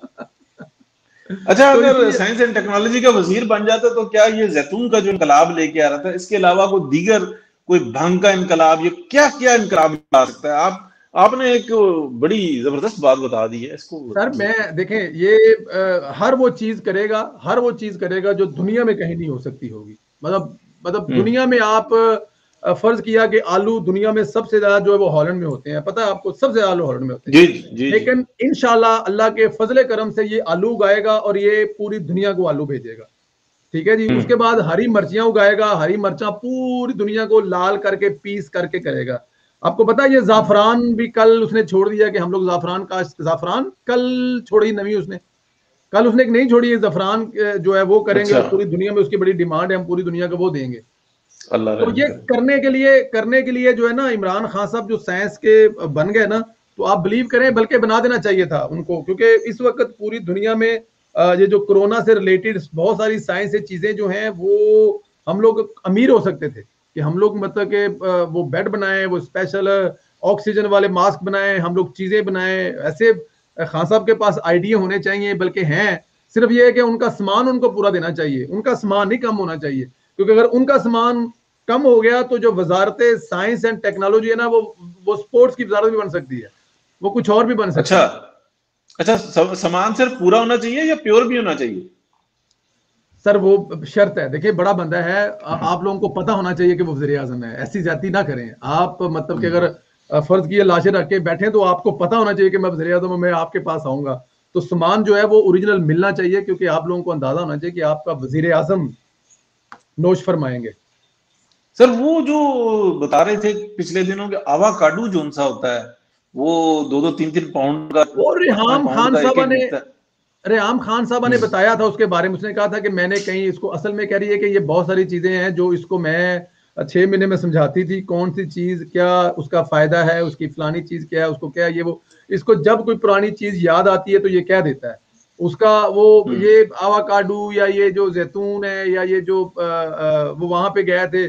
اچھا اگر سائنس اینڈ ٹیکنالوجی کا وزیر بن جاتا تو کیا یہ زیتون کا جو انقلاب لے کے آ رہا تھا، اس کے علاوہ کوئی دیگر کوئی بھنگ کا انقلاب، یہ کیا انقلاب لا سکتا ہے؟ آپ نے ایک بڑی زبردست بات بتا دی ہے اس کو. سر میں دیکھیں یہ ہر وہ چیز کرے گا جو دنیا میں کہیں نہیں ہو سکتی ہوگی. مطلب دنیا میں آپ فرض کیا کہ آلو دنیا میں سب سے زیادہ جو ہے وہ ہالینڈ میں ہوتے ہیں، پتہ ہے آپ کو سب سے زیادہ آلو ہالینڈ میں ہوتے ہیں. لیکن انشاءاللہ اللہ کے فضل کرم سے یہ آلو اگائے گا اور یہ پوری دنیا کو آلو بھیجے گا. ٹھیک ہے جی. اس کے بعد ہری مرچیاں اگائے گا، ہری مرچاں پوری دنیا کو لال کر کے پیس کر کے کرے گا. آپ کو پتا یہ زعفران بھی کل اس نے چھوڑ دیا کہ ہم لوگ زعفران کل چھوڑی نوی اس نے ایک نہیں چھوڑی ہے. زعفران جو ہے وہ کریں گے، پوری دنیا میں اس کی بڑی ڈیمانڈ ہے، ہم پوری دنیا کو وہ دیں گے. تو یہ کرنے کے لیے جو ہے نا عمران خان صاحب جو سائنس کے بن گئے نا، تو آپ بلیو کریں بلکہ بنا دینا چاہیے تھا ان کو، کیونکہ اس وقت پوری دنیا میں یہ جو کرونا سے ریلیٹڈ بہت ساری سائنس سے چیزیں جو ہیں وہ ہم لوگ امیر ہو سکتے تھے کہ ہم لوگ مطلب کہ وہ بیڈ بنائیں، وہ اسپیشل آکسیجن والے ماسک بنائیں، ہم لوگ چیزیں بنائیں. ایسے خان صاحب کے پاس آئیڈیا ہونے چاہیے، بلکہ ہیں. صرف یہ ہے کہ ان کا سامان ان کو پورا دینا چاہیے، ان کا سامان نہیں کم ہونا چاہیے. کیونکہ اگر ان کا سامان کم ہو گیا تو جو وزارت سائنس اینڈ ٹیکنالوجی ہے نا، وہ سپورٹس کی وزارت بھی بن سکتی ہے، وہ کچھ اور بھی بن سکتا ہے. اچھا سامان صرف پورا ہونا چاہیے یا پیور بھی ہونا چاہیے؟ سر وہ شرط ہے. دیکھیں بڑا بندہ ہے، آپ لوگوں کو پتہ ہونا چاہیے کہ وہ وزیر اعظم ہے. ایسی زیادتی نہ کریں آپ. مطلب کہ اگر فرض کیے لاشیں رکھ کے بیٹھیں تو آپ کو پتہ ہونا چاہیے کہ میں وزیر اعظم ہوں، میں آپ کے پاس آؤں گا. تو سامان جو ہے وہ اوریجنل ملنا چاہیے، کیونکہ آپ لوگوں کو اندازہ ہونا چاہیے کہ آپ کا وزیر اعظم نوش فرمائیں گے. سر وہ جو بتا رہے تھے پچھلے دنوں کے آواکاڈو جون سا ہوتا ہے وہ 2-3 پاؤنڈ کا، وہ ریحام रेयाम खान साहब ने बताया था उसके बारे में, उसने कहा था कि मैंने कहीं इसको, असल में कह रही है कि ये बहुत सारी चीजें हैं जो इसको मैं 6 महीने में समझाती थी, कौन सी चीज क्या उसका फायदा है, उसकी फलानी चीज क्या है, उसको क्या है ये वो, इसको जब कोई पुरानी चीज याद आती है तो ये कह देता है उसका वो ये आवाकाडू या ये जो जैतून है या ये जो वो वहां पे गए थे,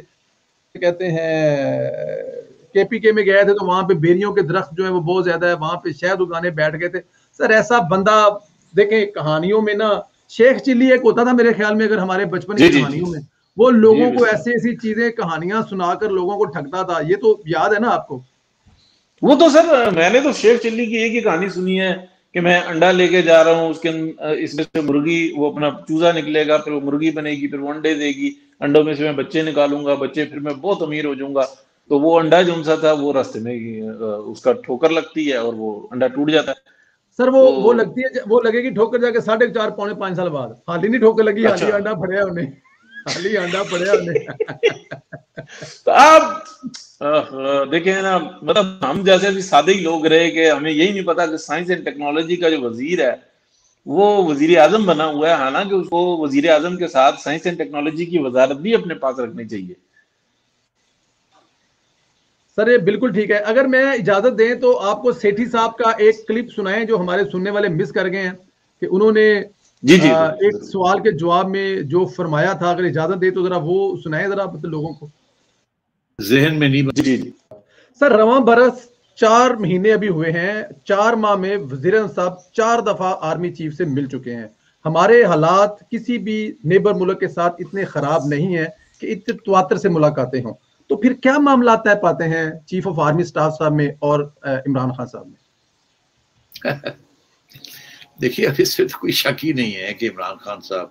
कहते हैं KPK में गए थे, तो वहां पे बेरियों के दरख्त जो है वो बहुत ज्यादा है, वहां पे शहद उगाने बैठ गए थे। सर ऐसा बंदा देखें कहानियों में ना, शेख चिल्ली एक होता था मेरे ख्याल में, अगर हमारे बचपन की कहानियों में, वो लोगों को ऐसी ऐसी चीजें कहानियां सुनाकर लोगों को ठगता था, ये तो याद है ना आपको? वो तो सर मैंने तो शेख चिल्ली की एक ही कहानी सुनी है कि मैं अंडा लेके जा रहा हूँ, उसके इसमें से मुर्गी, वो अपना चूजा निकलेगा, फिर वो मुर्गी बनेगी, फिर वो अंडे देगी, अंडों में से मैं बच्चे निकालूंगा, बच्चे फिर मैं बहुत अमीर हो जाऊंगा। तो वो अंडा जो सा था वो रास्ते में उसका ठोकर लगती है और वो अंडा टूट जाता है। सर वो लगती है, वो लगेगी ठोकर जाके 4.5 पौने 5 साल बाद, हाल ही नहीं ठोकर लगी, हाल ही अंडा पड़े उन्हें, हाल ही अंडा पड़े उन्हें। तो आप देखें ना, मतलब हम जैसे भी सादे ही लोग रहे कि हमें यही नहीं पता कि साइंस एंड टेक्नोलॉजी का जो वजीर है वो वजीर आजम बना हुआ है, हालांकि उसको वजीर आजम के साथ साइंस एंड टेक्नोलॉजी की वजारत भी अपने पास रखनी चाहिए। सर ये बिल्कुल ठीक है। अगर मैं इजाजत दें तो आपको सेठी साहब का एक क्लिप सुनाएं जो हमारे सुनने वाले मिस कर गए हैं, कि उन्होंने एक सवाल के जवाब में जो फरमाया था, अगर इजाजत दे तो जरा वो सुनाएं जरा लोगों को, जहन में नहीं। सर रवां बरस 4 महीने अभी हुए हैं, 4 माह में वज़ीर आज़म साहब 4 दफा आर्मी चीफ से मिल चुके हैं। हमारे हालात किसी भी नेबर मुल्क के साथ इतने खराब नहीं है कि इतने तवातर से मुलाकातें हों, तो फिर क्या मामला तय पाते हैं चीफ ऑफ आर्मी स्टाफ साहब में और इमरान खान साहब में? देखिए अब इससे तो कोई शक ही नहीं है कि इमरान खान साहब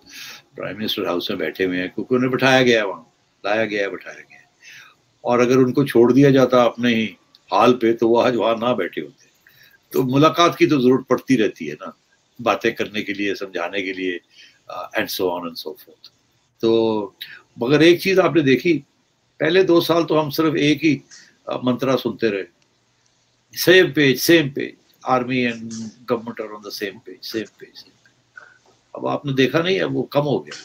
प्राइम मिनिस्टर हाउस में बैठे हुए हैं, क्योंकि उन्हें बिठाया गया है, वहाँ लाया गया है, बिठाया गया है। और अगर उनको छोड़ दिया जाता अपने ही हाल पे तो वो आज वहां ना बैठे होते। तो मुलाकात की तो जरूरत पड़ती रहती है ना, बातें करने के लिए, समझाने के लिए, and so on and so fourth. तो मगर एक चीज आपने देखी, पहले 2 साल तो हम सिर्फ एक ही मंत्रा सुनते रहे, same page, army and government are on the same page. अब आपने देखा नहीं है, वो कम हो गया,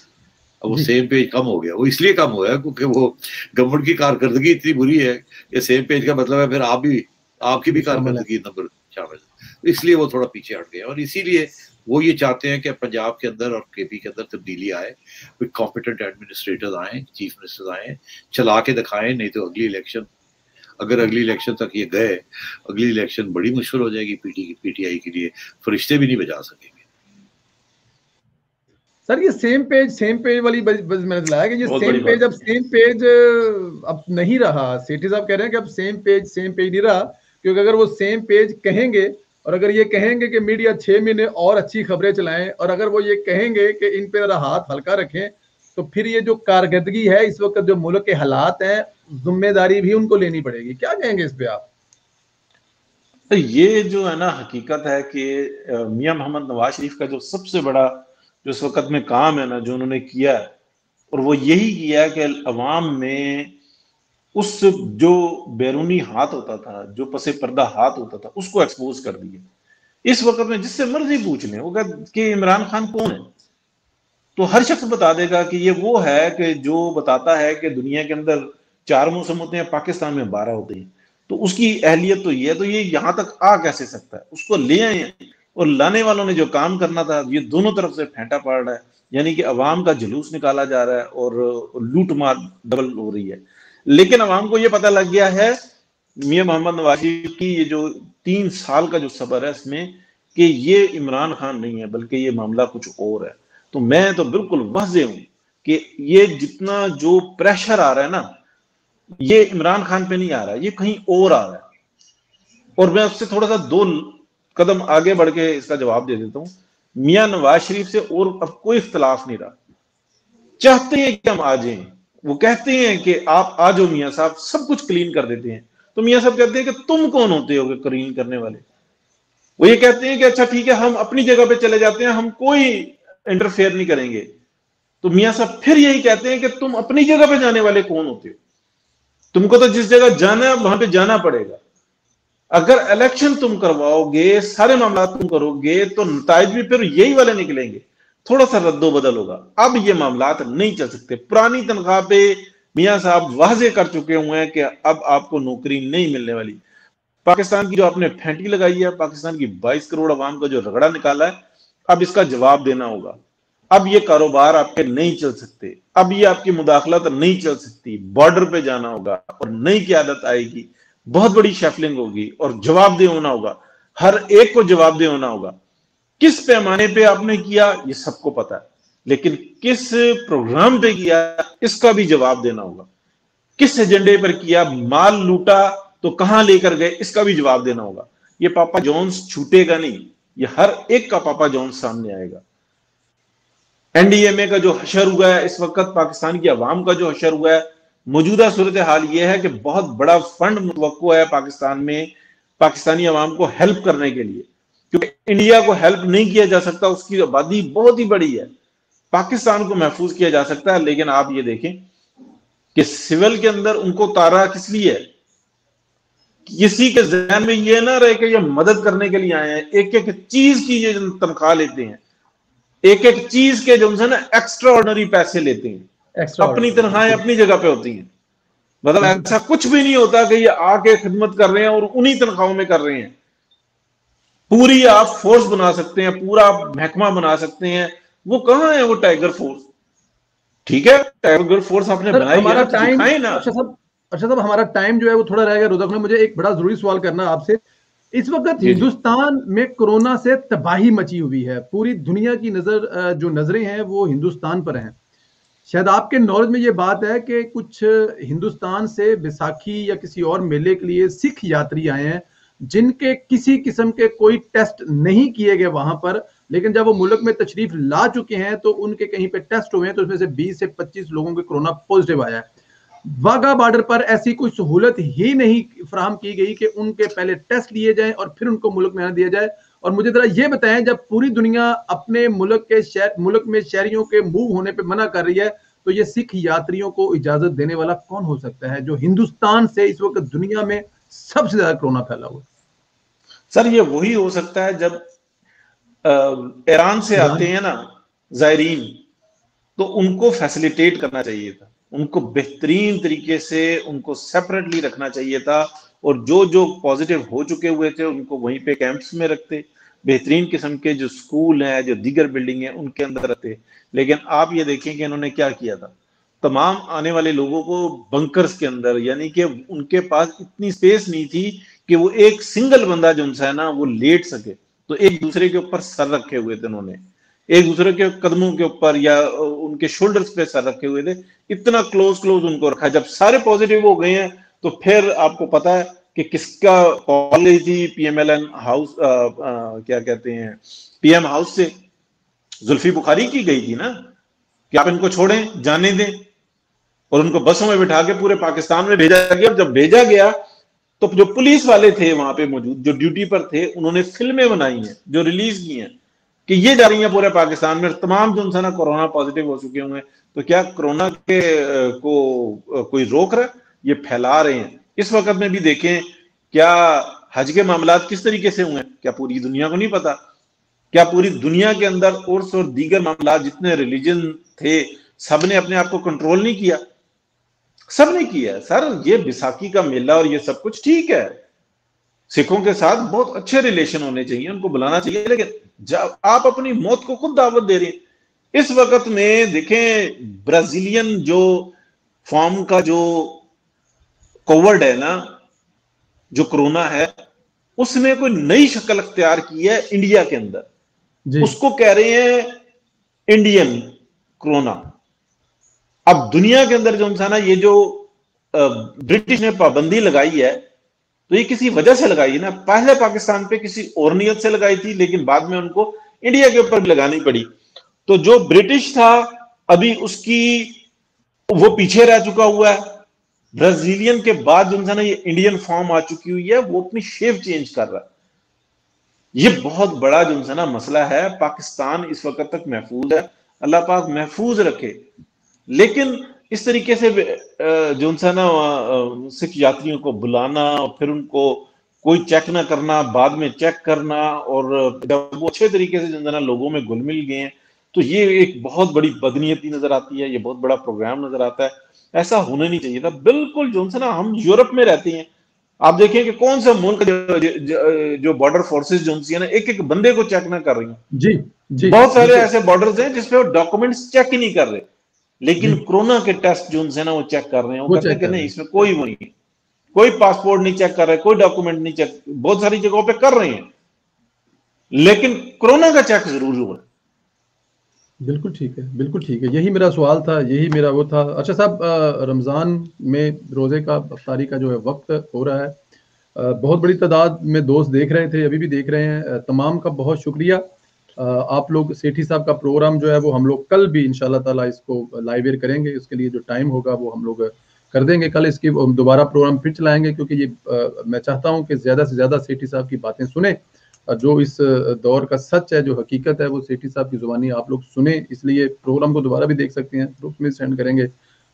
अब वो सेम पेज कम हो गया। वो इसलिए कम हुआ है क्योंकि वो गवर्नमेंट की कारकर्दगी इतनी बुरी है कि सेम पेज का मतलब है फिर आपकी भी कारकर्दगी नंबर शामिल है, तो इसलिए वो थोड़ा पीछे हट गया। और इसीलिए वो ये चाहते हैं कि पंजाब के अंदर और KP के अंदर तब्दीली आए, कोई कॉम्पिटेंट एडमिनिस्ट्रेटर्स आए, चीफ मिनिस्टर्स आए, चला के दिखाएं। नहीं तो अगली इलेक्शन, अगर अगली इलेक्शन तक ये गए, अगली इलेक्शन बड़ी मुश्किल हो जाएगी PTI के लिए, फरिश्ते भी नहीं बजा सकेंगे। सर ये सेम पेज वाली मैंने लाया कि ये सेम पेज अब नहीं रहा। सेठी साहब कह रहे हैं कि अब सेम पेज नहीं रहा, क्योंकि अगर वो सेम पेज कहेंगे और अगर ये कहेंगे कि मीडिया 6 महीने और अच्छी खबरें चलाएं, और अगर वो ये कहेंगे कि इन पे जरा हाथ हल्का रखें, तो फिर ये जो कारकर्दगी है इस वक्त, जो मुल्क के हालात हैं, जिम्मेदारी भी उनको लेनी पड़ेगी। क्या कहेंगे इस पे आप? तो ये जो है ना, हकीकत है कि मियां मोहम्मद नवाज शरीफ का जो सबसे बड़ा जो इस वक्त में काम है ना, जो उन्होंने किया है, और वो यही किया कि अवाम में उस जो बैरूनी हाथ होता था, जो पसे पर्दा हाथ होता था, उसको एक्सपोज कर दिया। इस वक्त में जिससे मर्जी पूछ लें वो कि इमरान खान कौन है, तो हर शख्स बता देगा कि ये वो है कि जो बताता है कि दुनिया के अंदर 4 मौसम होते हैं, पाकिस्तान में 12 होते हैं, तो उसकी अहलियत तो ये है, तो ये यहाँ तक आ कैसे सकता है? उसको ले आए, और लाने वालों ने जो काम करना था ये दोनों तरफ से फेंटा पड़ रहा है, यानी कि अवाम का जुलूस निकाला जा रहा है और लूट मार डबल हो रही है। लेकिन अवाम को ये पता लग गया है मियां मोहम्मद नवाज शरीफ की ये जो 3 साल का जो सबर है इसमें, कि ये इमरान खान नहीं है बल्कि ये मामला कुछ और है। तो मैं तो बिल्कुल वाज़ेह हूं कि ये जितना जो प्रेशर आ रहा है ना, ये इमरान खान पे नहीं आ रहा है, ये कहीं और आ रहा है। और मैं उससे थोड़ा सा 2 कदम आगे बढ़ के इसका जवाब दे देता हूं। मियां नवाज शरीफ से और अब कोई इख्तलाफ नहीं रहा, चाहते हैं कि हम आ जाएं, वो कहते हैं कि आप आ जाओ मियां साहब, सब कुछ क्लीन कर देते हैं। तो मियां साहब कहते हैं कि तुम कौन होते हो क्लीन करने वाले? वो ये कहते हैं कि अच्छा ठीक है, हम अपनी जगह पे चले जाते हैं, हम कोई इंटरफेयर नहीं करेंगे। तो मियां साहब फिर यही कहते हैं कि तुम अपनी जगह पे जाने वाले कौन होते हो? तुमको तो जिस जगह जाना है वहां पे जाना पड़ेगा। اگر الیکشن تم کرواؤ گے، سارے معاملات تم کرو گے، تو نتائج بھی پھر یہی والے نکلیں گے، تھوڑا سا رد و بدل ہوگا۔ اب یہ معاملات نہیں چل سکتے۔ پرانی تنخواہ پہ میاں صاحب واضح کر چکے ہوئے ہیں کہ اب آپ کو نوکری نہیں ملنے والی۔ پاکستان کی جو آپ نے پھینٹی لگائی ہے، پاکستان کی 22 کروڑ عوام کا جو رگڑا نکالا ہے، اب اس کا جواب دینا ہوگا۔ اب یہ کاروبار آپ کے نہیں چل سکتے، اب یہ آپ کی مداخلت نہیں چل سکتی، بارڈر پہ جانا ہوگا اور نئی قیادت آئے گی، بہت بڑی شیفلنگ ہوگی اور جواب دہ ہونا ہوگا، ہر ایک کو جواب دہ ہونا ہوگا۔ کس پیمانے پہ آپ نے کیا یہ سب کو پتا ہے، لیکن کس پروگرام پہ کیا اس کا بھی جواب دینا ہوگا۔ کس ایجنڈے پر کیا، مال لوٹا تو کہاں لے کر گئے، اس کا بھی جواب دینا ہوگا۔ یہ پاپا جونز چھوٹے گا نہیں، یہ ہر ایک کا پاپا جونز سامنے آئے گا۔ این ڈی ایم اے کا جو حشر ہوا ہے اس وقت، پاکستان کی عوام کا جو حشر ہوا ہے، موجودہ صورتحال یہ ہے کہ بہت بڑا فنڈ متوقع ہے پاکستان میں پاکستانی عوام کو ہیلپ کرنے کے لیے، کیونکہ انڈیا کو ہیلپ نہیں کیا جا سکتا، اس کی آبادی بہت ہی بڑی ہے۔ پاکستان کو محفوظ کیا جا سکتا ہے، لیکن آپ یہ دیکھیں کہ سول کے اندر ان کو تارا کس لیے ہے؟ کسی کے ذہن میں یہ نہ رہے کہ یہ مدد کرنے کے لیے آئے ہیں۔ ایک ایک چیز کی یہ تنخواہ لیتے ہیں، ایک ایک چیز کے جو ہے نا ایکسٹرا آرڈنری پیسے لیتے ہیں، اپنی تنخواہیں اپنی جگہ پہ ہوتی ہیں۔ مطلب ایسا کچھ بھی نہیں ہوتا کہ یہ آ کے خدمت کر رہے ہیں اور انہی تنخواہوں میں کر رہے ہیں۔ پوری آپ فورس بنا سکتے ہیں، پورا محکمہ بنا سکتے ہیں، وہ کہاں ہے وہ ٹائیگر فورس؟ ٹھیک ہے ٹائیگر فورس آپ نے بنائی ہے، دکھائیں نا۔ اچھا صاحب، ہمارا ٹائم جو ہے وہ تھوڑا رہ گیا۔ رضا نے مجھے ایک بڑا ضروری سوال کرنا آپ سے۔ اس وقت ہندوستان میں کورونا سے تباہی مچی ہوئی ہے، پوری دنیا کی جو نظریں ہیں وہ ہندوستان پر ہیں۔ شاید آپ کے نالج میں یہ بات ہے کہ کچھ ہندوستان سے بیساکھی یا کسی اور میلے کے لیے سکھ یاتری آئے ہیں جن کے کسی قسم کے کوئی ٹیسٹ نہیں کیے گئے وہاں پر، لیکن جب وہ ملک میں تشریف لا چکے ہیں تو ان کے کہیں پہ ٹیسٹ ہوئے ہیں تو اس میں سے 20 سے 25 لوگوں کے کورونا پوزیٹیو آیا ہے۔ واگا بارڈر پر ایسی کوئی سہولت ہی نہیں فراہم کی گئی کہ ان کے پہلے ٹیسٹ لیے جائیں اور پھر ان کو ملک میں آنے دیا جائے۔ اور مجھے ذرا یہ بتائیں، جب پوری دنیا اپنے ملک میں شہریوں کے موو ہونے پہ منع کر رہی ہے تو یہ سکھ یاتریوں کو اجازت دینے والا کون ہو سکتا ہے جو ہندوستان سے اس وقت دنیا میں سب سے زیادہ کورونا پھیلا ہوا؟ سر یہ وہی ہو سکتا ہے جب ایران سے آتے ہیں نا زائرین، تو ان کو فیسلیٹیٹ کرنا چاہیے تھا، ان کو بہترین طریقے سے ان کو سیپریٹلی رکھنا چاہیے تھا، اور جو پازیٹیو ہو چکے ہوئے تھے ان کو وہیں پہ کیمپس میں رکھتے، بہترین قسم کے جو سکول ہیں، جو دیگر بلڈنگ ہیں ان کے اندر رکھتے۔ لیکن آپ یہ دیکھیں کہ انہوں نے کیا کیا تھا، تمام آنے والے لوگوں کو بنکرز کے اندر، یعنی کہ ان کے پاس اتنی سپیس نہیں تھی کہ وہ ایک سنگل بندہ جو ہے نا وہ لیٹ سکے، تو ایک دوسرے کے اوپر سر رکھے ہوئے تھے، انہوں نے ایک دوسرے کے قدموں کے اوپر یا ان کے شولڈرز پہ سر رکھے ہوئے تھے، اتنا کلوز ان کو رکھا۔ جب سارے پازیٹیو ہو گئے ہیں تو پھر آپ کو پتا ہے کہ کس کا کال گئی تھی P M L N house, کیا کہتے ہیں، پی ایم ہاؤس سے زلفی بخاری کی گئی تھی نا کہ آپ ان کو چھوڑیں، جانے دیں، اور ان کو بسوں میں بٹھا کے پورے پاکستان میں بھیجا گیا۔ جب بھیجا گیا تو جو پولیس والے تھے وہاں پہ موجود، جو ڈیوٹی پر تھے، انہوں نے فلمیں بنائی ہیں جو ریلیز کی ہیں کہ یہ جا رہی ہیں پورے پاکستان میں، تمام جو انسان کورونا پازیٹیو ہو چکے ہوئے ہیں۔ تو کیا کورونا کے کو کوئی روک رہا ہے؟ یہ پھیلا رہے ہیں۔ اس وقت میں بھی دیکھیں کیا حج کے معاملات کس طریقے سے ہوئے ہیں، کیا پوری دنیا کو نہیں پتا؟ کیا پوری دنیا کے اندر عرس اور دیگر معاملات جتنے ریلیجن تھے سب نے اپنے آپ کو کنٹرول نہیں کیا؟ سب نے کیا۔ سر یہ بیساکھی کا میلہ اور یہ سب کچھ ٹھیک ہے، سکھوں کے ساتھ بہت اچھے ریلیشن ہونے چاہیے، ان کو بلانا چاہیے، لیکن جب آپ اپنی موت کو خود دعوت دے رہے ہیں۔ اس وقت میں دیکھیں برازیلین جو فارم کا جو کووڈ ہے نا، جو کرونا ہے، اس نے کوئی نئی شکل اختیار کی ہے انڈیا کے اندر، اس کو کہہ رہے ہیں انڈین کرونا۔ اب دنیا کے اندر جو انسان ہے، یہ جو برٹش نے پابندی لگائی ہے تو یہ کسی وجہ سے لگائی ہے نا، پہلے پاکستان پہ کسی اور نیت سے لگائی تھی، لیکن بعد میں ان کو انڈیا کے اوپر بھی لگانی پڑی۔ تو جو برٹش تھا ابھی اس کی وہ پیچھے رہ چکا ہوا ہے، برازیلین کے بعد جو انسان ہے یہ انڈین فارم آ چکی ہوئی ہے، وہ اپنی شیپ چینج کر رہا ہے۔ یہ بہت بڑا جو انسان مسئلہ ہے۔ پاکستان اس وقت تک محفوظ ہے، اللہ پاک محفوظ رکھے، لیکن اس طریقے سے جو انسان سکھ یاتریوں کو بلانا اور پھر ان کو کوئی چیک نہ کرنا، بعد میں چیک کرنا، اور جب وہ اچھے طریقے سے جو ہے نا لوگوں میں گل مل گئے ہیں تو یہ ایک بہت بڑی بدنیتی نظر آتی ہے، یہ بہت بڑا پروگرام نظر آتا ہے. ایسا ہونا نہیں چاہیے تھا. بالکل جو ہے نا ہم یورپ میں رہتے ہیں، آپ دیکھیں کہ کون سا ملک جو بارڈر فورسز جو ہے نا ایک ایک بندے کو چیک نہ کر رہی ہیں. جی بہت سارے ایسے بارڈرز ہیں جس پہ وہ ڈاکومنٹس چیک ہی نہیں کر رہے، لیکن کورونا کے ٹیسٹ جو ہے نا وہ چیک کر رہے ہیں. وہ کہتے ہیں کہ نہیں اس میں کوئی وہ نہیں، کوئی پاسپورٹ نہیں چیک کر رہے، کوئی ڈاکومنٹ نہیں چیک، بہت ساری جگہوں پہ کر رہے ہیں لیکن کورونا کا چیک ضرور ہوا. بالکل ٹھیک ہے، بالکل ٹھیک ہے. یہی میرا سوال تھا، یہی میرا وہ تھا. اچھا صاحب، رمضان میں روزے کا افطاری کا جو ہے وقت ہو رہا ہے، بہت بڑی تعداد میں دوست دیکھ رہے تھے، ابھی بھی دیکھ رہے ہیں. تمام کا بہت شکریہ. آپ لوگ سیٹھی صاحب کا پروگرام جو ہے وہ ہم لوگ کل بھی انشاءاللہ تعالیٰ اس کو لائیو ایئر کریں گے. اس کے لیے جو ٹائم ہوگا وہ ہم لوگ کر دیں گے. کل اس کی دوبارہ پروگرام پھر چلائیں گے، کیونکہ یہ میں چاہتا ہوں کہ زیادہ سے زیادہ سیٹھی صاحب کی باتیں سنیں. جو اس دور کا سچ ہے، جو حقیقت ہے، وہ سیٹھی صاحب کی زبانی آپ لوگ سنیں. اس لیے پروگرام کو دوبارہ بھی دیکھ سکتے ہیں، گروپ میں سینڈ کریں گے.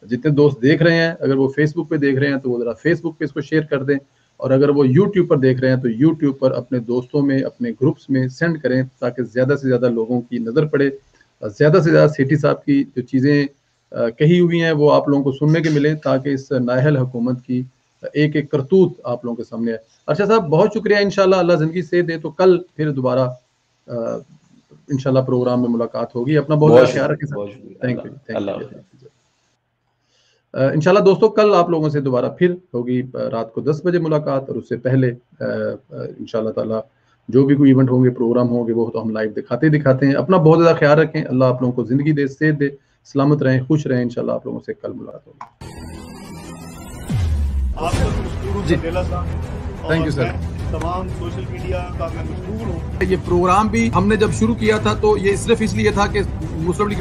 جتنے دوست دیکھ رہے ہیں، اگر وہ فیس بک پہ دیکھ رہے ہیں تو وہ ذرا فیس بک پہ اس کو شیئر کر دیں، اور اگر وہ یوٹیوب پر دیکھ رہے ہیں تو یوٹیوب پر اپنے دوستوں میں، اپنے گروپس میں سینڈ کریں، تاکہ زیادہ سے زیادہ لوگوں کی نظر پڑے. زیادہ سے زیادہ سیٹھی صاحب کی جو چیزیں کہی ہوئی ہیں وہ آپ لوگوں کو سننے کے ملیں، تاکہ اس نااہل حکومت کی ایک ایک کرتوت آپ لوگوں کے سامنے ہے. اچھا صاحب، بہت شکریہ. انشاءاللہ اللہ زندگی سے دے تو کل پھر دوبارہ انشاءاللہ پروگرام میں ملاقات ہوگی. اپنا بہت خیال رکھیں. Thank you. انشاءاللہ دوستو، کل آپ لوگوں سے دوبارہ پھر ہوگی رات کو 10 بجے ملاقات، اور اس سے پہلے انشاءاللہ تعالیٰ جو بھی کوئی ایونٹ ہوں گے، پروگرام ہوں گے، وہ تو ہم لائیو دکھاتے ہیں. اپنا بہت زیادہ خیال رکھیں. اللہ آپ لوگوں کو زندگی دے، صحت دے، سلامت رہیں، خوش رہیں. انشاءاللہ آپ لوگوں سے کل ملاقات ہوگی. Thank you sir. تمام سوشل میڈیا کا میں مشغول ہوں. یہ پروگرام بھی ہم نے جب شروع کیا تھا تو یہ صرف اس لیے تھا کہ مسلم لیگ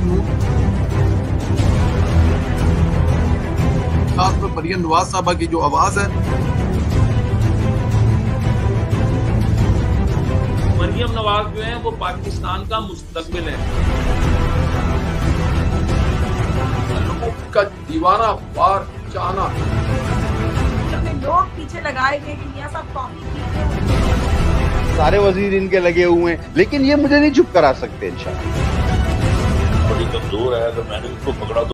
خاص طور پر مریم نواز صاحبہ کی جو آواز ہے، مریم نواز جو ہے وہ پاکستان کا مستقبل ہے. لوگوں کا دیوانہ وار چاہنا، لوگ پیچھے لگائے گئے کہ میاں صاحب کافی پیتے ہیں. سارے وزیر ان کے لگے ہوئے ہیں، لیکن یہ مجھے نہیں چپ کرا سکتے انشاءاللہ. بڑی کمزور ہے، اگر میں نے اس کو پکڑا تو